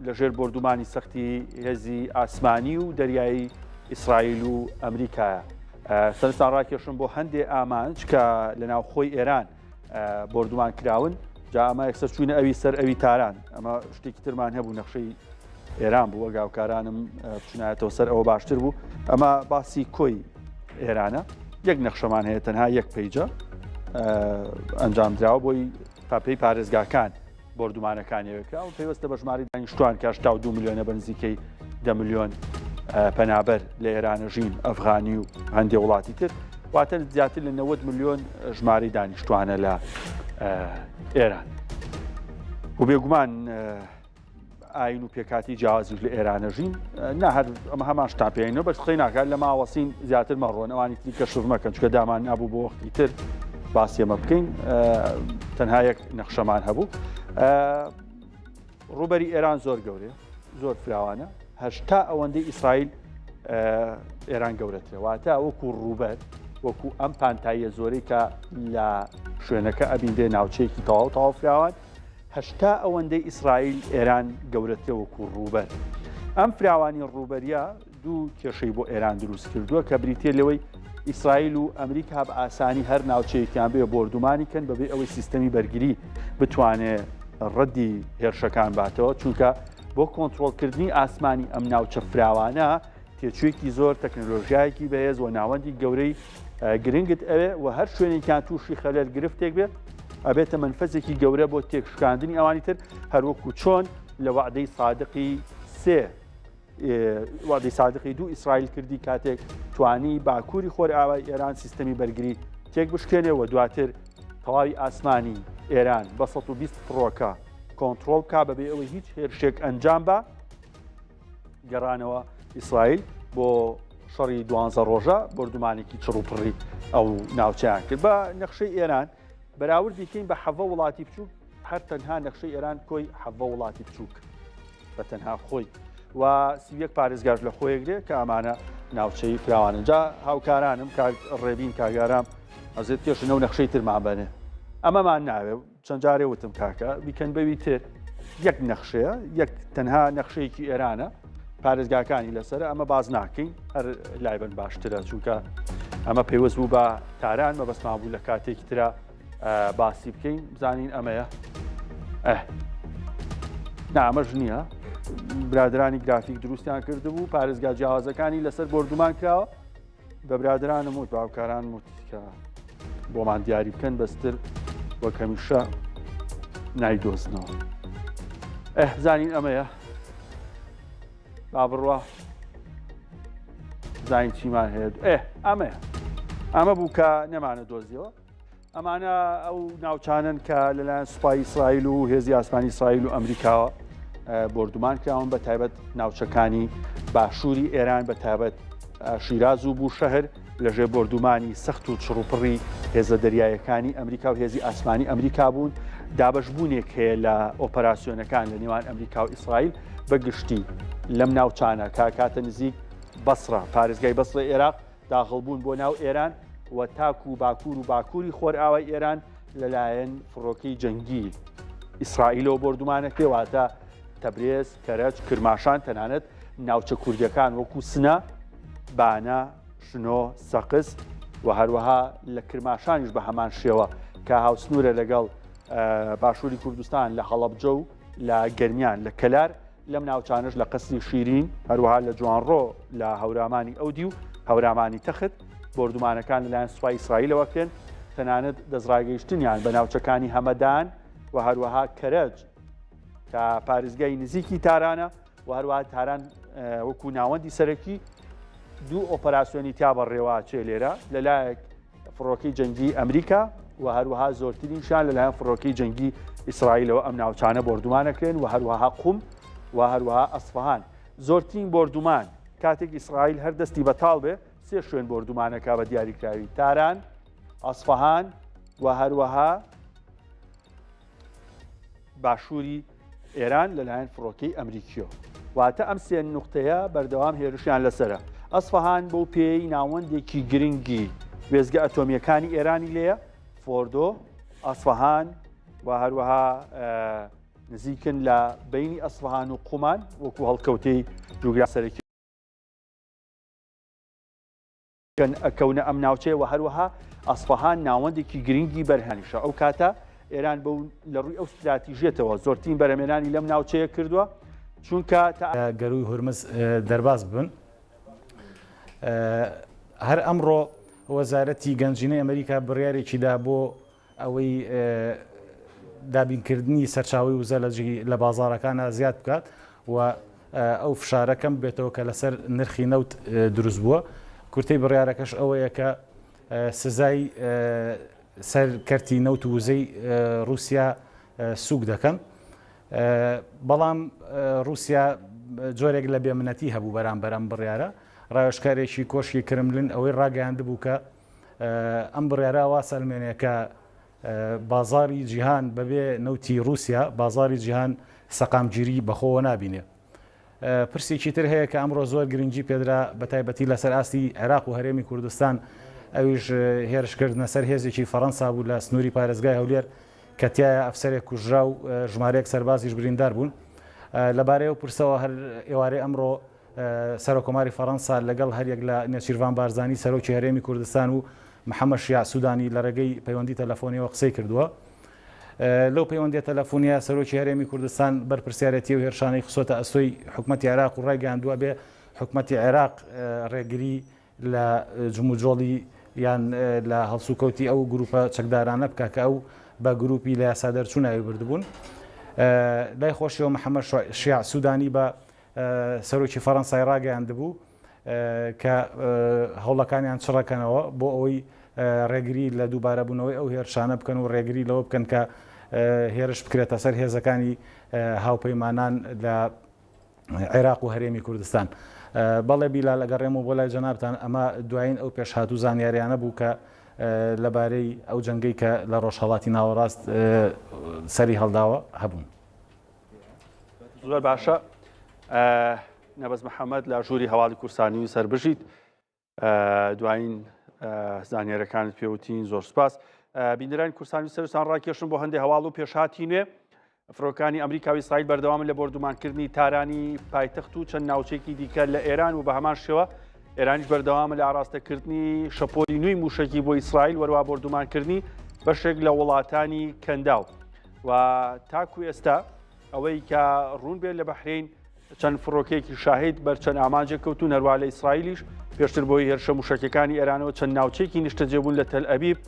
لەژێر بردومانی سەختی هێزی ئاسمانی و دەریایی ئیسرائیل و ئەمریکایە سەرنجتان ڕاکێشم بۆ هەندێک ئامانج کە لە ناوخۆی ئێران بردومان کراون جا ئەمە یەکسەر چوونە ئەوی سەر ئەوی تاران ئەمە شتێکی ترمان هەبوو نەخشەی ئێران بوو وەگاوکارانم بچونایەتەوە سەر ئەوە باشتر بوو ئەمە باسی کۆی ئێرانە یەک نەخشەمان هەیە تەنها یەک پەیجە ئەنجام دراوە بۆی تاپەی پارێزگاکان بردومانەکانیەوەکە و پێوەستە بە ژماری دانیشتوان کە 82 میلیۆنە بەنزیکەی 10 میلیۆن پەنابەر لە ئێرانە ژین ئەفغانی و هەندێک وڵاتی تر واتە زیاتر لە 90 میلیۆن ژماری دانیشتوانە لە ئێران و بێگومان ئاین و پێکاتی جیاوازی لە ئێرانە ژین نەهەر ئەمە هەمان شتان پێینەوە بەش خەی ناکات لە ماوەسین زیاتر مەڕۆن ئەوانی تری کەشف مەکەن چکە دامان نابوو بۆ وەختی تر باسی ئەمە بکەین تەنها یەک نەخشەمان هەبوو ڕوبەری ئێران زۆر گەورەیە زۆر فراوانە هەشتا ئەوەندەی ئیسرائیل ئێران گەورەترە واتە وەکو ڕوبەر وەکو ئەم پانتاییە زۆرەی کە لە شوێنەکە ئەبیندێ ناوچەیەکی تەواو فراوان هەشتا ئەوەندەی ئیسرائیل ئێران گەورەترە وەکو ڕوبەر ئەم فراوانی ڕوبەریە دوو کێشەی بۆ ئێران دروست کردووە کە بریتێ لەوەی ئیسرائیل و ئەمریکا بە ئاسانی هەر ناوچەیەکیان بێ بردومانی کەن بەبێ ئەوەی سیستەمی بەرگری بتوانێت ڕەدی هێرشەکان باتەوە چونکە بۆ کۆنتڕۆڵکردنی ئاسمانی ئەم ناوچە فراوانە تێچوویەکی زۆر تەکنۆلۆژیایەکی بەهێز و ناوەندی گەورەی گرنگت ئەوێ و هەر شوێنێکیان تووشی خەلەل گرفتێک بێت ئەبێتە منفەزێکی گەورە بۆ تێکشکاندنی ئەوانی تر هەروەکو چۆن لە وعدەی سادقی وعدەی سادقی 2 ئیسرائیل کردی کاتێک توانی باکووری خۆرئاوای ئێران سیستەمی بەرگری تێک بشکێنێ و دواتر تەواوی ئاسمانی ئێران بە 120 فڕۆکە کۆنتڕۆڵ کا بەبێ ئەوەی هیچ هێرشێک ئەنجام بە گەڕانەوە ئیسرائیل بۆ شەڕی 12 ڕۆژە بردومانێکی چڕوپڕی ئەو ناوچەیان کرد بە نەخشەی ئێران بەراوردی کەین بە 7 وڵاتی بچووک هەر تەنها نەخشەی ئێران کۆی 7 وڵاتی بچووک بە تەنها خۆی و سیویەک پارێزگار لە خۆیەکرێ کە ئەمانە ناوچەی فراوانجا هاوکارانم ڕێبین کاگارام ئەزێت پێشنە و نەخشەی ترمان بەنێ ئەمەمان ناوێ چەند جارێ وتم کاکە بیکەن بەوی تر یەک نەخشەیە یەک تەنها نەخشەیەکی ئێرانە پارێزگاکانی لەسەر ئەمە باز ناکەین هەر لایبن باشترە چونکە ئەمە پێوەست بوو بە تاران مەبەستمان بوو لە کاتێکی ترە باسی بکەین بزانین ئەمەیە ئەمەش نییە برادرانی گرافیک دروستیان کرده بوو پارێزگا جیاوازەکانی لەسەر بردومان کراوە بە برادرانم وت باوکاران وتکە بۆمان دیاری بکەن بەستر وەک هەمیشە نایدۆزنەوە زانین ئەمەیە با بڕوا زین چیمان هەیە ئەمەیە ئەمە بوو کە نەمانە دۆزیەوە ئەمانە ئەو ناوچانن کە لەلایەن سوپای ئیسرائیل و هێزی ئاسمانی ئیسرائیل و ئەمریکاوە بردومان کراون بە تایبەت ناوچەکانی باشووری ئێران بە تایبەت شیراز و بوو شەهر لەژێ بردومانی سەخت و چڕوپڕی هێزە دەریایەکانی ئەمریکا و هێزی ئاسمانی ئەمریکا بوون دابەشبوونێک هەیە لە ئۆپەراسیۆنەکان لە نێوان ئەمریکا و ئیسرائیل بەگشتی لەم ناوچانە کاتە نزیک بەسرە پارێزگای بەسرە عێراق داخڵبوون بۆ ناو ئێران و تاک و باکوور و باکووری خۆرئاوای ئێران لەلایەن فڕۆکەی جەنگی ئیسرائیلەوە بردومانە پێواتە تەبرێز کەرەج کرماشان تەنانەت ناوچە کوردیەکان وەکو سنە بانە شنۆ سەقس و هەروەها لە کرماشانیش بە هەمان شێوە کە هاوسنوورە لەگەڵ باشووری کوردستان لە هەڵەبجە و لە گەرمیان لە کەلار لەم ناوچانش لە قەسری شیرین هەروەها لە جوانڕۆ لە هەورامانی ئەودی و هەورامانی تەخت بردومانەکان لەلایەن سوپای ئیسرائیلەوە کرێن تەنانەت دەستڕاگەیشتنیان بە ناوچەکانی هەمەدان و هەروەها کەرەج کە پارێزگای نزیکی تارانە و هەروەها تاران وەکو ناوەندی سەرەکی دوو ئۆپەراسیۆنی تا بەڕێوەچێ لێرە لەلایەک فڕۆکەی جەنگی ئەمریکا و هەروەها زۆرترینشان لەلایەن فڕۆکەی جەنگی ئیسرائیلەوە ئەم ناوچانە بردومانەکرێن و هەروەها قوم و هەروەها ئەسفەهان زۆرترین بردومان کاتێک ئیسرائیل هەردەستی بەتاڵ بێ سێ شوێن بردومانەکە بە دیاریکراوی تاران ئەسفەهان و هەروەها باشووری ئێران لەلایەن فڕۆکەی ئەمریکیۆ واتە ئەم سێ نوختەیە بەردەوام هێرشیان لەسرە ئەسفەهان بەو پێی ناوەندێکی گرنگی وێزگە ئەتۆمیەکانی ئێرانی لێیە فۆردۆ ئەسفەهان و هەروەها نزیکن لە بینی ئەسفەهان و قومان وەکو هەڵکەوتەی جوگراسەرەکی ئەکەونە ئەم ناوچەیە و هەروەها ئەسفەهان ناوەندێکی گرنگی بەرهەنیشە ئەو کاتە ئێران بەو لە ڕووی ئەو استراتیژێتەوە زۆرترین بەرهەمێنانی لەم ناوچەیە کردووە چونکە گەروی هورمز دەرباز بن هەر ئەمڕۆ وەزارەتی گەنجینەی ئەمریکا بڕیارێکیدا بۆ ئەوەی دابینکردنی سەرچاوی وزە لە بازارەکانە زیاد بکات و ئەو فشارەکەم بێتەوە کە لەسەر نرخی نەوت دروست بووە کورتەی بڕیارەکەش ئەوەیە کە سزای سەرکەرتی نەوت و وزەی رووسیا سووک دەکەن بەڵام رووسیا جۆرێک لە بێمنەتی هەبوو بەرامبەر ئەم بڕیارە ڕاوێژکارێکی کۆشی کرملن ئەوەی ڕاگەیاندبوو کە ئەم بڕیارە وا سەلمێنێکە بازاری جیهان بەبێ نەوتی رووسیا بازاری جیهان سەقامگیری بەخۆوە نابینێ پرسێکی تر هەیە کە ئەمڕۆ زۆر گرنگی پێدرا بە تایبەتی لەسەر ئاستی عێراق و هەرێمی کوردستان ئەویش هێرشکردنە سەر هێزێکی فەڕەنسا بوو لە سنووری پارێزگای هەولێر کە تایە ئەفسەرێک کوژرا و ژمارەیەک سەربازیش بریندار بوون لەبارەی ئەو پرسەوە هەر ئێوارەی ئەمڕۆ سەرۆکۆماری فەڕەنسا لەگەڵ هەریەک لە نێچیروان بارزانی سەرۆکی هەرێمی کوردستان و محەممەد شیع سوودانی لە ڕێگەی پەیوەندی تەلەفۆنیەوە قسەی کردووە لەو پەیوەندی تەلەفۆنیە سەرۆکی هەرێمی کوردستان بەرپرسیارەتی و هێرشانەی خسۆتە ئەستۆی حکوومەتی عێراق و ڕایگەاندووە بێ حکوومەتی عێراق ڕێگری لە جموجۆڵی یان لە هەڵسوکەوتی ئەو گروپە چەکدارانە بکە کە ئەو بە گروپی لە یاسا دەرچووناوی بردبوون لای خۆشیەوە محەممەد شیع سوودانی بە سەرۆکی فەڕەنسای ڕاگەیاندبوو کە هەوڵەکانیان چڕەکەنەوە بۆ ئەوەی ڕێگری لە دووبارەبوونەوەی ئەو هێرشانە بکەن و ڕێگری لەوە بکەن کە هێرش بکرێتە سەر هێزەکانی هاوپەیمانان لە عێراق و هەرێمی کوردستان بەڵێ بیلا لەگەڕێم و بۆ لای جەنابتان ئەمە دوایین ئەو پێشهاتوو زانیاریانە بوو کە لەبارەی ئەو جەنگەی کە لە ڕۆژهەڵاتی ناوەڕاست سەری هەڵداوە هەبوون زۆر باشە نەبەز محەممەد لە ژووری هەواڵی کورسانی سەربژیت دوایین زانیارەکانت پێوتین زۆر سپاس بینەرانی کورسانی سەرستان ڕاکێشن بۆ هەندێک هەواڵ و پێشهاتی نوێ فڕۆکانی ئەمریکاوی ئیسرائیل بەردەوامن لە بردومانکردنی تارانی پایتەخت و چەند ناوچێکی دیکە لە ئێران و بە هەمان شێوە ئێرانیش بەردەوامە لە ئاراستەکردنی شەپۆلی نوێی موشکی بۆ ئیسرائیل وەروە بردومانکردنی بەشێک لە وڵاتانی کەنداو و تاکو ئێستا ئەوەی کە ڕوون بێت لە بەحرین چەند فڕۆکەیەکی شاهید بەر چەند ئامانجێک کەوتون هەروە لە ئیسرائیلیش پێشتر بۆی هێرشە موشکەکانی ئێرانەوە چەند ناوچەیەکی نیشتەجێبوون لە تەل ئەبیب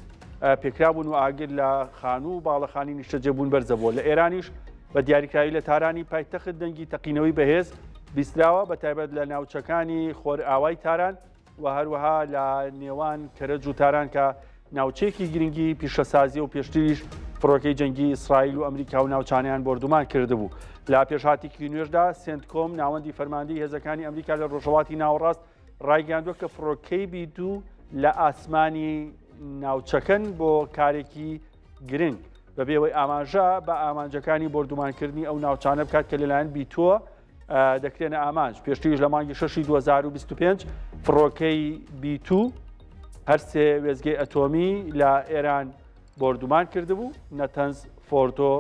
پێکرابوون و ئاگر لە خانوو و باڵەخانی نیشتەجێبوون بەرزەبووە لە ئێرانیش بە دیاریکراوی لە تارانی پایتەخت دەنگی تەقینەوەی بەهێز بیستراوە بە تایبەت لە ناوچەکانی خۆر ئاوای تاران و هەروەها لە نێوان کەرەج و تاران کە ناوچەیەکی گرنگی پیشەسازی و پێشتریش فڕۆکەی جەنگی ئیسرائیل و ئەمریکا و ناوچانیان بردومان کردبوو. لا پێشهاتێکی نوێژدا سنتکۆم ناوەندی فەرماندەی هێزەکانی ئەمریکا لە ڕۆژهەڵاتی ناوەڕاست ڕایگەاندووە کە فڕۆکەی بیدوو لە ئاسمانی ناوچەکەن بۆ کارێکی گرنگ بەبێەوەی ئاماژە بە ئامانجەکانی بردومانکردنی ئەو ناوچانە بکات کە لەلایەن بیتووە دەکرێنە ئامانج. پێشتریش لە مانگی 6 2025 فڕۆکەی بیتوو هەرسێ وێزگەی ئەتۆمی لە ئێران بردومان کردبوو نەتەنز فۆرتۆ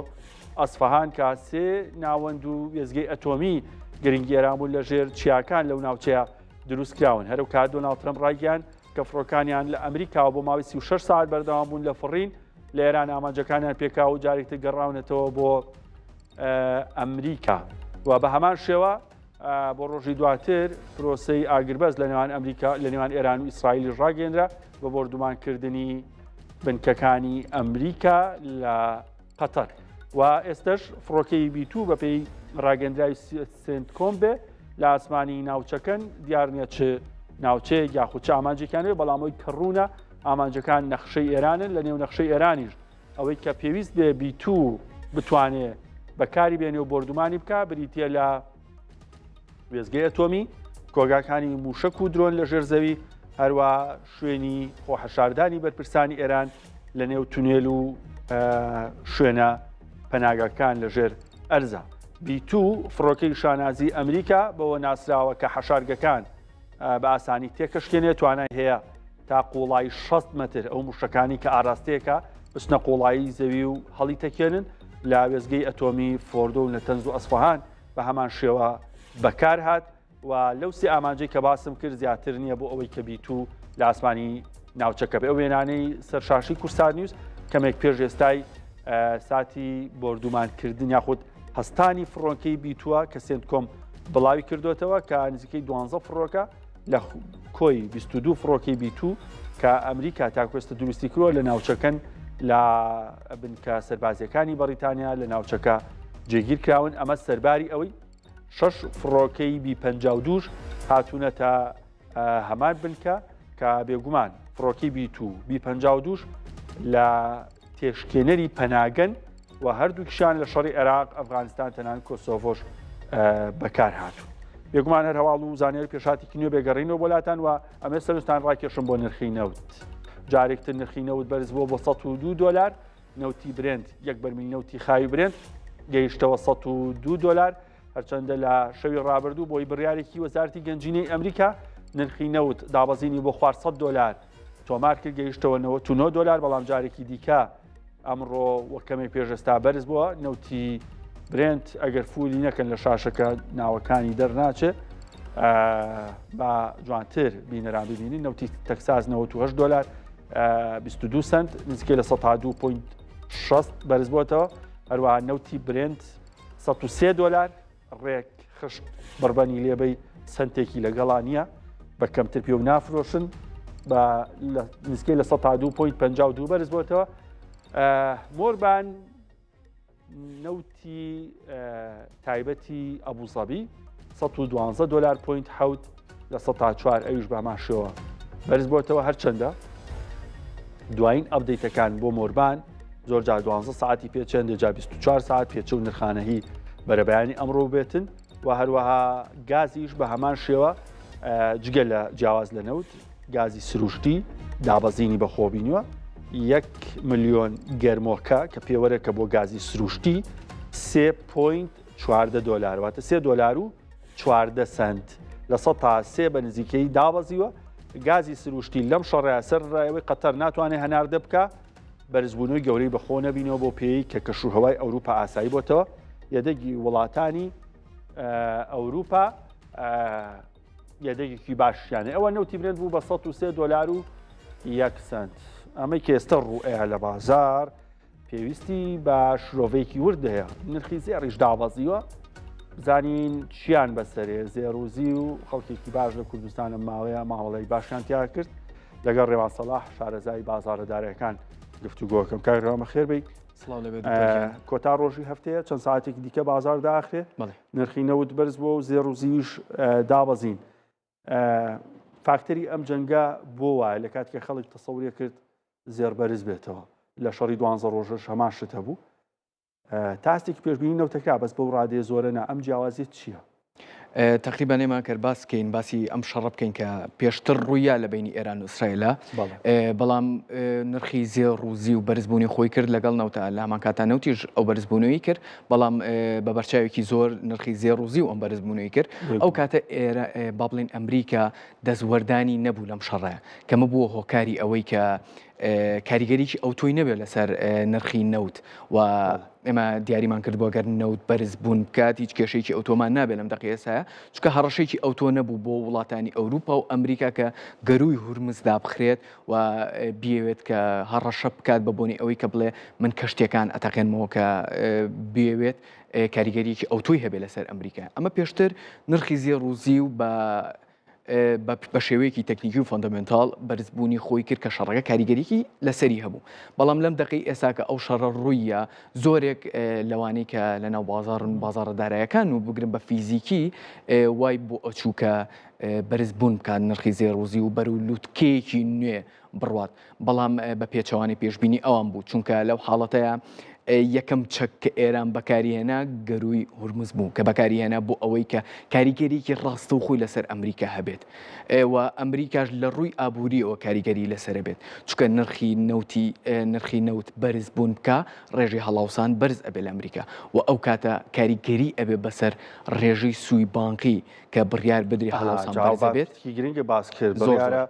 ئەسفەهان کاسێ ناوەند و وێزگەی ئەتۆمی گرنگی ئێران بوون لە ژێر چیاکان لەو ناوچەیە دروستکراون. هەرو کات دۆناڵد ترەمپ ڕایگەیاند کە فڕۆکانیان لە ئەمریکا بۆ ماوەی 36 ساعت بەردەوام بوون لە فڕین لە ئێران ئامانجەکانیان پێکاو و جارێکتر گەڕاونەتەوە بۆ ئەمریکا و بە هەمان شێوە بۆ ڕۆژی دواتر پرۆسەی ئاگربەز لە نێوان ئەمریکا لە نێوان ئێران و ئیسرائیلی ڕاگەیەنرا بە بردومانکردنی بنکەکانی ئەمریکا لە قەتەر و ئێستش فڕۆکەی بیتوو بە پێی ڕاگەندراوی سنتکۆم بێ لە ئاسمانی ناوچەکەن دیار نییە چ ناوچەیە یاخود چه ئامانجێکیانوێ بەڵامەوەی کڕوونە ئامانجەکان نەخشەی ئێرانن لە نێو نەخشەی ئێرانیش ئەوەی کە پێویست بێ بیتوو بتوانێت بەکاری بێنێ و بردومانی بکە بریتە لە وێزگەی ئەتۆمی کۆگاکانی موشک و درۆن لە ژێرزەوی هەروە شوێنی خۆحەشاردانی بەرپرسانی ئێران لە نێو تونێل و شوێنە پەناگەکان لە ژێر ئەرزە. بیتوو فڕۆکەی شانازی ئەمریکا بەوە ناسراوە کە حەشارگەکان بە ئاسانی تێکەشکێنێت توانای هەیە تا قوڵایی 6 متر ئەو موشەکانی کە ئاراستەیەەکە بچنە قوڵایی زەوی و هەڵی تەکێنن لە وێزگەی ئەتۆمی فۆردۆ و نەتەنز و ئەسفەهان بە هەمان شێوە بەکار هات و لەو سێ ئامانجەی کە باسم کرد زیاتر نییە بۆ ئەوەی کە بیتوو لە ئاسمانی ناوچەکە بێ. ئەو وێنانەی سەرشاشی کورسان نیوز کەمێک پێش ئێستای ساتی بردومانکردن یاخود هەستانی فڕۆکەی بیتووە کە سنتکۆم بڵاوی کردوێتەوە کە نزیکەی 12 فڕۆکە لە کۆی 22 فڕۆکەی بیتوو کە ئەمریکا تاکوێستە دروستی کردووە لە ناوچەکەن لە بنکە سەربازیەکانی بەریتانیا لە ناوچەکە جێگیر کراون. ئەمە سەرباری ئەوەی 6 فڕۆکەی B52 هاتوونەتە هەمان بنکە کە بێگومان فڕۆکەی بیتوو B52 لە تێشکێنەری پەناگەن و هەردووکیشان لە شەڕی عێراق ئەفغانستان تەنان کۆسۆڤۆش بەکار هاتوون. بێگومان هەر هەواڵ و زانیاری پێشاتێکی نوێ بێگەڕینەوە بۆلاتان و ئەمە سەرستان ڕاکێشم بۆ نرخی نەوت. جارێکتر نرخی نەوت بەرز بووە بۆ $102 نەوتی برند یەک بەرمیل نەوتی خاوی برند گەیشتەوە $102 هەرچەندە لە شەوی ڕابردوو بۆی بڕیارێکی وەزارەتی گەنجینەی ئەمریکا نرخی نەوت دابەزینی بۆ خوارد $100 تۆمار کرد گەیشتەوە $99 بەڵام جارێکی دیکە ئەمڕۆ وەکەمەی پێشەستا بەرز بووە نەوتی برند ئەگەر فولی نەکەن لە شاشەکە ناوەکانی دەرناچێت بە جوانتر بینەران ببینین نەوتی تەکساس $98 22 سنت نزیکەی لە 102.6 بەرز بووەتەوە. هەروەها نەوتی برند $103 ڕێک خشت بڕبەنی لێبەی سنتێکی لەگەڵا نییە بە کەمتر پێ و نافرۆشن بە نزیکەی لە 102.52 بەرز بووەتەوە. مۆربان نەوتی تایبەتی ئەبوزەبی $112.7 لە 104 ئەویش بە ماشەوە بەرز بووەتەوە هەرچەندە دوایین ئەپدەیتەکان بۆ مۆربان زۆر جار 12 ساعتی پێچەندە جا 24 ساعت پێچە و نرخانەهی بەرەبەیانی ئەمڕۆ بێتن و هەروەها گازیش بە هەمان شێوە جگە لە جیاواز لە نەوت گازی سروشتی دابەزینی بە خۆبینیوە 1 ملیۆن گەرمۆکە کە پێوەرەکە بۆ گازی سروشتی $3.14 واتە $3.14 لە 100 تا 3 بە نزیکەی دابەزیوە. گازی سروشتی لەم شەڕەیە سەر ڕایەوەی قەتەر ناتوانێت هەناردە بکە بەرزبوونەوەی گەورەی بەخۆ نەبینەوە بۆ پێی کە کەشوهەوای ئەوروپا ئاسایی بۆتەوە یەدەگی وڵاتانی ئەوروپا یادێکی باشیانە ئەوە نەوتی برێت بوو بە 103 دلار و 1 سنت ئەمەی کە ئێستا ڕوئەیە لە بازار پێویستی بە شرۆڤێکی ورد هەیە نرخی زێڕیش دابەزیوە بزانین چیان بەسەرێ زێڕوزی و خەڵکێکی باش لە کوردستانە ماوەیە ماوەڵی باشیان تیا کرد لەگەڵ ڕێوان سەلاح شارەزای بازارەدارەکان گفتوگۆکەم کار ڕێوەمە خێر بیت کۆتا ڕۆژی هەفتەیە چەند ساعتێکی دیکە بازار داخرێ نرخی نەوت بەرز بۆ و زێڕوزیش دابەزین فاکتەری ئەم جەنگە بۆ وایە لە کاتێک خەڵک تەسەوری کرد زێڕبەرز بێتەوە لە شەڕی 12 ڕۆژەش هەمان شت هەبوو تاستێکی پێشبینی نەوتەکرا بەس بەو ڕادێ زۆرەنا ئەم جیاوازیت چییە؟ تقریبا ئێمە کرد باسکەین باسی ئەم شەڕە بکەین کە پێشتر ڕوویە لە بینی ئێران و ئیسرائیلە بەڵام نرخی زێڕوزی و بەرزبوونی خۆی کرد لەگەڵ نەوتە لە هەمان کاتا نەوتیش ئەو بەرزبوونەوەی کرد بەڵام بە بەرچاوێکی زۆر نرخی زێڕوزی و ئەم بەرزبوونەوەی کرد ئەو کاتە با بڵێن ئەمریکا دەستوەردانی نەبوو لەم شەڕەیە کەمە بووە هۆکاری ئەوەی کە کاریگەریکی ئەو تۆی نەبێت لەسەر نرخی نەوت و ئێمە دیاریمان کرد بۆ گەر نەوت بەرز بوون بکات هیچ کێشەیەکی ئۆتۆمان نابێت لەم دەقیەسایە چونکە هەڕەشێکی ئەوتۆ نەبوو بۆ وڵاتانی ئەوروپا و ئەمریکا کە گەروی هورمزدا بخرێت و بیەوێت کە هەڕەشە بکات بە بۆنی ئەوەی کە بڵێ من کەشتێکان ئەتەقێنمەوە کە بیەوێت کاریگەریەکی ئەوتۆی هەبێت لەسەر ئەمریکا ئەمە پێشتر نرخی زێڕوزی و بە شێوەیەکی تەکنیکی و فەندەمنتال بەرزبوونی خۆی کرد کە شەڕەکە کاریگەریکی لەسەری هەبوو بەڵام لەم دقی ئێستا کە ئەو شەڕە ڕوویە زۆرێک لەوانەی کە لەناو بازارەدارایەکان و بگرن بە فیزیکی وای بۆ ئەچووکە بەرزبوون بکات نرخی زێڕوزی و بەرەو لووتکەیەکی نوێ بڕوات بەڵام بە پێچەوانی پێشبینی ئەوان بوو چونکە لەو حاڵەتەیە یەکەم چەک کە ئێران بەکاریهێنا گەروی هورمز بوو کە بەکاریهێنا بۆ ئەوەی کە کاریگەریکی ڕاستە و خۆی لەسەر ئەمریکا هەبێت و ئەمریکاش لە ڕووی ئابووریەوە کاریگەری لەسەر بێت چونکە نرخی نەوت بەرز بوون بکە ڕێژی هەڵاوسان بەرز ئەبێت لە ئەمریکا و ئەو کاتە کاریگەری ئەبێ بەسەر ڕێژەی سووی بانقی کە بڕیار بدری هەڵاوسان بەرز بێت گرنگە باس کرد بڕیارە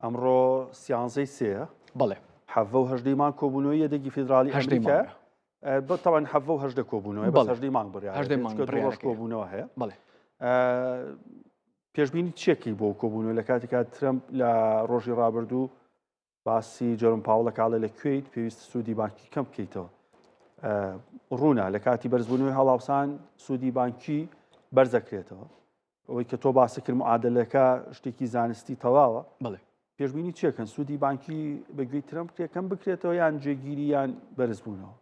ئەمڕۆ سیانزەی سێە بەڵێ حەڤە و هەژدەی کۆبوونەوەی یەدەگی فیدرالی ئەمریکا بەتەوان حەڤە و هەژدە کۆبوونەوە بە هەژدەی مانگ بڕیار کۆبوونەوە هەیە پێشبینی چێکی بۆ کۆبوونەوە لە کاتێکا ترەمپ لە ڕۆژی ڕابردوو باسی جەرم پاوڵە کاڵە لە کوێیت پێویست سوودی بانکی کەم بکەیتەوە ڕوونا لە کاتی بەرزبوونەوەی هەڵاوسان سوودی بانکی بەرزەکرێتەوە ئەوەی کە تۆ باسی کرد معادلەکە شتێکی زانستی تەواوە بڵێ پێشبینی چێکن سوودی بانکی بەگوێی ترەمپ کەم بکرێتەوە یان جێگیری یان بەرزبوونەوە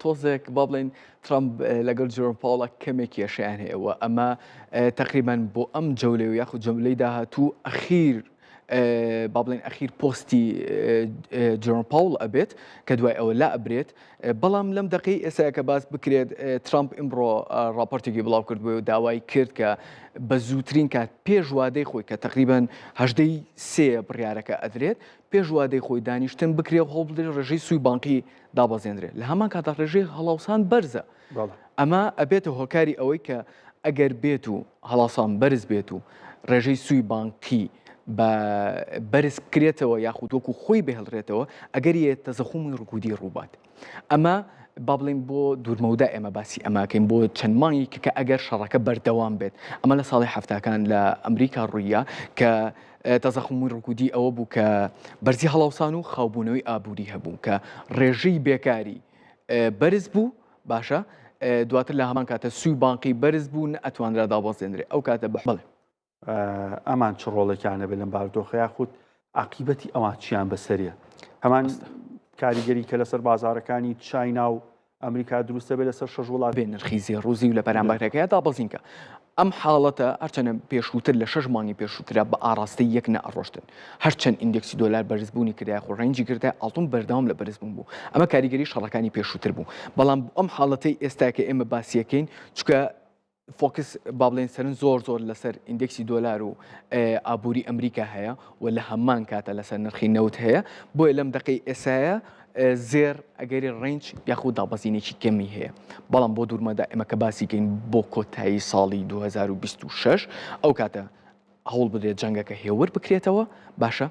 تۆزێک با بڵێن ترامپ لەگەڵ جۆرم پاوڵە کەمێکی یەشیان هەیەەوە ئەمە تقریبان بۆ ئەم جەولێ و یاخود جەملەی داهاتوو ئەخیر با بڵێن ئەخیر پۆستی جۆرم پاوڵ ئەبێت کە دوای ئەوە لا ئەبرێت بەڵام لەم دقی ئێستا کە باس بکرێت ترامپ ئیمڕۆ راپۆرتێکی بڵاو کردبووە و داوای کرد کە بە زووترین کات پێش وادەی خۆی کە تقریبان هەژدەی سێ بڕیارەکە ئەدرێت پێش وادەی خۆی دانیشتن بکرێ هەڵ بدرێت ڕێژەی سووی بانقی دابەزێنرێت لە هەمان کاتا ڕێژەی هەڵاوسان بەرزە ئەمە ئەبێتە هۆکاری ئەوەی کە ئەگەر بێت و هەڵاوسان بەرز بێت و ڕێژەی سووی بانقی بەرز بکرێتەوە یاخود وەکو خۆی بهێڵرێتەوە ئەگەر تەزەخومی ڕکودی ڕووبات ئەمە با بڵێن بۆ دوورمەودا ئێمە باسی ئەماکەین بۆ چەند مانگی کە ئەگەر شەڕەکە بەردەوام بێت ئەمە لە ساڵی هەفتاکان لە ئەمریکا ڕوویە کە تەزەخومی ڕکودی ئەوە بوو کە بەرزی هەڵاوسان و خاوبوونەوەی ئابووری هەبوو کە ڕێژەی بێکاری بەرز بوو باشە دواتر لە هەمان کاتە سووی بانقی بەرز بوون ئەتوانرا دابەزێنرێت ئەو کاتە بەڵێ ئەمان چ ڕۆڵێکیانە بێت لەم باردۆخە یاخود عاقیبەتی ئەوان چیان بەسەریە هەمان کاریگەری کە لەسەر بازارەکانی چاینا و ئەمریکا دروستە بێت لەسەر شەژ وڵات بێ نرخی زێڕوزی و لە بەرامبەرەکەیە دابەزینکە ئەم حاڵەتە هەرچەنە پێشووتر لە 6 مانگی پێشووترە بە ئاراستی یەک نەئەڕۆشتن هەرچەند ئیندێکسی دۆلار بەرزبوونی کردای خۆ ڕەنجی کردای ئاڵتون بەردەوام لە بەرزبوون بوو ئەمە کاریگەری شەڕەکانی پێشووتر بوو بەڵام ئەم حاڵەتەی ئێستا کە ئێمە باسیەکەین چونکە فۆکس با بڵێن سەرن زۆر لەسەر ئیندێکسی دۆلار و ئابووری ئەمریکا هەیە و لە هەمان کاتە لەسەر نرخی نەوت هەیە بۆیە لەم دقی ئێسایە زێر ئەگەری ڕێنج یاخود دابەزینێکی کەمی هەیە بەڵام بۆ دوورمەدا ئێمە کە باسیکەین بۆ کۆتایی ساڵی 2026 ئەو کاتە هەوڵ بدرێت جەنگەکە هێور بکرێتەوە باشە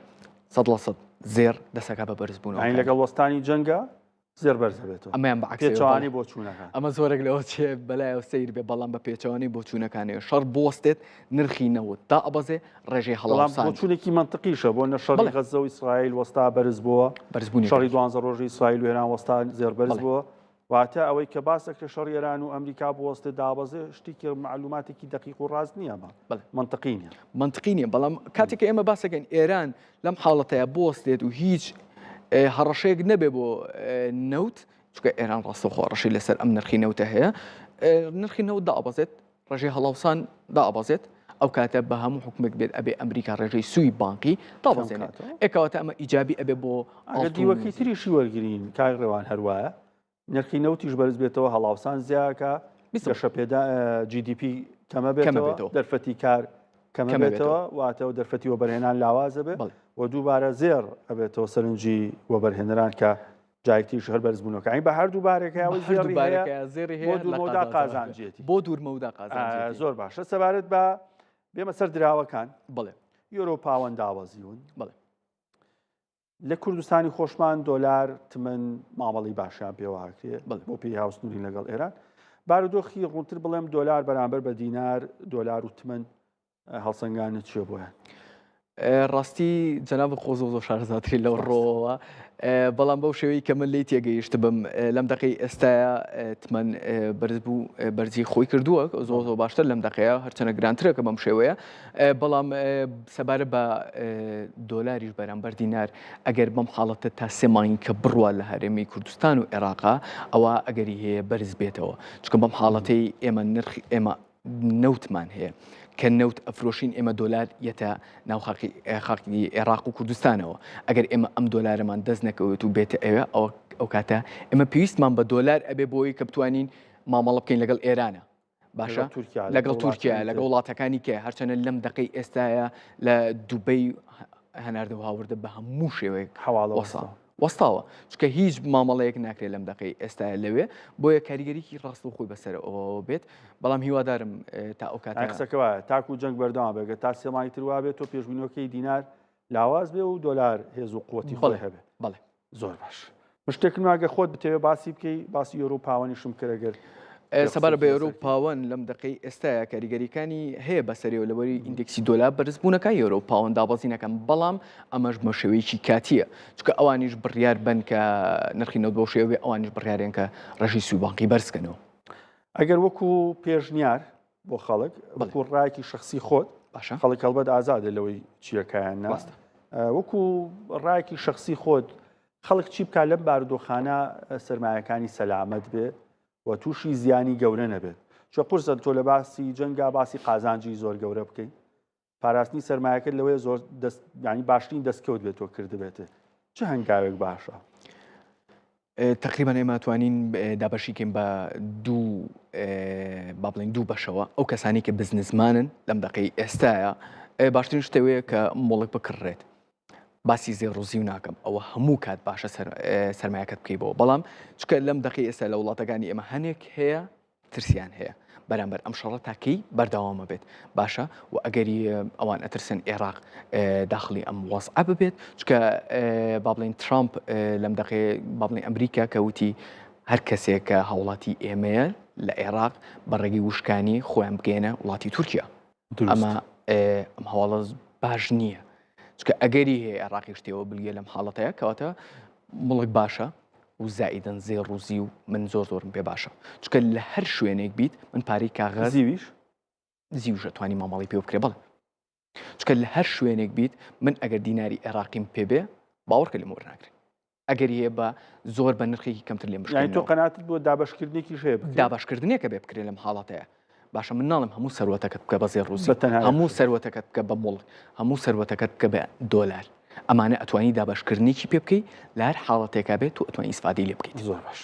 100% زێر دەسەکە بە بەرزبوون لەگەڵ وەستانی جەنگە زێر بەرز دەبێتەوە ئەمەیان بەعکسێ پێچوانی بۆ چوونەکان ئەمە زۆرێک لەوە چێ بەلایەوە سیر بێ بەڵام بە پێچوانی بۆ چوونەکانی شەڕ بۆستێت نرخی نەوت تا ئەبەزێ ڕێژەی بەڵام هەڵامسان بۆ چوونێکی منطقیشە بۆ نەشەڕی بەڵێ. غەزە و ئیسرائیل وەستا بەرز بووە بەرزبوونی شەڕی 12 ڕۆژی ئیسرائیل و ئێران وەستا زێر بەرز بەڵێ. بووە واتە ئەوەی کە باسەکە شەڕی ئێران و ئەمریکا بوەستێ دابەزێ شتێکی معلوماتێکی دقیق و ڕاست نییە بەڵێ. منطقی نیە منطقی نیە بەڵام کاتێککە ئێمە باسەکەین ئێران لەم حاڵەتەیە بۆستێت و هیچ هەڕەشەیەک نەبێ بۆ نەوت چکە ئێران ڕاستەخۆ ڕەشی لەسەر ئەم نرخی نەوتە هەیە نرخی نەوت دابەزێت ڕێژەی هەڵاوسان دابەزێت ئەو کاتە بە هەموو حکومێک بێت ئەبێ ئەمریکا ڕێژەی سووی بانکی دابەزێنێت ئێکەواتە ئەمە ئیجابی ئەبێ بۆ دیوەکەی تریشی وەرگین کای ڕێوان هەروایە نرخی نەوتیش بەرز بێتەوە هەڵاوسان زیاکە گەشە پێدا GDP کەمە بێتەوە دەرفەتی کار کەمە بێتەوە واتەوە دەرفەتی وەبەرهێنان لاوازە بێت و دووبارە زێر ئەبێتەوە سەرنجی وەبەرهێنەران کە جایکتیش هەر بەرزبوونەکەی بە هەردوو بارێکەوەی زێری بۆ دوورمەودا قازانجێتی بۆ دوورمەودا قازان زۆر باشە سەبارەت بە بێمە سەر دراوەکان بڵێ یۆرۆ پاوەند داوازیون بڵێ لە کوردستانی خۆشمان دۆلار تمن مامەڵی باشیان پێواکرێ بۆ پێی هاوسنووری لەگەڵ ئێران بارودۆخی ڕوونتر بڵێم دۆلار بەرامبەر بە دینار دۆلار و تمن هەڵسەنگانت چێ بۆیان ڕاستی جەناب خۆزۆ زۆر شارزاتری لەو ڕۆوە بەڵام بەو شێوەی کە من لی تێگەیشت بم لەم دقی ئێستاە تمەن بەرز بوو بەرزی خۆی کردووە زۆر زۆر باشتر لەم دقەیە هەرچەنە گرانترەکە بەم شێوەیە بەڵام سەبارە بە دۆلاریش بەرامبەر دینار ئەگەر بەم حاڵەتە تا سێمانی کە بڕوە لە هەرێمی کوردستان و عێراقا ئەوە ئەگەری هەیە بەرز بێتەوە چکە بەم حاڵەتەی ئێمە نرخی ئێمە نەوتمان هەیە کە نەوت ئەفرۆشین ئێمە دۆلار یەتە ناو خاکی عێراق و کوردستانەوە ئەگەر ئێمە ئەم دۆلارەمان دەست نەکەوێت و بێتە ئێوە ئەو کاتە ئێمە پێویستمان بە دۆلار ئەبێ بۆی کە بتوانین مامەڵە بکەین لەگەڵ ئێرانە باشە لەگەڵ تورکیا لەگەڵ وڵاتەکانی کێ هەرچەنە لەم دقی ئێستاە لە دووبەی هەناردە هاوردە بە هەموو شێوەیە حواڵەوەسا وەستاوە چکە هیچ مامەڵەیەک ناکرێت لەم دقی ئێستا لەوێ بۆیە کاریگەریکی ڕاست و خۆی بەسەر ئەوە بێت بەڵام هیوادارم تا ئەو کاتەکەوە تاکو جەنگ بەردەوام بێت تا سێمای تروا بێت تۆ پێشبینەوەکەی دینار لاواز بێ و دۆلار هێز و قوتی خۆی هەبێ بەڵێ زۆر باش شتێکم واگە خۆت بتەوێ باسی بکەی باسی یۆرۆ پاوەنیشم کەرەگەر سەبارە بە ئەوروپاوەن لەم دقی ئێستاە کاریگەریەکانی هەیە بەسەریەوە لەوەری ئیندێکسی دۆلار بەرزبوونەکە یۆرۆ پاوەن دابەزینەکەم بەڵام ئەمەش بە شێوەیەکی کاتیە چکە ئەوانیش بڕیار بن کە نرخی نەوت بۆ شێوێ ئەوانیش بڕیارێن کە ڕەشی سوبانقی بەرزکەنەوە ئەگەر وەکو پێشنیار بۆ خەڵک وەکو ڕایەکی شخصی خۆت باشە خەڵک هەڵبەت ئازادە لەوەی چیەکەیان ناستە وەکو ڕایەکی شخصی خۆت خەڵک چی بکات لەم بارودۆخانە سەرمایەکانی سەلامەت بێ و تووشی زیانی گەورە نەبێت چۆ قورسە تۆ لە باسی جەنگا باسی قازانجی زۆر گەورە بکەین پاراستنی سەرمایەکەت لەوەیە زۆر ینی باشترین دەستکەوت بێت تۆ کردبێتێ چه هەنگاوێک باشە تقریبا ئێمە توانین دابەشیکەین بە دوو با بڵین دوو بەشەوە ئەو کەسانی کە بزنسمانن لەم دقی ئێستاە باشترین شتەوەیە کە مۆڵک بکڕێت باسی زێڕوزی و ناکەم ئەوە هەموو کات باشە سەرمایەکەت بکەیتەوە بەڵام چکە لەم دقی ئێستا لە وڵاتەکانی ئێمە هەنێک هەیە ترسیان هەیە بەرامبەر ئەم شەڕە تاکەی بەردەوامە بێت باشە و ئەگەری ئەوان ئەترسن عێراق داخلی ئەم وەزعە ببێت چکە با بڵین ترامپ لەم دقی با بڵین ئەمریکا کەوتی هەر کەسێک کە هاوڵاتی ئێمەیە لە عێراق بەڕێگەی وشکانی خۆیان بگەێنە وڵاتی تورکیا ئەمە ئەم هەواڵە باش نییە چکە ئەگەری هەیە عێراقی شتێەوە بلگێ لەم حاڵەتەیە کەواتە مڵک باشە و زائیدەن زێڕوزی و من زۆر زۆرم پێ باشە چکە لە هەر شوێنێک بیت من پارەی کاغەز زیویش توانی مامەڵی پێ بکرێ بڵێ چکە لە هەر شوێنێک بیت من ئەگەر دیناری عێراقیم پێبێ باوەڕکە لێم وەرناگرێت ئەگەری هەیە بە زۆر بە نرخێکی کەمتر لێم بشکێنەوە تۆ قەناتت بۆ دابەشکردنێکی شێ دابەشکردنێکە بێ بکرێت لەم حاڵەتەیە باشە من ناڵم هەموو سەروەتەکەت بکە بە زێڕوزی هەموو سەروەتەکەت بکە بە مڵک هەموو سەروەتەکەت بکە بە دۆلار ئەمانە ئەتوانی دابەشکردنێکی پێ بکەی لە هەر حاڵەتێکا بێت و ئەتوانی ئیسفادەی لێ بکەیت زۆر باش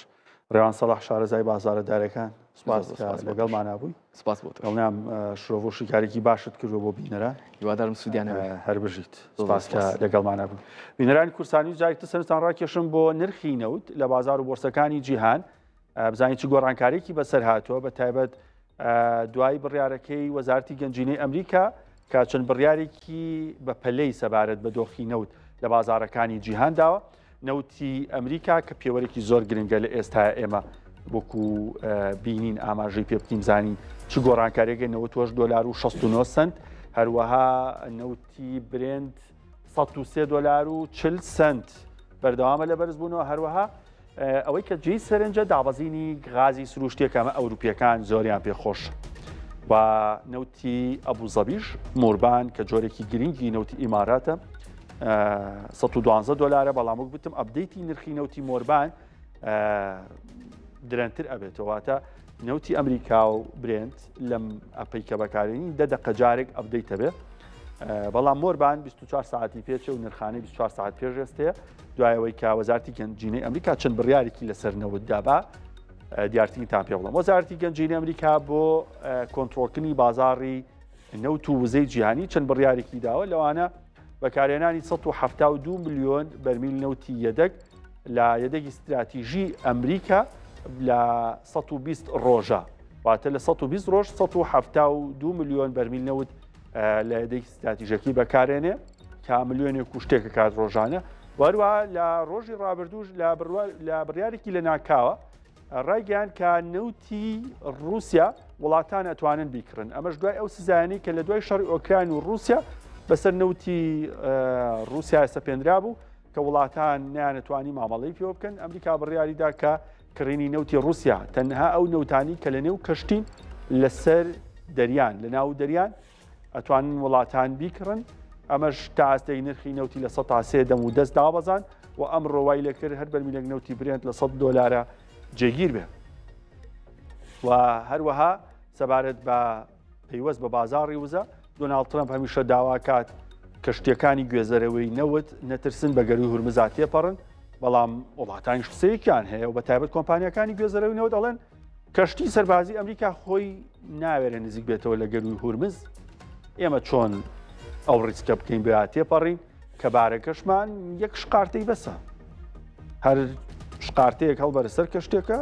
ڕێوان سەڵاح شارەزای بازارەدارەکان سپاس لەگەڵمان بووی سپاس بۆ دڵنیام شرۆڤ و شیکارێکی باشت کردووە بۆ بینەرە هیوادارم سوودیانە هەر بژیت سپاس کە لەگەڵمانە بوو بینەرانی کورسانی جایکتە سەرتان ڕاکێشم بۆ نرخی نەوت لە بازار و بۆرسەکانی جیهان بزانیت چ گۆڕانکاریکی بەسەر هاتووە بە تایبەت دوای بڕیارەکەی وەزارەتی گەنجینەی ئەمریکا کە چەند بڕیارێکی بە پەلەی سەبارەت بە دۆخی نەوت لە بازارەکانی جیهان داوە نەوتی ئەمریکا کە پێوەرێکی زۆر گرنگە لە ئێستا ئێمە وەکو بینین ئاماژەی پێ بکەین زانین چ گۆڕانکاریەکە $90.69 هەروەها نەوتی برند $103.40 بەردەوامە لە بەرزبوونەوە هەروەها ئەوەی کە جێی سەرنجە دابەزینی غازی سروشتیەکەمە ئەوروپیەکان زۆریان پێخۆش و نەوتی ئەبوزەبیش موربان کە جۆرێکی گرنگی نەوتی ئیماراتە $112 بەڵام وەک بتم ئەپدەیتی نرخی نەوتی مۆربان درەنتر ئەبێتەوەواتە نەوتی ئەمریکا و برند لەم ئەپەی کە بەکارێنی 10 دقە جارێک ئەپدەیتە بێ بەڵام مۆربان 24 ساعتی پێچە و نرخانەی 24 ساعت پێشێستەیە دوایەوەی کە وەزارەتی گەنجینەی ئەمریکا چەند بڕیارێکی لەسەر نەوتدا بە دیارتنیتان پێ بڵم وەزارەتی گەنجینەی ئەمریکا بۆ کۆنتڕۆلکردنی بازاڕی نەوت و وزەی جیهانی چەند بڕیارێکی داوە لەوانە بەکارهێنانی 172 ملیۆن بەرمیل نەوتی یەدەک لە یەدەکی استراتیژی ئەمریکا لە 120 ڕۆژە واتە لە 120 ڕۆژ 172 ملیۆن بەرمیل نەوت لە یەدەکی استراتیژەکەی بەکارێنێ کە ملیۆنێک و شتێکە کات ڕۆژانە وەروە لە ڕۆژی ڕابردووش لە بڕیارێکی لە ناکاوە ڕایگەیان کە نەوتی رووسیا وڵاتان ئەتوانن بیکڕن ئەمەش دوای ئەو سزایانی کە لە دوای شەڕی ئۆکراین و رووسیا بەسەر نەوتی رووسیا سەپێنرا بوو کە وڵاتان نیانەتوانی مامەڵەی پێوە بکەن ئەمریکا بڕیاریدا کە کڕینی نەوتی رووسیا تەنها ئەو نەوتانی کە لە نێو کەشتین لەسەر دەریان لە ناو دەریان ئەتوانن وڵاتان بیکڕن ئەمەش تا ئاستەی نرخی نەوتی لە 100 دەم و دەست دابەزان و ئەم ڕۆوای لەکرد هەر بەرمیلێک نەوتی برێنت لە $100 جێگیر بێ و هەروەها سەبارەت بە پەیوەست بە بازاڕی وزە دۆناڵد ترەمپ هەمیشە داواکات کەشتیەکانی گوێزەرەوەی نەوت نەترسن بە گەروی هورمزا تێپەڕن بەڵام وڵاتانی قسەیەکیان هەیە و بە تایبەت کۆمپانیەکانی گوێزەرەوەی نەوت دەڵێن کەشتی سەربازی ئەمریکا خۆی ناوێرە نزیک بێتەوە لە گەروی هورمز ئێمە چۆن ئەو ڕیسکە بکەین بە تێپەڕین کە بارەکەشمان یەک شقارتەی بەسە هەر شقارتەیەک هەڵبەرە سەر کەشتێکە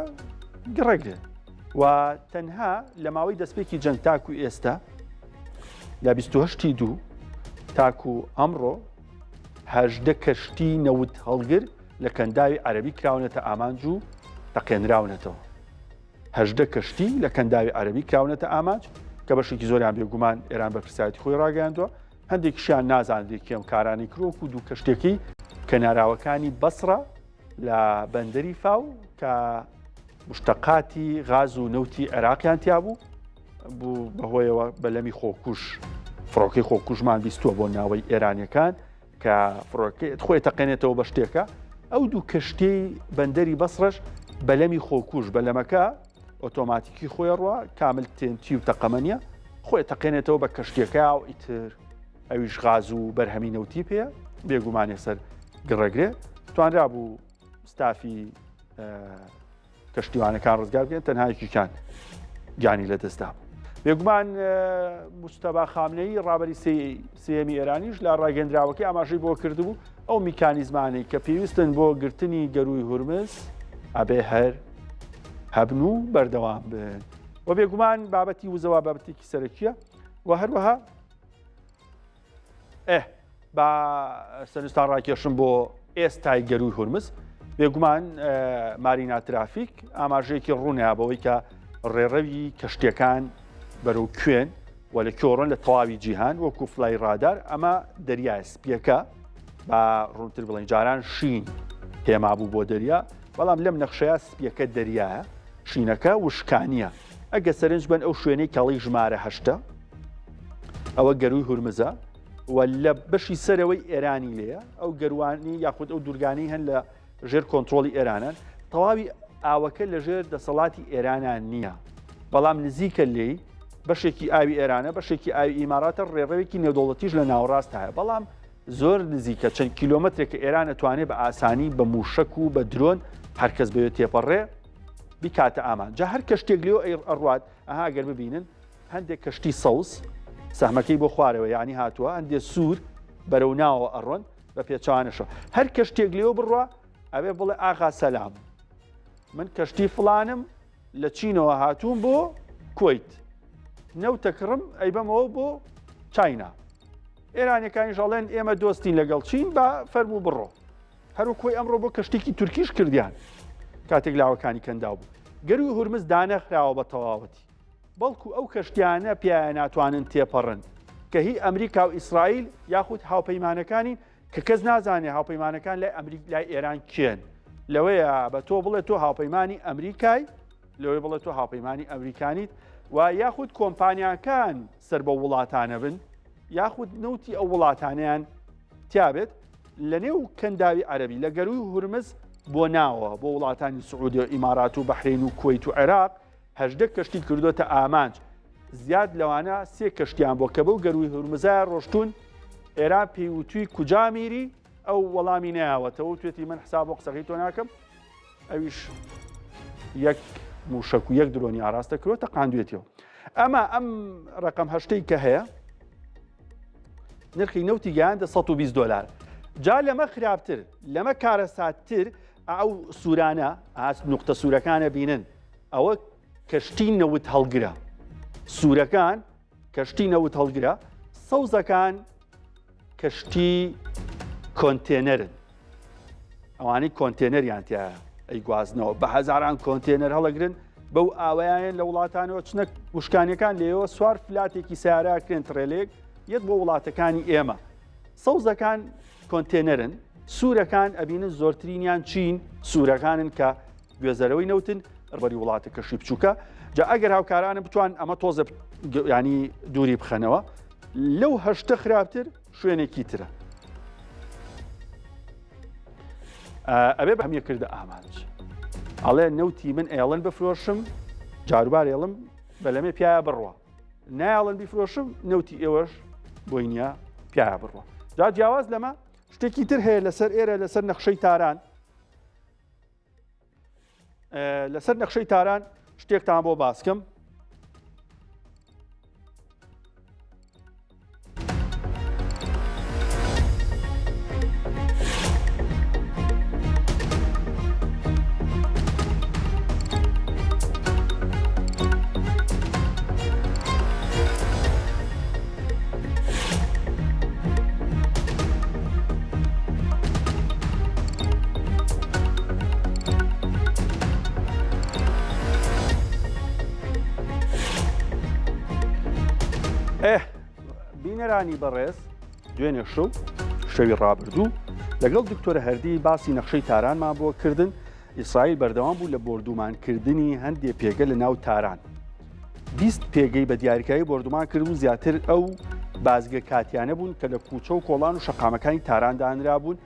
گڕێگرێت و تەنها لە ماوەی دەستپێکی جەنگ تاکو ئێستا لە 28 تاکو ئەمڕۆ 18 کەشتی نەوت هەڵگر لە کەنداوی عەرەبی کراونەتە ئامانج و تەقێنراونەتەوە 18 کەشتی لە کەنداوی عەرەبی کراونەتە ئامانج کە بەشێکی زۆریان بێگومان ئێران بە پرسیاتی خۆی ڕاگەیاندووە هەندێکیشیان نازانێت کێم کارانی کرۆک و دوو کەشتێکی کەناراوەکانی بەسرە لە بەندەری فاو کە مشتەقاتی غاز و نەوتی عێراقیان تیا بوو بەهۆیەوە بەلەمی خۆکوش فڕۆکەی خۆکوژمان بیستووە بۆ ناوەی ئێرانیەکان کە فڕۆکەی خۆی تەقێنێتەوە بە شتێکە ئەو دوو کەشتەی بەندەری بەسرەش بەلەمی خۆکوش بەلەمەکە ئۆتۆماتیکی خۆی ڕوە کامل تێنتی و تەقەمەنیە خۆی تەقێنێتەوە بە کەشتێکە و ئیتر ئەویش غاز و بەرهەمی نەوتی پێ بێگومانێ سەر گڕەگرێ توانرا بوو ستافی کەشتیوانەکان ڕزگار بکەن تەنهایەکیان گیانی لە دەستدا بێگومان موستەبا خامنەی ڕابەری سێمی ئێرانیش لە ڕاگەندراوەکەی ئاماژەی بۆ کردبوو ئەو میکانیزمانەی کە پێویستن بۆ گرتنی گەروی هورمز ئەبێ هەر هەبن و بەردەوام بن و بێگومان بابەتی وزەوە بابەتێکی سەرەکیە و هەروەها با سەرنجستان ڕاکێشم بۆ ئێستای گەروی هورمز بێگومان مارینا ترافیک ئاماژەیەکی ڕوونەیە بەوەی کە ڕێڕەوی کەشتیەکان بەرەو کوێن و لە کۆڕۆن لە تەواوی جیهان وەکو فلای ڕادار ئەمە دەریای سپیەکە با ڕوونتر بڵێن جاران شین هێما بوو بۆ دەریا بەڵام لەم نەخشەیە سپیەکە دەریایە شینەکە وشکانیە ئەگە سەرنج بن ئەو شوێنەی کەڵی ژمارە 8 ئەوە گەروی هورمزە و لە بەشی سەرەوەی ئێرانی لێە ئەو گەروانی یاخود ئەو دوورگانەی هەن لە ژێر کۆنتترۆلی ئێرانن تەواوی ئاوەکە لە ژێر دەسەڵاتی ئێرانان نییە بەڵام نزیکە لێی بەشێکی ئاوی ئێرانە بەشێکی ئاوی ئیماراتە ڕێڕەوێکی نێودوڵەتیش لە ناوەڕاست هەیە بەڵام زۆر نزیکە چەند کیلۆمەترێکە ئێران ئەتوانێت بە ئاسانی بە موشک و بە درۆن هەرکەس بەوێت تێپەڕێ بیکاتە ئامان جا هەر کەشتێک لێو ئەڕوات ئەها گەر ببینن هەندێک کەشتی سەوز سەحمەکەی بۆ خوارەوە یعنی هاتووە هەندێک سوور بەرەو ناوە ئەڕۆن بە پێچوانەشەوە هەر کەشتێک لێو بڕوە ئەبێ بڵێ ئاغا سەلام من کەشتی فڵانم لە چینەوە هاتووم بۆ کۆیت نەوتەکڕم ئەیبەمەوە بۆ چاینا ئێرانەکانی ژەڵێن ئێمە دۆستین لەگەڵ چین بە فەرموو بڕۆ هەروکۆی ئەمڕۆ بۆ کەشتێکی تورکیش کردیان کاتێک لاوەکانی کەندا بوو گەروی هورمز دانەخراوە بە تەواوەتی بەڵکو ئەو کەشتیانە پیان ناتوانن تێپەڕن کە هی ئەمریکا و ئیسرائیل یاخود هاوپەیمانەکانی کە کەس نازانێ هاوپەیمانەکان لای ئێران کێن لەوەیە بە تۆ بڵێ تۆ هاوپەیمانی ئەمریکای لەوەی بڵێ تۆ هاوپەیمانی ئەمریکانیت و یاخود کۆمپانیاکان سەر بە وڵاتانە بن یاخود نوتی ئەو وڵاتانیان تیابێت لە نێو کەنداوی عەرەبی لە گەروی هورمز بۆ ناوە بۆ وڵاتانی سعودی و ئیمارات و بەحرین و کوێیت و عێراق 18 کەشتی کردوتە ئامانج زیاد لەوانە 3 کەشتیان بۆ کە بەو گەروی هورمزای ڕۆشتون ئێران پێیوتووی کوجا میری ئەو وەڵامی نایاوەتەوە توێتی من حساب بۆ قسەکەی تۆ ناکەم ئەویش یەک موشک و یەک درۆنی ئاراستە کردوتە قاندوێتەوە ئەمە ئەم ڕقم هەشتەی کە هەیە نرخی نەوتی گەیاندە $120 جا لەمە خراپتر لەمە کارەساتتر ئەو سوورانە نوقتە سوورەکانە بینن ئەوە کەشتی نەوت هەڵگرە سوورەکان کەشتی نەوت هەڵگرە سەوزەکان کەشتی کۆنتێنەرن ئەوانەی کۆنتێنەریان تایە ئەی گوازنەوە بە هەزاران کۆنتێنەر هەڵەگرن بەو ئاوایان لە وڵاتانەوە چنە وشکانیەکان لێەوە سوار فلاتێکی سیارەکرێن تڕێلێک یەک بۆ وڵاتەکانی ئێمە سەوزەکان کۆنتێنەرن سوورەکان ئەبینن زۆرترینیان چین سوورەکانن کە گوێزەرەوەی نەوتن ڕبەری وڵاتە کەشی بچووکە جا ئەگەر هاوکارانە بتوان ئەمە تۆزە ینی دووری بخەنەوە لەو هەشتە خراپتر شوێنێکی ترە ئەبێ بە هەمیە کردە ئامانج ئەڵێ نەوتی من ئێڵن بفرۆشم جاروبار ئێڵم بە لەمێ پیاە بڕوە نایڵن بیفرۆشم نەوتی ئێوەش بۆی نییە پیاە بڕوە جا جیاواز لەمە شتێکی تر هەیە لەسەر ئێرە لەسەر نەخشەی تاران لەسەر نەخشەی تاران شتێکتان بۆ باسکەم بینەرانی بەڕێز دوێنێ شەوی ڕابردوو لەگەڵ دکتۆرە هەردی باسی نەخشەی تارانمان بۆ کردن ئیسرائیل بەردەوام بوو لە بردومانکردنی هەندێک پێگە لە ناو تاران 20 پێگەی بە دیاریکایی بردومان کرد و زیاتر ئەو بازگە کاتیانە بوون کە لە کوچە و کۆڵان و شەقامەکانی تاران دانرا بوون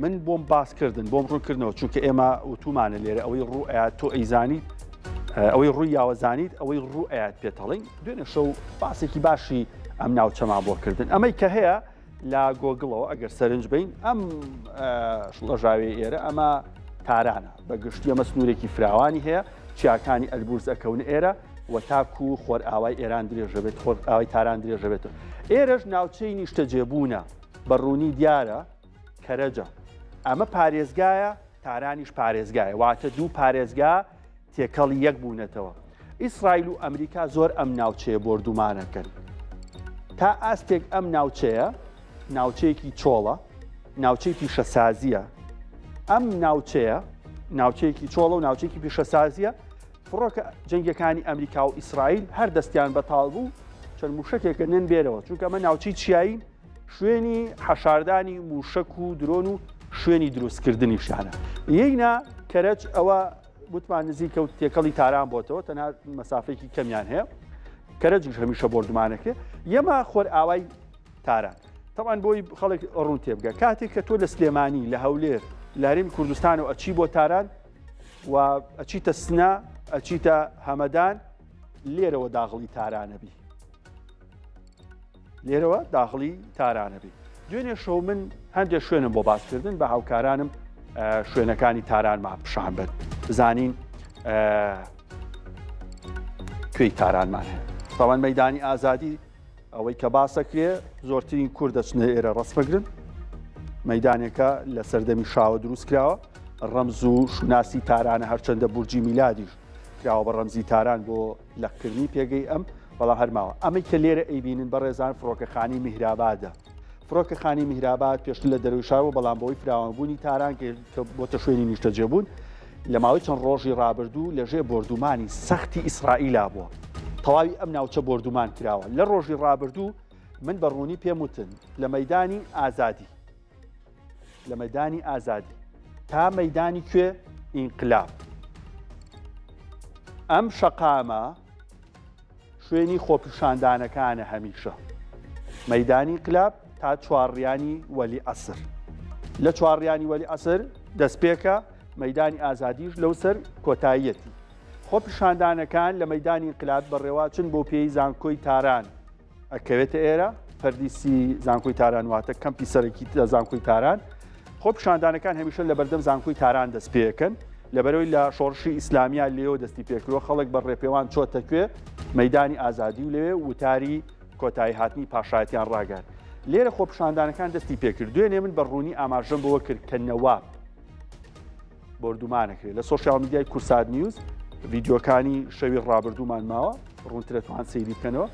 من بۆم باسکردن بۆم ڕوونکردنەوە چونکە ئێمە وتومانە لێرە ئەوەی ڕوو ئاات تۆ ئەیزانیت ئەوەی ڕووی یاوەزانیت ئەوەی ڕوو ئاات پێتەڵین دوێنێ شەو باسێکی باشی ئەم ناوچەمان بۆ کردن ئەمەی کە هەیە لا گۆگڵەوە ئەگەر سەرنج بین ئەم شڵەژاوی ئێرە ئەمە تارانە بە گشتی ئەمە سنوورێکی فراوانی هەیە چیاکانی ئەلبورز ئەکەون ئێرە و تاکو و خۆر ئاوای ئێران درێژەبێت خۆر ئاوای تاران درێژەبێتەوە ئێرەش ناوچەی نیشتەجێبوونە بەڕوونی دیارە کەرەجە ئەمە پارێزگایە تارانیش پارێزگایە واتە دوو پارێزگا تێکەڵی یەک بوونەتەوە ئیسرائیل و ئەمریکا زۆر ئەم ناوچەیە بردومانەکەن تا ئاستێک ئەم ناوچەیە ناوچەیەکی چۆڵە ناوچەی پیشەسازیە ئەم ناوچەیە ناوچەیەکی چۆڵە و ناوچەیەکی پیشەسازیە فڕۆکە جەنگەکانی ئەمریکا و ئیسرائیل هەر دەستیان بەتاڵ بوو چەند موشکێکە نێن بێرەوە چونکە ئەمە ناوچەی چیایی شوێنی حەشاردانی موشک و درۆن و شوێنی دروستکردنیشانە یەینا کەرەج ئەوە وتمان نزیکە و تێکەڵی تاران بۆتەوە تەنها مەسافەیەکی کەمیان هەیە کەرەجیش هەمیشە بردومانەکە یەمە خۆر ئاوای تاران تەوان بۆی خەڵک ڕوون تێبگە کاتێک کە تۆ لە سلێمانی لە هەولێر لاریم کوردستان و ئەچی بۆ تاران و ئەچیتە سنا ئەچیتە هەمەدان لێرەوە داغڵی تارانەبی لێرەوە داخڵی تارانەبی دوێنێ شەو من هەندێک شوێنم بۆ باسکردن بە هاوکارانم شوێنەکانی تارانمان پیشان بن بزانین کوێی تارانمان هەیە تاوان مەیدانی ئازادی ئەوەی کە باسەکرێ زۆرترین کوورد دەچنە ئێرە ڕستمەگرن مەیدانێکە لە سەردەمی شاوە دروست کراوە ڕەمز و شوناسی تارانە هەرچەندە بورجی میلادیش کراوە بە ڕەمزی تاران بۆ لەقکردنی پێگەی ئەم بەڵام هەرماوە ئەمەی کە لێرە ئەیبینن بە ڕێزان فڕۆکەخانی میهرابادە فڕۆکە خانی میهراباد پێشتر لە دەرویشاوە بەڵام بەوەی فراوانبوونی تاران کە بۆتە شوێنی نیشتەجێبوون لە ماوەی چەند ڕۆژی ڕابردوو لەژێ بردومانی سەختی ئیسرائیلا بووە تەواوی ئەم ناوچە بردومان کراوە لە ڕۆژی ڕابردوو من بەڕوونی پێم وتن لە مەیدانی ئازادی تا مەیدانی کوێ ئینقلاب ئەم شەقامە شوێنی خۆپیشاندانەکانە هەمیشە مەیدانی ئینقلاب تا چوارڕیانی وەلی ئەسر لە چوارڕیانی وەلی ئەسر دەستپێکە مەیدانی ئازادیش لەو سەر کۆتاییەتی خۆپیشاندانەکان لە مەیدانی ئینقلاب بەڕێواچن بۆ پێی زانکۆی تاران ئەکەوێتە ئێرە پەردیسی زانکۆی تاران واتە کەمپی سەرەکی زانکۆی تاران خۆپیشاندانەکان هەمیشە لە بەردەم زانکۆی تاران دەست پێەکەن لەبەرەوەی لە شۆڕشی ئیسلامیان لێەوە دەستی پێکرۆ خەڵک بە ڕێپێوان چۆتە کوێ مەیدانی ئازادی و لەوێ وتاری کۆتایی هاتنی پاشایەتیان ڕاگەر لێرە خۆپیشاندانەکان دەستی پێکرد دوێنێ من بەڕوونی ئاماژەم بەوە کرد کە نەواب بردومانەکرێت لە سۆشیال میدیای کورساد نیوز ڤیددیۆکانی شەوی ڕابردوومان ماوە ڕوونترەتوان سەیری بکەنەوە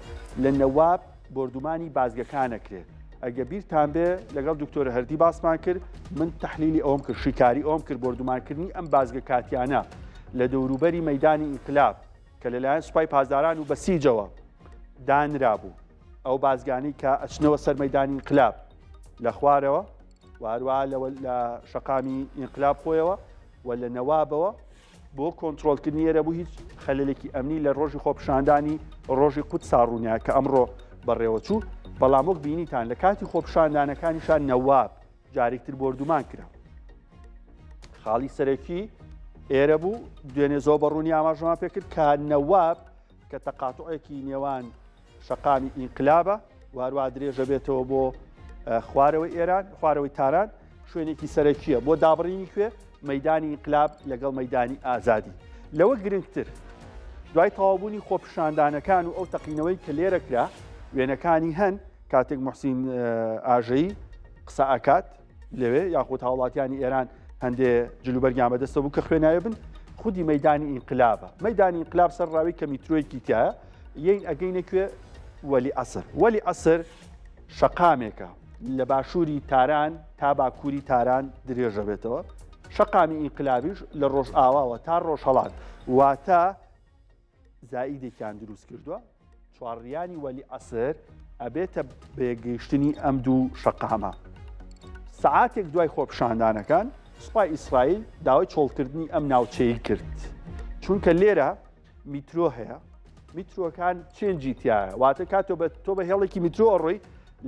لە نەواب بردومانی بازگەکانەکرێت ئەگە بیرتان بێ لەگەڵ دکتۆرە هەردی باسمان کرد من تەحلیلی ئەوم کرد شیکاری ئەوم کرد بردومانکردنی ئەم بازگە کاتیانە لە دەوروبەری مەیدانی ئینقلاب کە لەلایەن سوپای پازداران و بەسیجەوە دانرابوو ئەو بازگانی کە ئەچنەوە سەر مەیدانی ئینقلاب لە خوارەوە وارووا لە شەقامی ئینقلاب خۆیەوە و لە نەوابەوە بۆ کۆنتترۆلکردنی ئێرە بوو هیچ خەلەلێکی ئەمنی لە ڕۆژی خۆپیشاندانی ڕۆژی قوت ساڕوونیا کە ئەمڕۆ بەڕێوەچوو بەڵام وەک بینیتان لە کاتی خۆپیشاندانەکانیشان نەواب جارێکتر بردومان کرا خاڵی سەرەکی ئێرە بوو دوێنێ زۆر بەڕوونی ئاماژەمان پێکرد کە نەواب کە تەقاتوعێکی نێوان شەقامی ئینقلابە وارووا درێژە بێتەوە بۆ خوارەوەی ئێران خوارەوەی تاران شوێنێکی سەرەکیە بۆ دابڕینی کوێ مەیدانی ئینقلاب لەگەڵ مەیدانی ئازادی لەوە گرنگتر دوای تەواوبوونی خۆپیشاندانەکان و ئەو تەقینەوەی کە لێرە کرا وێنەکانی هەن کاتێک محسین ئاژەیی قسە ئاکات لەوێ یاخود هاوڵاتیانی ئێران هەندێ جلوبەرگیان بەدەستە بوو کە خوێنایە بن خودی مەیدانی ئینقلابە مەیدانی ئینقلاب سەرڕاوی کە میترۆیەکی تایە یەین ئەگەینەکوێ وەلی ئەسر شەقامێکە لە باشووری تاران تا باکووری تاران درێژە بێتەوە شەقامی ئینقلابیش لە ڕۆژ ئاواوە تا ڕۆژهەڵات واتە زائیدێکیان دروست کردووە چوارڕیانی وەلی ئەسر ئەبێتە بێگەیشتنی ئەم دوو شەقامە سەعاتێک دوای خۆپیشاندانەکان سوپای ئیسرائیل داوای چۆڵکردنی ئەم ناوچەیە کرد چونکە لێرە میترۆ هەیە میترۆکان چێنجی تایە واتە کاتۆ تۆ بە هێڵێکی میترۆ ڕۆی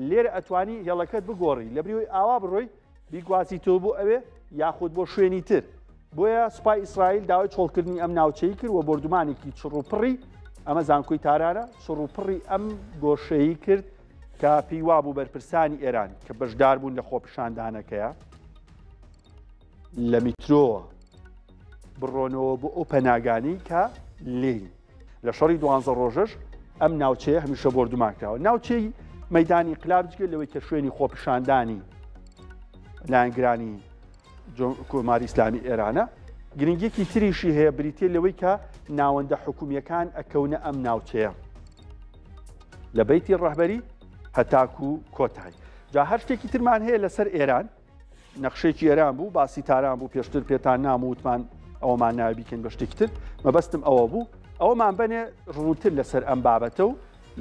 لێرە ئەتوانی هێڵەکەت بگۆڕی لە بریەوەی ئاوا بڕۆی بیگوازی تۆ بۆ ئەوێ یاخود بۆ شوێنی تر بۆیە سوپای ئیسرائیل داوای چۆڵکردنی ئەم ناوچەی کرد و بردومانێکی چڕوپڕی ئەمە زانکۆی تارانە چڕوپڕی ئەم گۆشەیی کرد کە پێی وابوو بەرپرسانی ئێران کە بەشدار بوون لە خۆپیشاندانەکەیە لە میترۆوە بڕۆنەوە بۆ ئەو پەناگانی کە لێی لە شەڕی 12 ڕۆژەش ئەم ناوچەیە هەمیشە بردومان کراوە ناوچەی مەیدانی ئینقلاب جگە لەوەی کە شوێنی خۆپیشاندانی لایەنگرانی کۆماری ئیسلامی ئێرانە گرنگێکی تریشی هەیە بریتێ لەوەی کە ناوەندە حکومیەکان ئەکەونە ئەم ناوچەیە لە بەیتی ڕەهبەری هەتاکو و کۆتایی جا هەر شتێکی ترمان هەیە لەسەر ئێران نەخشێکی ئێران بوو باسی تاران بوو پێشتر پێتان ناموتمان ئەومان ناوی بیکەین بە شتێکی تر مەبەستم ئەوە بوو ئەوەمان بنێ ڕوونتر لەسەر ئەم بابەتە و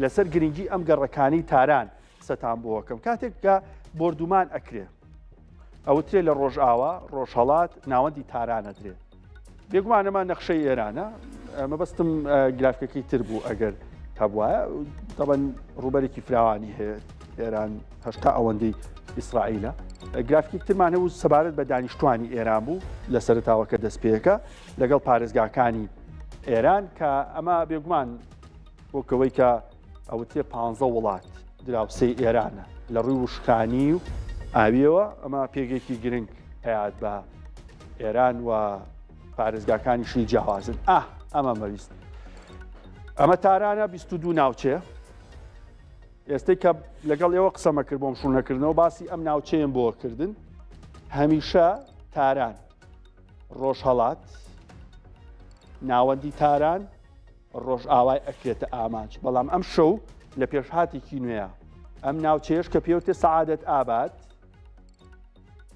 لەسەر گرنگی ئەم گەڕەکانی تاران قسەتان بۆەکەم کاتێک کە بردومان ئەکرێ ئەوترێ لە ڕۆژئاوا ڕۆژهەڵات ناوەندی تارانە درێ بێگومانەمان نەخشەی ئێرانە مەبەستم گرافکەکەی تر بوو ئەگەر هەبووە تەبەن ڕوبەرێکی فراوانی هەیە ئێران هەشتا ئەوەندەی ئیسرائیلە گرافکی ترمان هەبوو سەبارەت بە دانیشتوانی ئێران بوو لە سەرتاوەکە دەستپێکە لەگەڵ پارێزگاکانی ئێران کە ئەمە بێگومان وەکەوەی کە ئەوتێ 15 وڵات دراوسەی ئێرانە لە ڕووی وشکانی و ئاویەوە ئەمە پێگێکی گرنگ هەیات بە ئێران و پارێزگاکانیشی جیاوازن ئەمە مەویست ئەمە تارانە 22 ناوچەیە ئێستەی کە لەگەڵ ئێوە قسەمە کرد بۆم شوونەکردنەوە باسی ئەم ناوچەیەم بۆ کردن هەمیشە تاران ڕۆژهەڵات ناوەندی تاران ڕۆژ ئاوای ئەکرێتە ئامانج بەڵام ئەم شەو لە پێشهاتێکی نوێیە ئەم ناوچەیەش کە پێوتێ سەعادەت ئاباد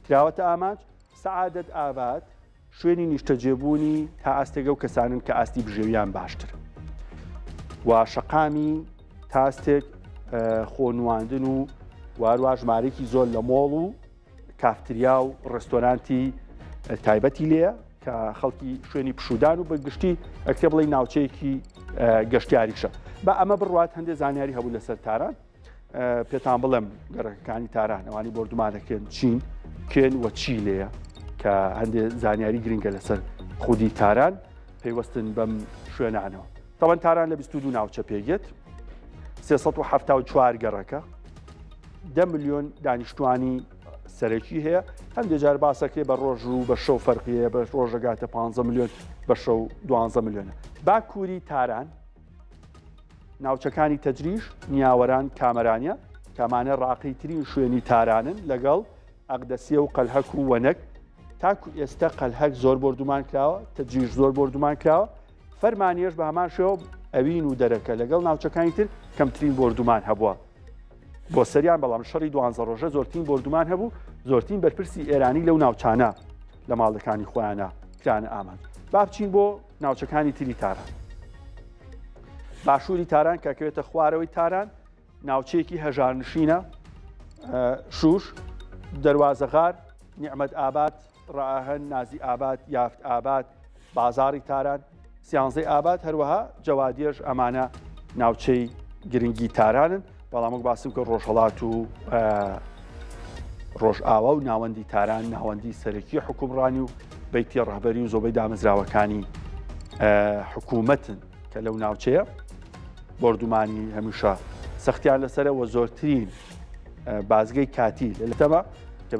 کراوەتە ئامانج. سەعادەت ئاباد شوێنی نیشتەجێبوونی تا ئاستێگە و کەسانن کە ئاستی بژێویان باشتر و شەقامی تاستێک خۆنواندن و وارووا ژمارەیەکی زۆر لە مۆڵ و کافتریا و ڕێستۆرانتی تایبەتی لێە کە خەڵکی شوێنی پشودان و بەگشتی ئەکرێ بڵێ ناوچەیەکی گەشتیاریشە. بە ئەمە بڕوات هەندێک زانیاری هەبوو لەسەر تاران پێتان بڵێم گەڕەکەەکانی تاران ئەوانی بردومانەکەن چین کێن وە چی لێیە کە هەندێک زانیاری گرنگە لەسەر خودی تاران پێیوەستن بەم شوێنانەوە. تاوان تاران لە 22 ناوچە پێگێت 374 گەڕەکە 10 ملیۆن دانیشتوانی سەرەکی هەیە. هەندێک جار باسەکەی بە ڕۆژ و بە شەو فەرقیەیە بە ڕۆژەگاتە 15 ملیۆن بە شەو 12 ملیۆنە. باکووری تاران ناوچەکانی تەجریش نیاوەران کامەرانە کامانە ڕاقیترین شوێنی تارانن لەگەڵ ئەقدەسیە و قەلهەک و وەنەک. تاکو ئێستا قەلهەک زۆر بردومان کراوە تەجریش زۆر بردومان کراوە. فەرمانیێش بە هەمان شێوە ئەوین و دەرەکە لەگەڵ ناوچەکانی تر کەمترین بردومان هەبووە بۆ سەریان. بەڵام شەڕی 12 ڕۆژە زۆرترین بردومان هەبوو. زۆرترین بەرپرسی ئێرانی لەو ناوچانە لە ماڵەکانی خۆیانە کرانە ئامان. با بچین بۆ ناوچەکانی تری تاران. باشووری تاران کەکەوێتە خوارەوەی تاران ناوچەیەکی هەژارنشینە شوش دەواازەغار نیعممەد ئاباد ڕاهەن نازی ئاباد یافت ئاباد بازاری تاران سیانزەی ئاباد هەروەها جەوادێژ ئەمانە ناوچەی گرنگی تارانن. بەڵام باسم کە ڕۆژهڵات و ڕۆژئاوا و ناوەندی تاران ناوەندی سەرەکی حکومڕانی و بەیتی ڕەهبەری و زۆبەی دامەزراوەکانی حکوومەتن کە لەو ناوچەیە بردومانی هەمیشە سەختیان لەسەرەوە زۆرترین بازگەی کاتی لە تەمە